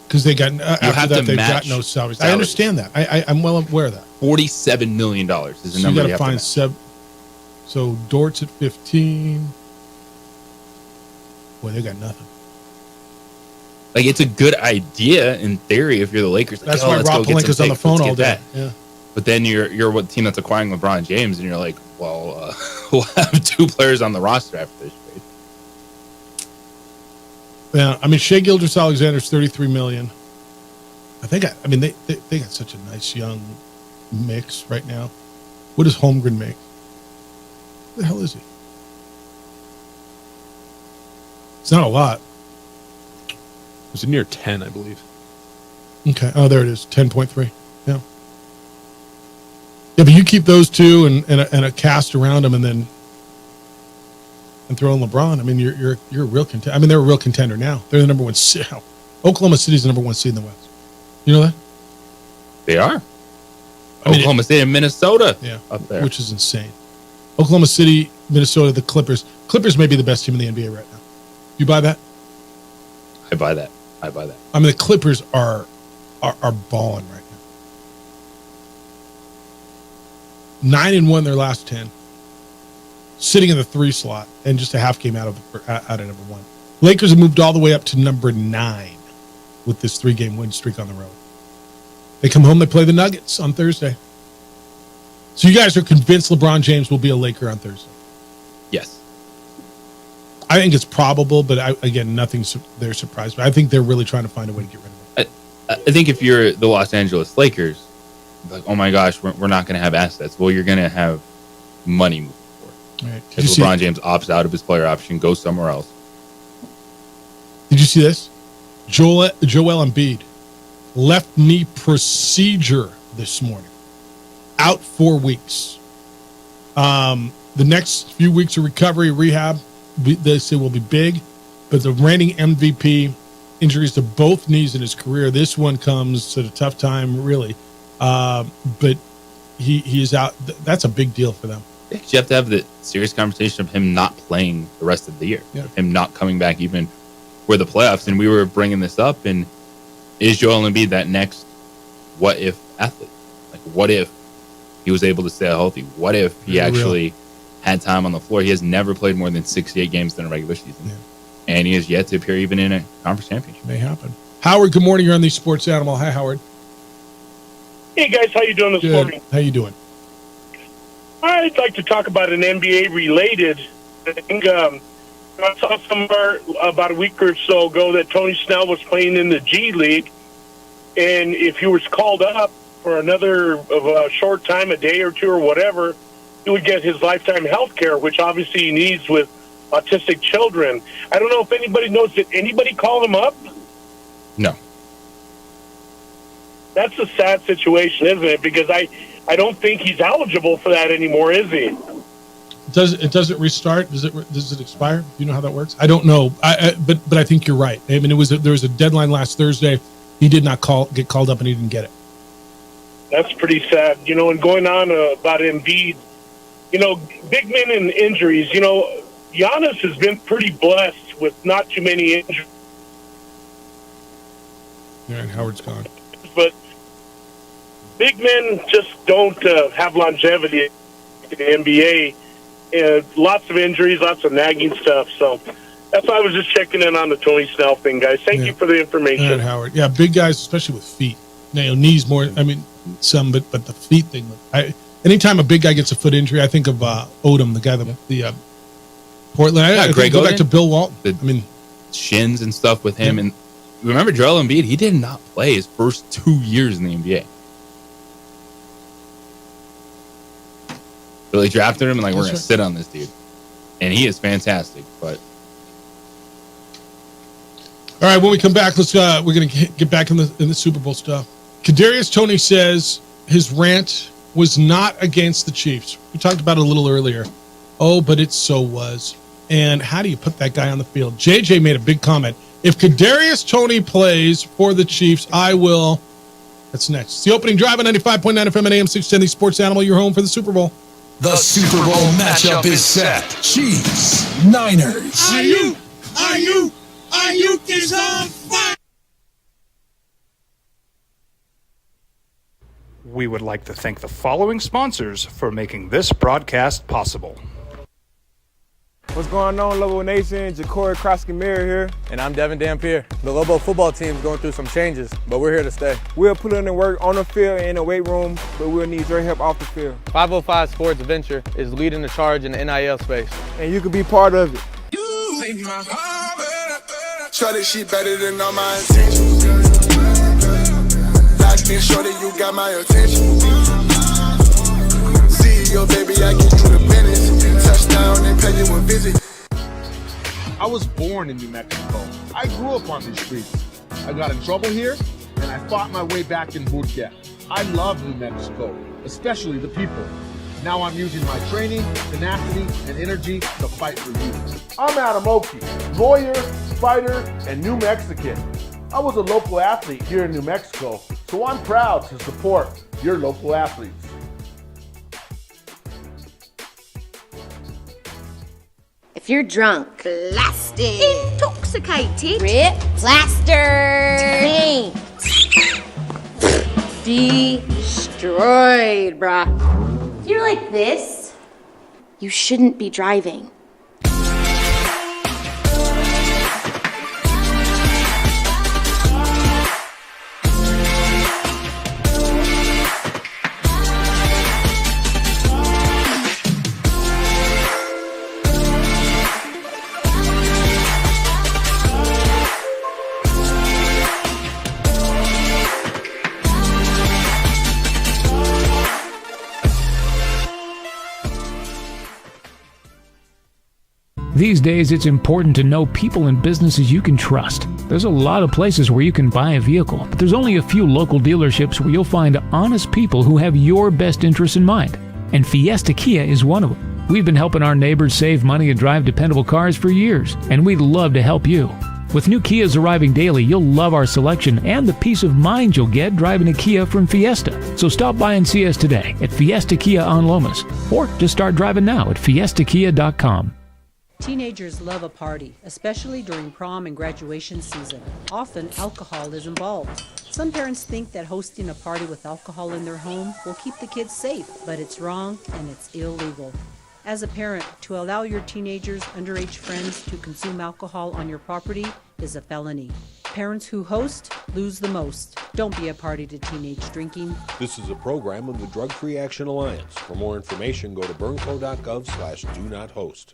Because they got... you have to they've match got no salaries. I understand that. I'm well aware of that. $47 million is the So number you you got have to find So Dort's at 15. Boy, they got nothing. Like, it's a good idea in theory if you're the Lakers. Like, That's why Rob Pelinka's on the phone all day. Yeah. But then you're what team that's acquiring LeBron James, and you're like, well, we'll have two players on the roster after this trade. Yeah, I mean, Shai Gilgeous-Alexander's $33 million. They got such a nice young mix right now. What does Holmgren make? What the hell is he? It's not a lot. It was near 10, I believe. Okay. Oh, there it is. 10.3. Yeah. Yeah, but you keep those two and a cast around them, and throw in LeBron. I mean, you're a real contender. I mean, they're a real contender now. They're the number one seed. Oklahoma City's the number one seed in the West. You know that? They are. Oklahoma City and Minnesota. Yeah, up there, which is insane. Oklahoma City, Minnesota, the Clippers. Clippers may be the best team in the NBA right now. You buy that? I buy that. I mean, the Clippers are balling right now. 9-1 their last 10, sitting in the 3 slot, and just a half game out of number 1. Lakers have moved all the way up to number 9 with this 3-game win streak on the road. They come home, they play the Nuggets on Thursday. So you guys are convinced LeBron James will be a Laker on Thursday? Yes. I think it's probable, but again, nothing's they're surprised. But I think they're really trying to find a way to get rid of it. I think if you're the Los Angeles Lakers, like, oh my gosh, we're not going to have assets. Well, you're going to have money moving forward. Right. If LeBron James opts out of his player option, goes somewhere else. Did you see this? Joel Embiid, left knee procedure this morning, out 4 weeks. The next few weeks of recovery, rehab, they say will be big, but the reigning MVP, injuries to both knees in his career. This one comes at a tough time, really. But he is out. That's a big deal for them. You have to have the serious conversation of him not playing the rest of the year, him not coming back even for the playoffs. And we were bringing this up, and is Joel Embiid that next what if athlete? Like, what if he was able to stay healthy? What if he actually had time on the floor. He has never played more than 68 games in a regular season. And he has yet to appear even in a conference championship. May happen. Howard, good morning. You're on the Sports Animal. Hi, Howard. Hey, guys. How you doing this morning? How you doing? I'd like to talk about an NBA-related thing. I saw somewhere about a week or so ago that Tony Snell was playing in the G League, and if he was called up for another short time, a day or two or whatever, he would get his lifetime health care, which obviously he needs with autistic children. I don't know if anybody knows. Did anybody call him up? No. That's a sad situation, isn't it? Because I don't think he's eligible for that anymore, is he? Does it restart? Does it expire? Do you know how that works? I don't know. But I think you're right. I mean, there was a deadline last Thursday. He did not get called up, and he didn't get it. That's pretty sad. And going on about Embiid, big men and injuries. Giannis has been pretty blessed with not too many injuries. Yeah, and Howard's gone. But big men just don't have longevity in the NBA. Lots of injuries, lots of nagging stuff. So that's why I was just checking in on the Tony Snell thing, guys. Thank you for the information. And Howard. Yeah, big guys, especially with feet. Knees more. I mean, some, but the feet thing. Anytime a big guy gets a foot injury, I think of Odom, the guy the Portland. I Greg go back Oden? to Bill Walton. Shins and stuff with him. And remember, Joel Embiid, he did not play his first 2 years in the NBA. Really drafted him and we're going to sit on this dude. And he is fantastic. But all right, when we come back, we're going to get back in the Super Bowl stuff. Kadarius Toney says his rant was not against the Chiefs. We talked about it a little earlier. Oh, but it so was. And how do you put that guy on the field? JJ made a big comment. If Kadarius Toney plays for the Chiefs, I will. That's next. It's the opening drive on 95.9 FM and AM 610, the Sports Animal, your home for the Super Bowl. The Super Bowl matchup is set. Chiefs, Niners. Ayuk is on fire. We would like to thank the following sponsors for making this broadcast possible. What's going on, Lobo Nation? Ja'Cory Cross-Camara here. And I'm Devin Dampier. The Lobo football team's going through some changes, but we're here to stay. We'll put in the work on the field and in the weight room, but we'll need your help off the field. 505 Sports Venture is leading the charge in the NIL space. And you can be part of it. Shorty, she better than all my intentions. Locked in, shorty, you got my attention. CEO, baby, I get you the business. Touchdown and pay you a visit. I was born in New Mexico. I grew up on these streets. I got in trouble here, and I fought my way back in boot camp. I love New Mexico, especially the people. Now I'm using my training, tenacity, and energy to fight for you. I'm Adam Oki, lawyer, fighter, and New Mexican. I was a local athlete here in New Mexico, so I'm proud to support your local athletes. If you're drunk, blasted, intoxicated, ripped, plastered, destroyed, bruh. If you're like this, you shouldn't be driving. These days, it's important to know people and businesses you can trust. There's a lot of places where you can buy a vehicle, but there's only a few local dealerships where you'll find honest people who have your best interests in mind. And Fiesta Kia is one of them. We've been helping our neighbors save money and drive dependable cars for years, and we'd love to help you. With new Kias arriving daily, you'll love our selection and the peace of mind you'll get driving a Kia from Fiesta. So stop by and see us today at Fiesta Kia on Lomas, or just start driving now at fiestakia.com. Teenagers love a party, especially during prom and graduation season. Often, alcohol is involved. Some parents think that hosting a party with alcohol in their home will keep the kids safe, but it's wrong and it's illegal. As a parent, to allow your teenagers' underage friends to consume alcohol on your property is a felony. Parents who host lose the most. Don't be a party to teenage drinking. This is a program of the Drug Free Action Alliance. For more information, go to burnco.gov/do-not-host.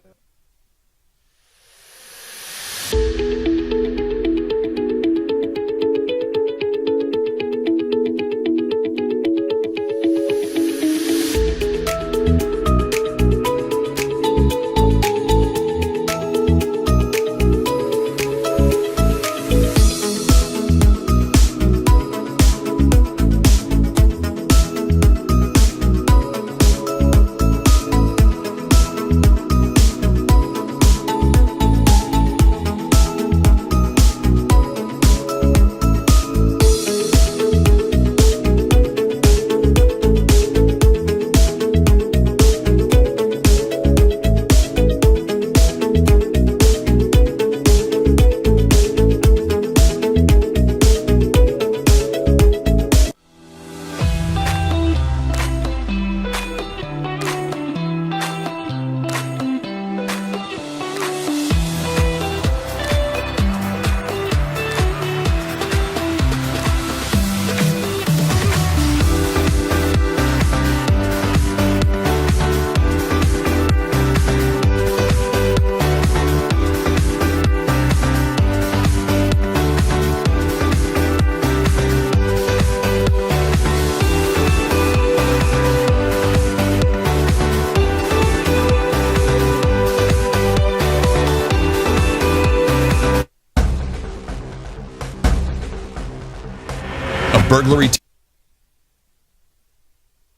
Burglary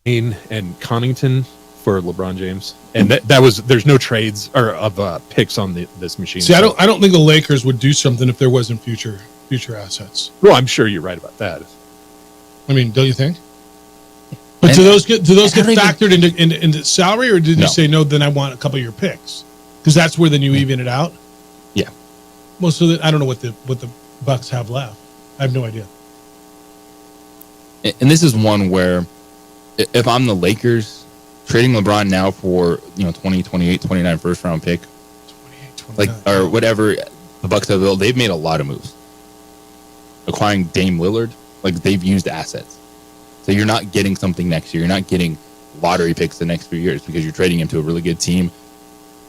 and Connington for LeBron James, and that was there's no trades or of picks on this machine. See, I don't think the Lakers would do something if there wasn't future assets. Well, I'm sure you're right about that. I mean, don't you think? But do those get factored into salary, or did you say no? Then I want a couple of your picks because that's where then you even it out. Yeah. Well, so that, I don't know what the Bucks have left. I have no idea. And this is one where if I'm the Lakers, trading LeBron now for 20, 28, 29 first round pick, 28, or whatever the Bucks have built, they've made a lot of moves. Acquiring Dame Lillard, they've used assets. So you're not getting something next year. You're not getting lottery picks the next few years because you're trading him to a really good team.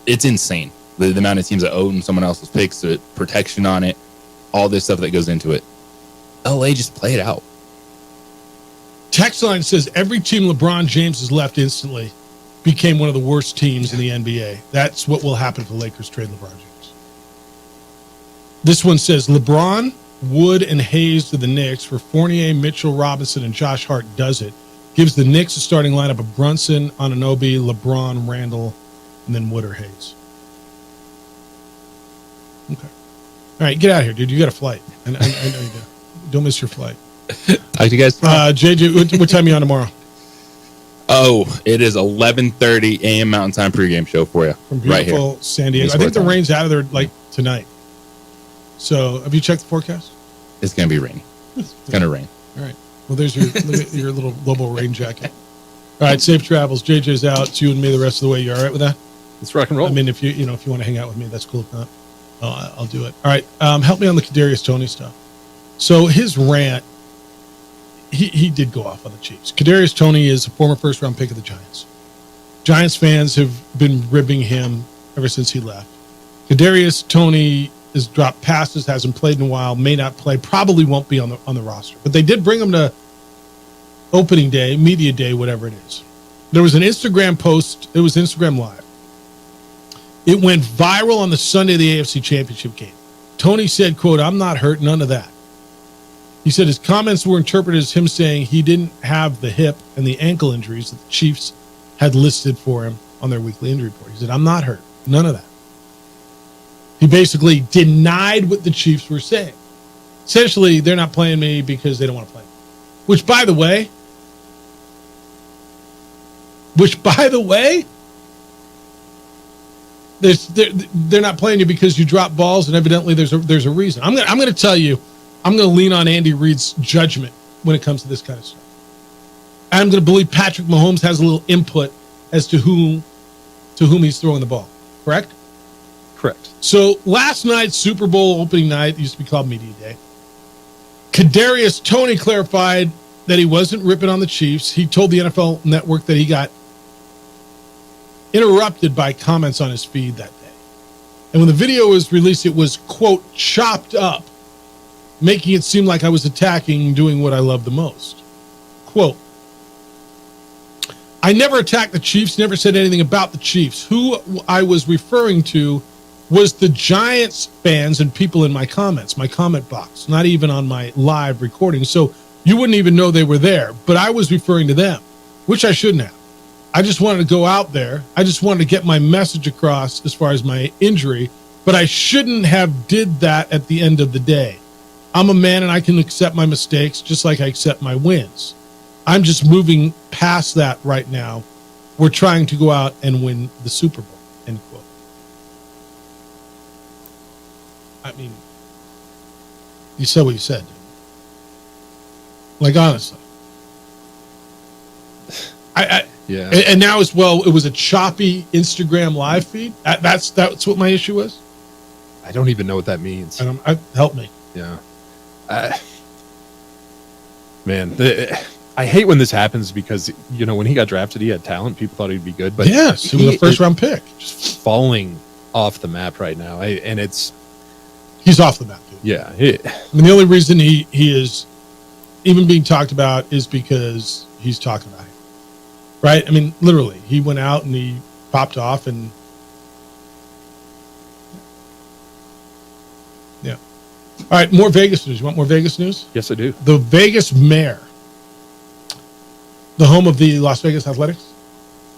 It's insane. The amount of teams that own someone else's picks, the protection on it, all this stuff that goes into it. LA just play it out. Text line says every team LeBron James has left instantly became one of the worst teams in the NBA. That's what will happen if the Lakers trade LeBron James. This one says LeBron, Wood, and Hayes to the Knicks for Fournier, Mitchell, Robinson, and Josh Hart does it. Gives the Knicks a starting lineup of Brunson, Anunoby, LeBron, Randall, and then Wood or Hayes. Okay. All right, get out of here, dude. You got a flight. I know you do. Don't miss your flight. Talk to you guys. JJ, what time are you on tomorrow? Oh, it is 11:30 a.m. Mountain Time pregame show for you. From beautiful right San Diego. I think the rain's out of there tonight. So have you checked the forecast? It's going to be rainy. It's going to rain. All right. Well, there's your little Lobo rain jacket. All right, safe travels. JJ's out. It's you and me the rest of the way. You all right with that? Let's rock and roll. I mean, if you want to hang out with me, that's cool. If not, I'll do it. All right. Help me on the Kadarius Toney stuff. So his rant, he did go off on the Chiefs. Kadarius Toney is a former first-round pick of the Giants. Giants fans have been ribbing him ever since he left. Kadarius Toney has dropped passes, hasn't played in a while, may not play, probably won't be on the roster. But they did bring him to opening day, media day, whatever it is. There was an Instagram post. It was Instagram Live. It went viral on the Sunday of the AFC Championship game. Toney said, quote, "I'm not hurt, none of that." He said his comments were interpreted as him saying he didn't have the hip and the ankle injuries that the Chiefs had listed for him on their weekly injury report. He said, "I'm not hurt, none of that." He basically denied what the Chiefs were saying. Essentially, they're not playing me because they don't want to play me. Which, by the way, they're not playing you because you drop balls, and evidently there's a reason. I'm going to tell you, I'm going to lean on Andy Reid's judgment when it comes to this kind of stuff. I'm going to believe Patrick Mahomes has a little input as to who to whom he's throwing the ball, correct? Correct. So last night, Super Bowl opening night, it used to be called Media Day, Kadarius Toney clarified that he wasn't ripping on the Chiefs. He told the NFL Network that he got interrupted by comments on his feed that day. And when the video was released, it was, quote, chopped up, making it seem like I was attacking, doing what I love the most. Quote, I never attacked the Chiefs, never said anything about the Chiefs. Who I was referring to was the Giants fans and people in my comments, my comment box, not even on my live recording. So you wouldn't even know they were there, but I was referring to them, which I shouldn't have. I just wanted to go out there. I just wanted to get my message across as far as my injury, but I shouldn't have did that at the end of the day. I'm a man and I can accept my mistakes just like I accept my wins. I'm just moving past that right now. We're trying to go out and win the Super Bowl, end quote. I mean, you said what you said. Like, honestly. Yeah. And now as well, it was a choppy Instagram live feed. That's what my issue was. I don't even know what that means. Help me. Yeah. Man, I hate when this happens because, you know, when he got drafted, he had talent. People thought he'd be good. But yes, he was a first-round pick. Just falling off the map right now. He's off the map, dude. Yeah. I mean, the only reason he is even being talked about is because he's talking about it. Right? I mean, literally, he went out and he popped off and yeah. All right, more Vegas news. You want more Vegas news? Yes, I do. The Vegas mayor, the home of the Las Vegas Athletics,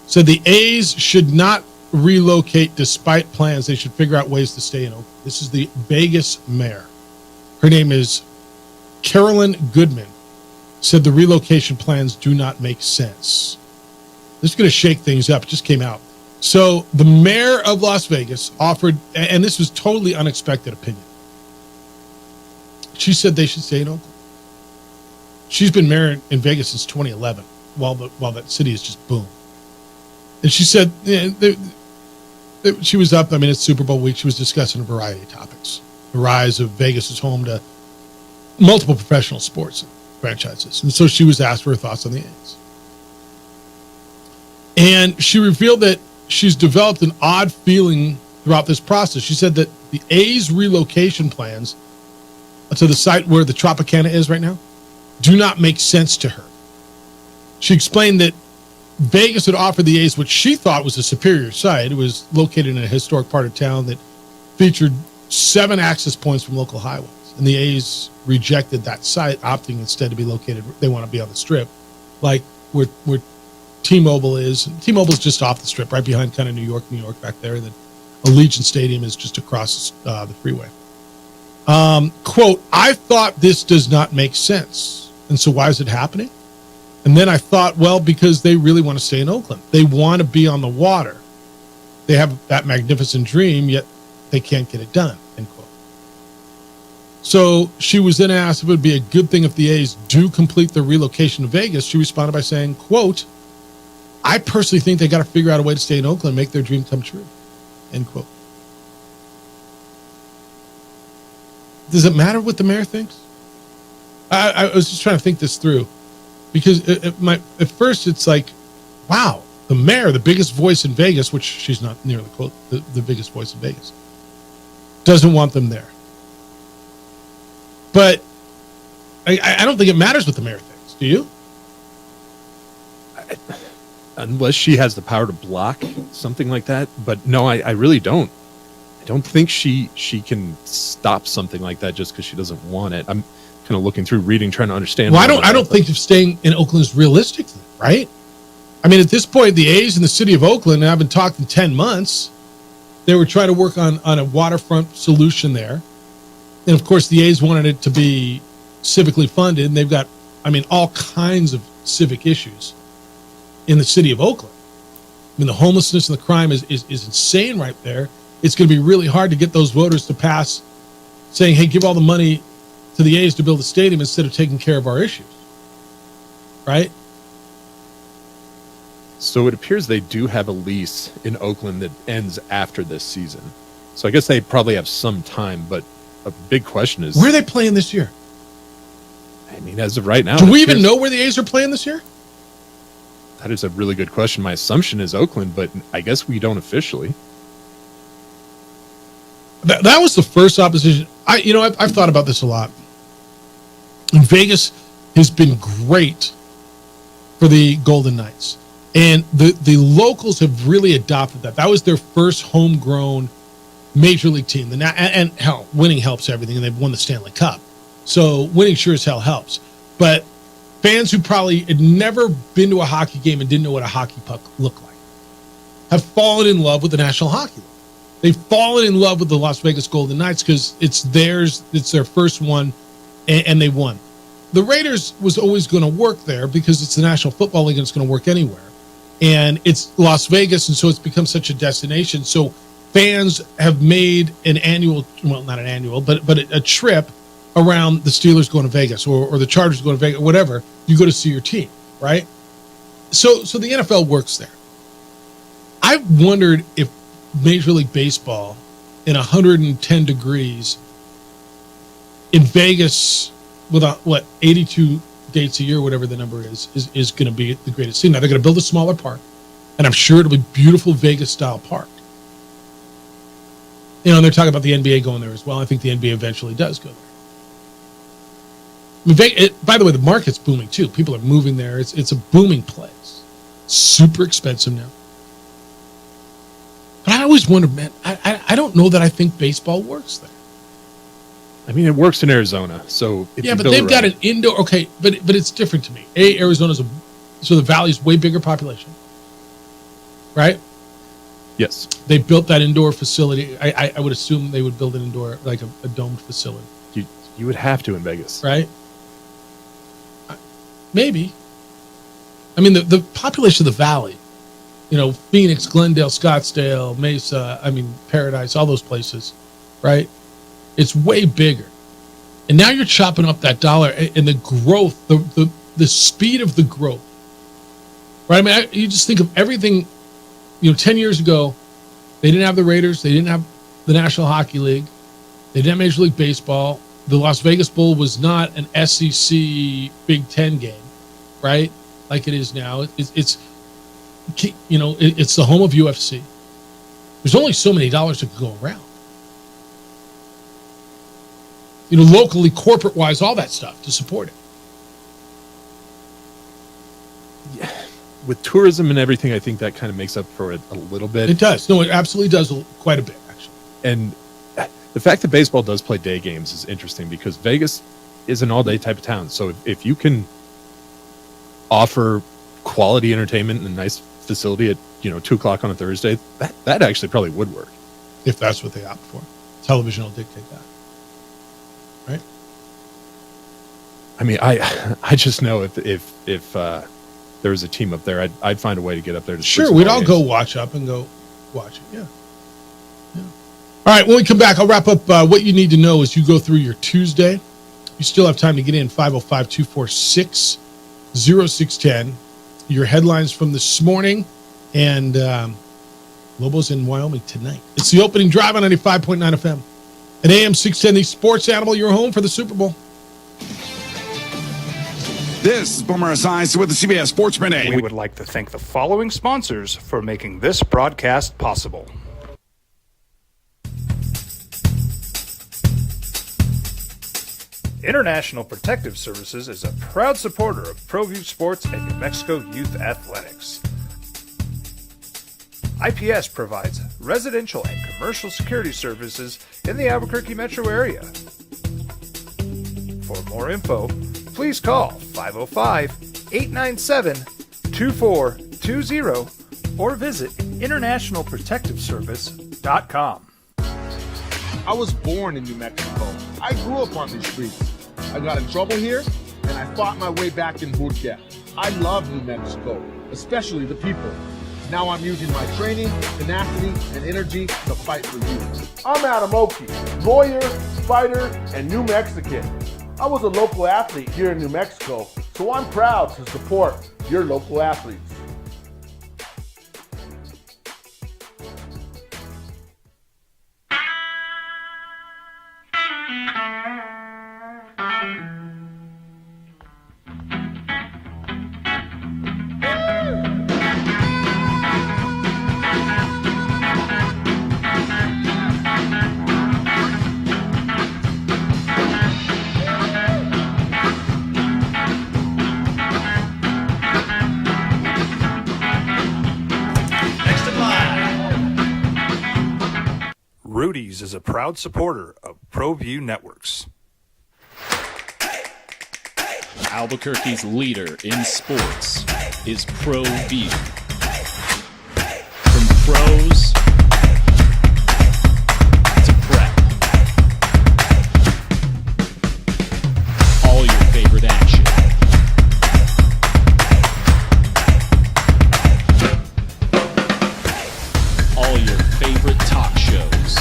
said the A's should not relocate despite plans. They should figure out ways to stay in Oakland. This is the Vegas mayor. Her name is Carolyn Goodman. Said the relocation plans do not make sense. This is going to shake things up. It just came out. So the mayor of Las Vegas offered, and this was totally unexpected opinion. She said they should stay in Oakland. She's been mayor in Vegas since 2011, while that city is just boom. And she said, she was up. I mean, it's Super Bowl week. She was discussing a variety of topics. The rise of Vegas is home to multiple professional sports franchises, and so she was asked for her thoughts on the A's. And she revealed that she's developed an odd feeling throughout this process. She said that the A's relocation plans to the site where the Tropicana is right now do not make sense to her. She explained that Vegas had offered the A's what she thought was a superior site. It was located in a historic part of town that featured 7 access points from local highways. And the A's rejected that site, opting instead to be located, they want to be on the Strip, like where T-Mobile is. T-Mobile's just off the Strip, right behind kind of New York back there. And then Allegiant Stadium is just across the freeway. Quote, I thought this does not make sense. And so why is it happening? And then I thought, well, because they really want to stay in Oakland. They want to be on the water. They have that magnificent dream, yet they can't get it done, end quote. So she was then asked if it would be a good thing if the A's do complete their relocation to Vegas. She responded by saying, quote, I personally think they got to figure out a way to stay in Oakland and make their dream come true, end quote. Does it matter what the mayor thinks? I was just trying to think this through, because at first it's like, wow, the mayor, the biggest voice in Vegas, which she's not nearly quote the biggest voice in Vegas, doesn't want them there. But I don't think it matters what the mayor thinks. Do you? Unless she has the power to block something like that. But no, I really don't. I don't think she can stop something like that just because she doesn't want it. I'm kind of looking through, reading, trying to understand. Well, I don't think staying in Oakland is realistic, right? I mean, at this point, the A's in the city of Oakland, and I've been talking 10 months, they were trying to work on a waterfront solution there. And of course, the A's wanted it to be civically funded, and they've got, I mean, all kinds of civic issues in the city of Oakland. I mean, the homelessness and the crime is insane right there. It's going to be really hard to get those voters to pass saying, hey, give all the money to the A's to build a stadium instead of taking care of our issues. Right? So it appears they do have a lease in Oakland that ends after this season. So I guess they probably have some time, but a big question is... Where are they playing this year? I mean, as of right now... Do we even know where the A's are playing this year? That is a really good question. My assumption is Oakland, but I guess we don't officially. That was the first opposition. I've thought about this a lot. And Vegas has been great for the Golden Knights. And the locals have really adopted that. That was their first homegrown major league team. And hell, winning helps everything, and they've won the Stanley Cup. So winning sure as hell helps. But fans who probably had never been to a hockey game and didn't know what a hockey puck looked like have fallen in love with the National Hockey League. They've fallen in love with the Las Vegas Golden Knights because it's theirs, it's their first one, and they won. The Raiders was always going to work there because it's the National Football League and it's going to work anywhere. And it's Las Vegas, and so it's become such a destination. So fans have made an annual, well, not an annual, but a trip around the Steelers going to Vegas or the Chargers going to Vegas, whatever. You go to see your team, right? So the NFL works there. I've wondered if Major League Baseball in 110 degrees in Vegas with 82 dates a year, whatever the number is going to be the greatest thing. Now they're going to build a smaller park, and I'm sure it'll be beautiful Vegas style park. And they're talking about the NBA going there as well. I think the NBA eventually does go there. I mean, by the way, the market's booming too. People are moving there. It's a booming place. Super expensive now. But I always wondered, man, I don't know that I think baseball works there. I mean, it works in Arizona, so if yeah, you but build they've it got right- an indoor. Okay, but it's different to me. Arizona's so the Valley's way bigger population, right? Yes, they built that indoor facility. I would assume they would build an indoor, like a domed facility. You would have to in Vegas, right? Maybe. I mean, the population of the Valley, Phoenix, Glendale, Scottsdale, Mesa, Paradise, all those places, right? It's way bigger. And now you're chopping up that dollar and the growth, the speed of the growth, right? I mean, you just think of everything, 10 years ago, they didn't have the Raiders. They didn't have the National Hockey League. They didn't have Major League Baseball. The Las Vegas Bowl was not an SEC Big Ten game, right? Like it is now. It's the home of UFC. There's only so many dollars that could go around. Locally, corporate-wise, all that stuff to support it. Yeah. With tourism and everything, I think that kind of makes up for it a little bit. It does. No, it absolutely does quite a bit, actually. And the fact that baseball does play day games is interesting because Vegas is an all-day type of town. So if you can offer quality entertainment in a nice facility at 2:00 on a Thursday, that actually probably would work. If that's what they opt for. Television will dictate that. Right? I mean, I just know if there was a team up there, I'd find a way to get up there. To Sure, we'd all go watch up and go watch it. Yeah. All right, when we come back, I'll wrap up what you need to know as you go through your Tuesday. You still have time to get in, 505-246-0610. Your headlines from this morning, and Lobos in Wyoming tonight. It's the opening drive on 95.9 FM. At AM 610, the sports animal, your home for the Super Bowl. This is Boomer Esiason with the CBS Sports Minute. We would like to thank the following sponsors for making this broadcast possible. International Protective Services is a proud supporter of ProView Sports and New Mexico Youth Athletics. IPS provides residential and commercial security services in the Albuquerque metro area. For more info, please call 505-897-2420 or visit internationalprotectiveservice.com. I was born in New Mexico. I grew up on these streets. I got in trouble here, and I fought my way back in boot camp. I love New Mexico, especially the people. Now I'm using my training, tenacity, and energy to fight for you. I'm Adam Oki, lawyer, fighter, and New Mexican. I was a local athlete here in New Mexico, so I'm proud to support your local athletes. Rudy's is a proud supporter of ProView Networks. Albuquerque's leader in sports is ProView. From pros to prep, all your favorite action. All your favorite talk shows.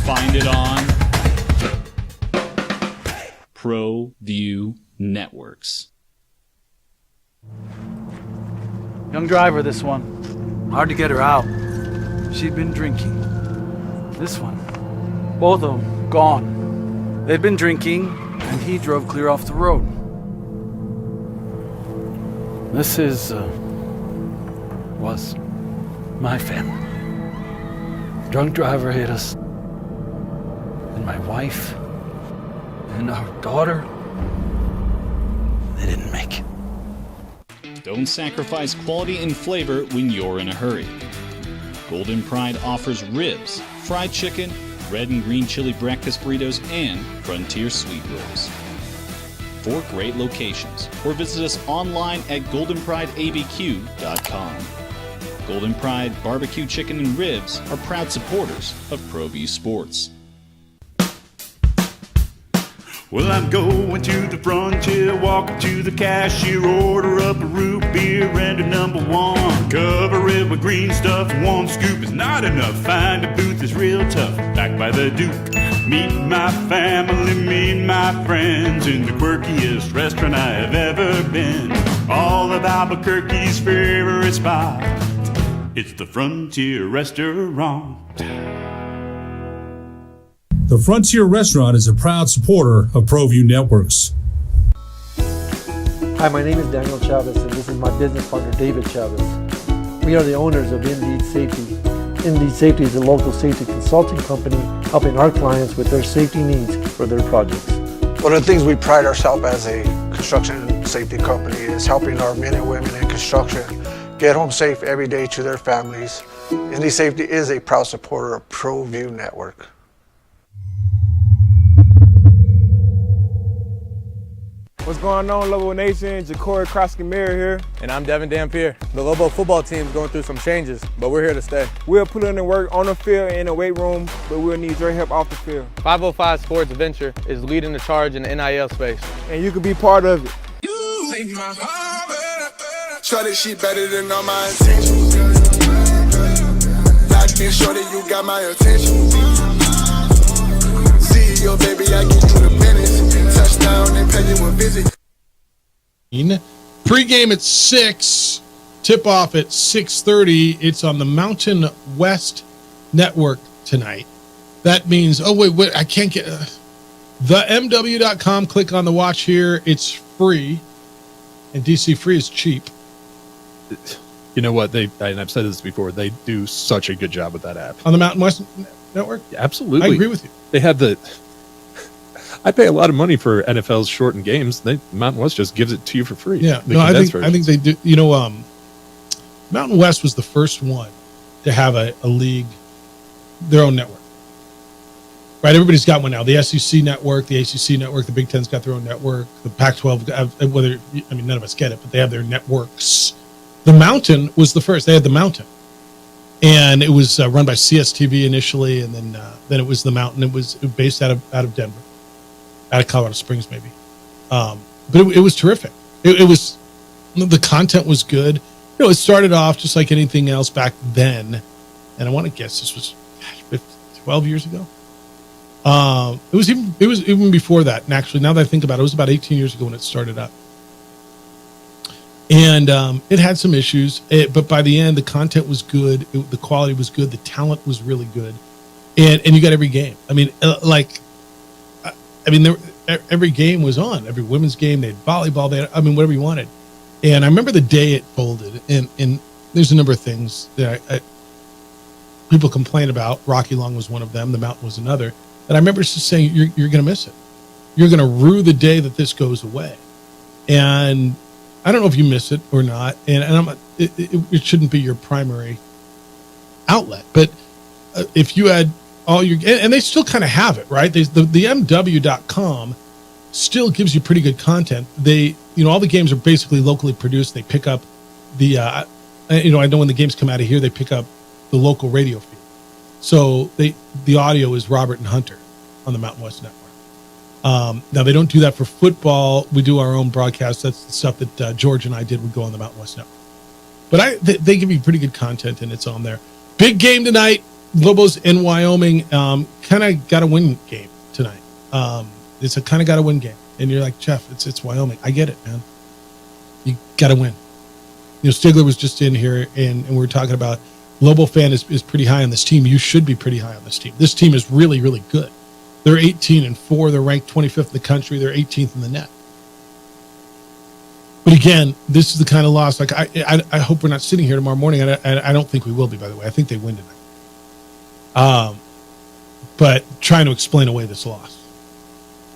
Find it on ProView Networks. Young driver, this one. Hard to get her out. She'd been drinking. This one. Both of them gone. They'd been drinking, and he drove clear off the road. This was my family. Drunk driver hit us. And my wife and our daughter, they didn't make it. Don't sacrifice quality and flavor when you're in a hurry. Golden Pride offers ribs, fried chicken, red and green chili breakfast burritos, and Frontier sweet rolls. 4 great locations, or visit us online at goldenprideabq.com. Golden Pride Barbecue Chicken and Ribs are proud supporters of ProView Sports. Well, I'm going to the frontier, walking to the cashier, order up a root beer and a number 1. Cover it with green stuff, 1 scoop is not enough. Find a booth is real tough, back by the Duke. Meet my family, meet my friends in the quirkiest restaurant I have ever been. All of Albuquerque's favorite spot, it's the Frontier Restaurant. The Frontier Restaurant is a proud supporter of ProView Networks. Hi, my name is Daniel Chavez, and this is my business partner, David Chavez. We are the owners of Indeed Safety. Indeed Safety is a local safety consulting company helping our clients with their safety needs for their projects. One of the things we pride ourselves as a construction safety company is helping our men and women in construction get home safe every day to their families. Indeed Safety is a proud supporter of ProView Network. What's going on, Lobo Nation? Ja'Cory Cross-Camara here. And I'm Devin Dampier. The Lobo football team is going through some changes, but we're here to stay. We'll put in the work on the field and in the weight room, but we'll need your help off the field. 505 Sports Venture is leading the charge in the NIL space. And you can be part of it. Shorty, she better than all my intentions. Locked in, shorty, you got my attention. See your baby, I get you the business. Touchdown and pay you a visit. Pre-game at 6, tip-off at 6:30. It's on the Mountain West Network tonight. That means, wait, I can't get themw.com. Click on the watch here. It's free, and DC free is cheap. You know what? And I've said this before, they do such a good job with that app. On the Mountain West Network? Absolutely. I agree with you. They have I pay a lot of money for NFL's shortened games. Mountain West just gives it to you for free. Yeah, I think they do. You know, Mountain West was the first one to have a league, their own network. Right, everybody's got one now. The SEC network, the ACC network, the Big Ten's got their own network. The Pac-12, none of us get it, but they have their networks. The Mountain was the first. They had the Mountain, and it was run by CSTV initially, and then it was the Mountain. It was based out of Denver. Out of Colorado Springs, maybe. But it was terrific. It was, the content was good. You know, it started off just like anything else back then. And I want to guess this was 12 years ago. It was even before that. And actually, now that I think about it, it was about 18 years ago when it started up. And it had some issues, but by the end, the content was good. The quality was good. The talent was really good. And you got every game. I mean, every game was on. Every women's game, they had volleyball, whatever you wanted. And I remember the day it folded, and there's a number of things that people complain about. Rocky Long was one of them. The Mountain was another. And I remember just saying, you're going to miss it. You're going to rue the day that this goes away. And I don't know if you miss it or not. And it shouldn't be your primary outlet. But if you had all your, and they still kind of have it, right? The MW.com still gives you pretty good content. All the games are basically locally produced. They pick up the, I know when the games come out of here, they pick up the local radio feed. So the audio is Robert and Hunter on the Mountain West Network. Now they don't do that for football. We do our own broadcast. That's the stuff that George and I did. Would go on the Mountain West Network. But they give you pretty good content, and it's on there. Big game tonight. Lobos in Wyoming. Kind of got a win game tonight. It's a kind of got to win game. And you're like, Jeff, it's Wyoming. I get it, man. You got to win. Stigler was just in here, and we were talking about Lobo fan is pretty high on this team. You should be pretty high on this team. This team is really, really good. They're 18-4. They're ranked 25th in the country. They're 18th in the net. But again, this is the kind of loss. Like I hope we're not sitting here tomorrow morning. I don't think we will be, by the way. I think they win tonight. But trying to explain away this loss.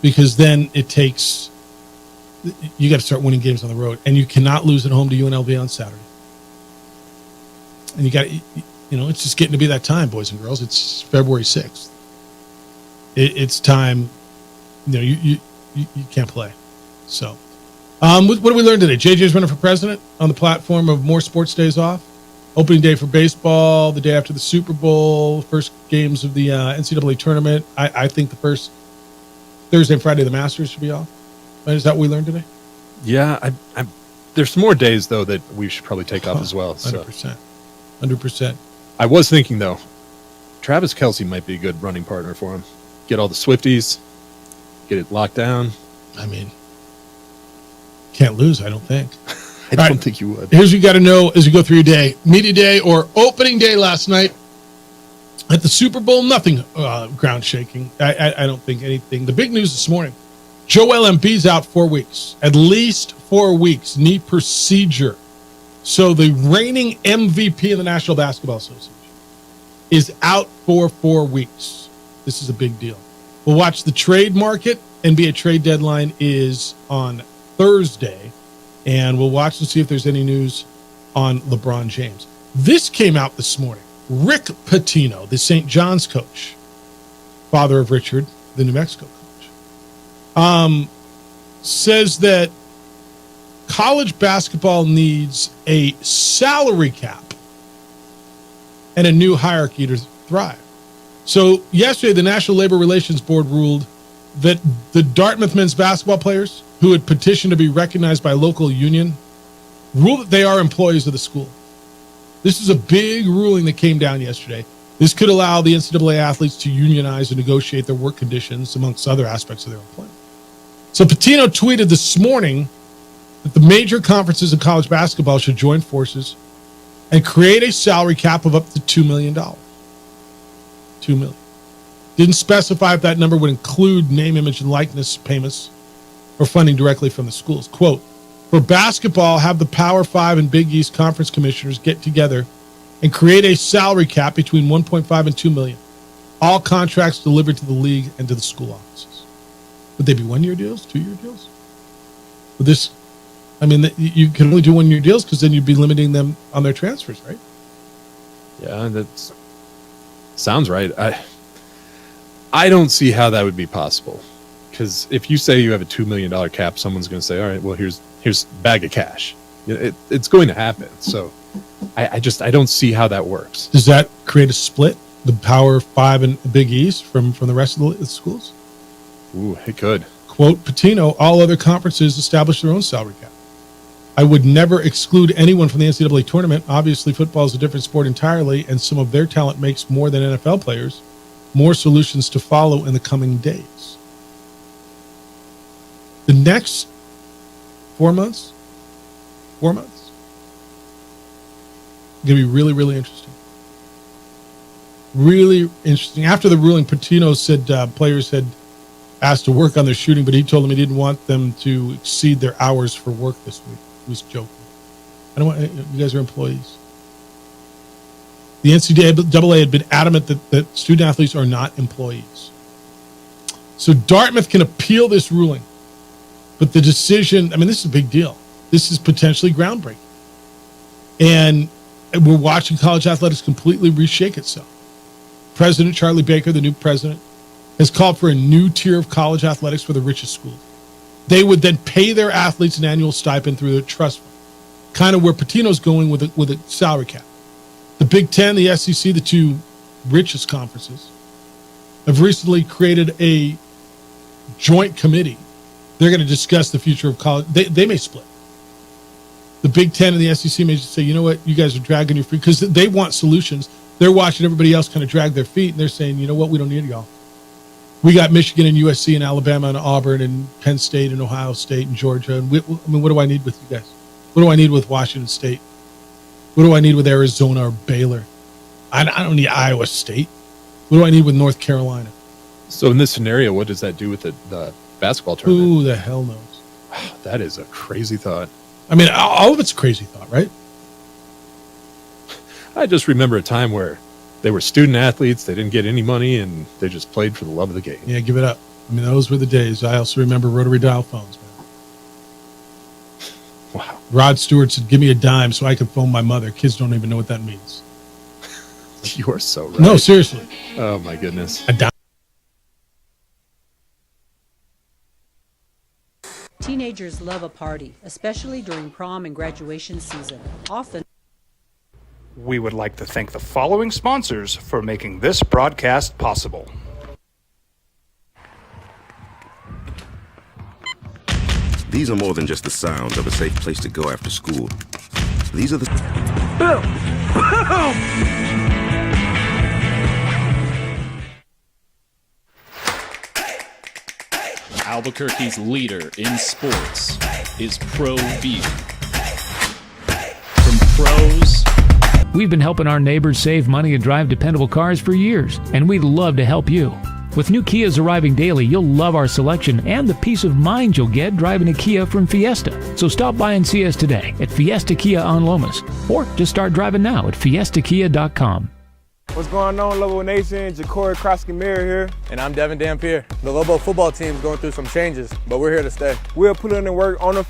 Because then it takes, you got to start winning games on the road, and you cannot lose at home to UNLV on Saturday. And you got, it's just getting to be that time, boys and girls. It's February 6th. It's time. You can't play. So, what did we learn today? JJ's running for president on the platform of more sports days off. Opening day for baseball, the day after the Super Bowl, first games of the NCAA tournament. I think the first Thursday and Friday, the Masters should be off. Is that what we learned today? Yeah, there's some more days, though, that we should probably take off as well. So. 100%. I was thinking, though, Travis Kelce might be a good running partner for him. Get all the Swifties, get it locked down. I mean, can't lose, I don't think. I don't think you would. Here's what you got to know as you go through your day. Media day or opening day last night at the Super Bowl, nothing ground shaking. I don't think anything. The big news this morning, Joel Embiid's out 4 weeks, at least 4 weeks, knee procedure. So the reigning MVP of the National Basketball Association is out for 4 weeks. This is a big deal. We'll watch the trade market. NBA trade deadline is on Thursday, and we'll watch and see if there's any news on LeBron James. This came out this morning. Rick Pitino, the St. John's coach, father of Richard, the New Mexico coach, says that college basketball needs a salary cap and a new hierarchy to thrive. So yesterday, the National Labor Relations Board ruled that the Dartmouth men's basketball players who had petitioned to be recognized by a local union ruled that they are employees of the school. This is a big ruling that came down yesterday. This could allow the NCAA athletes to unionize and negotiate their work conditions, amongst other aspects of their employment. So Pitino tweeted this morning that the major conferences in college basketball should join forces and create a salary cap of up to $2 million. $2 million. Didn't specify if that number would include name, image, and likeness payments or funding directly from the schools. Quote, for basketball, have the Power 5 and Big East conference commissioners get together and create a salary cap between 1.5 and 2 million. All contracts delivered to the league and to the school offices. Would they be 1 year deals, 2 year deals? Would this, you can only do 1 year deals because then you'd be limiting them on their transfers, right? Yeah, that sounds right. I don't see how that would be possible. Because if you say you have a $2 million cap, someone's going to say, all right, well, here's a bag of cash. It's going to happen. So I don't see how that works. Does that create a split? The Power 5 and Big East from the rest of the schools? Ooh, it could. Quote, Pitino, all other conferences establish their own salary cap. I would never exclude anyone from the NCAA tournament. Obviously, football is a different sport entirely, and some of their talent makes more than NFL players. More solutions to follow in the coming days. The next 4 months, going to be really, really interesting. Really interesting. After the ruling, Pitino said players had asked to work on their shooting, but he told them he didn't want them to exceed their hours for work this week. He was joking. You guys are employees. The NCAA had been adamant that student athletes are not employees. So Dartmouth can appeal this ruling. But the decision, I mean, this is a big deal. This is potentially groundbreaking. And we're watching college athletics completely reshake itself. President Charlie Baker, the new president, has called for a new tier of college athletics for the richest schools. They would then pay their athletes an annual stipend through their trust fund, kind of where Pitino's going with a salary cap. The Big Ten, the SEC, the two richest conferences, have recently created a joint committee. They're going to discuss the future of college. They may split. The Big Ten and the SEC may just say, you know what, you guys are dragging your feet, because they want solutions. They're watching everybody else kind of drag their feet, and they're saying, you know what, we don't need y'all. We got Michigan and USC and Alabama and Auburn and Penn State and Ohio State and Georgia. And what do I need with you guys? What do I need with Washington State? What do I need with Arizona or Baylor? I don't need Iowa State. What do I need with North Carolina? So in this scenario, what does that do with the basketball tournament? Who the hell knows? That is a crazy thought. I mean, all of it's a crazy thought, right? I just remember a time where they were student athletes, they didn't get any money, and they just played for the love of the game. Yeah, give it up. I mean, those were the days. I also remember rotary dial phones, man. Wow. Rod Stewart said, give me a dime so I could phone my mother. Kids don't even know what that means. You are so right. No, seriously. Oh, my goodness. A dime. Teenagers love a party, especially during prom and graduation season. Often, We would like to thank the following sponsors for making this broadcast possible. These are more than just the sound of a safe place to go after school. These are the... Albuquerque's leader in sports is ProView. From pros... We've been helping our neighbors save money and drive dependable cars for years, and we'd love to help you. With new Kias arriving daily, you'll love our selection and the peace of mind you'll get driving a Kia from Fiesta. So stop by and see us today at Fiesta Kia on Lomas, or just start driving now at fiestakia.com. What's going on, Lobo Nation? Ja'Cory Krosky-Mir here. And I'm Devin Dampier. The Lobo football team's going through some changes, but we're here to stay. We'll put in the work on the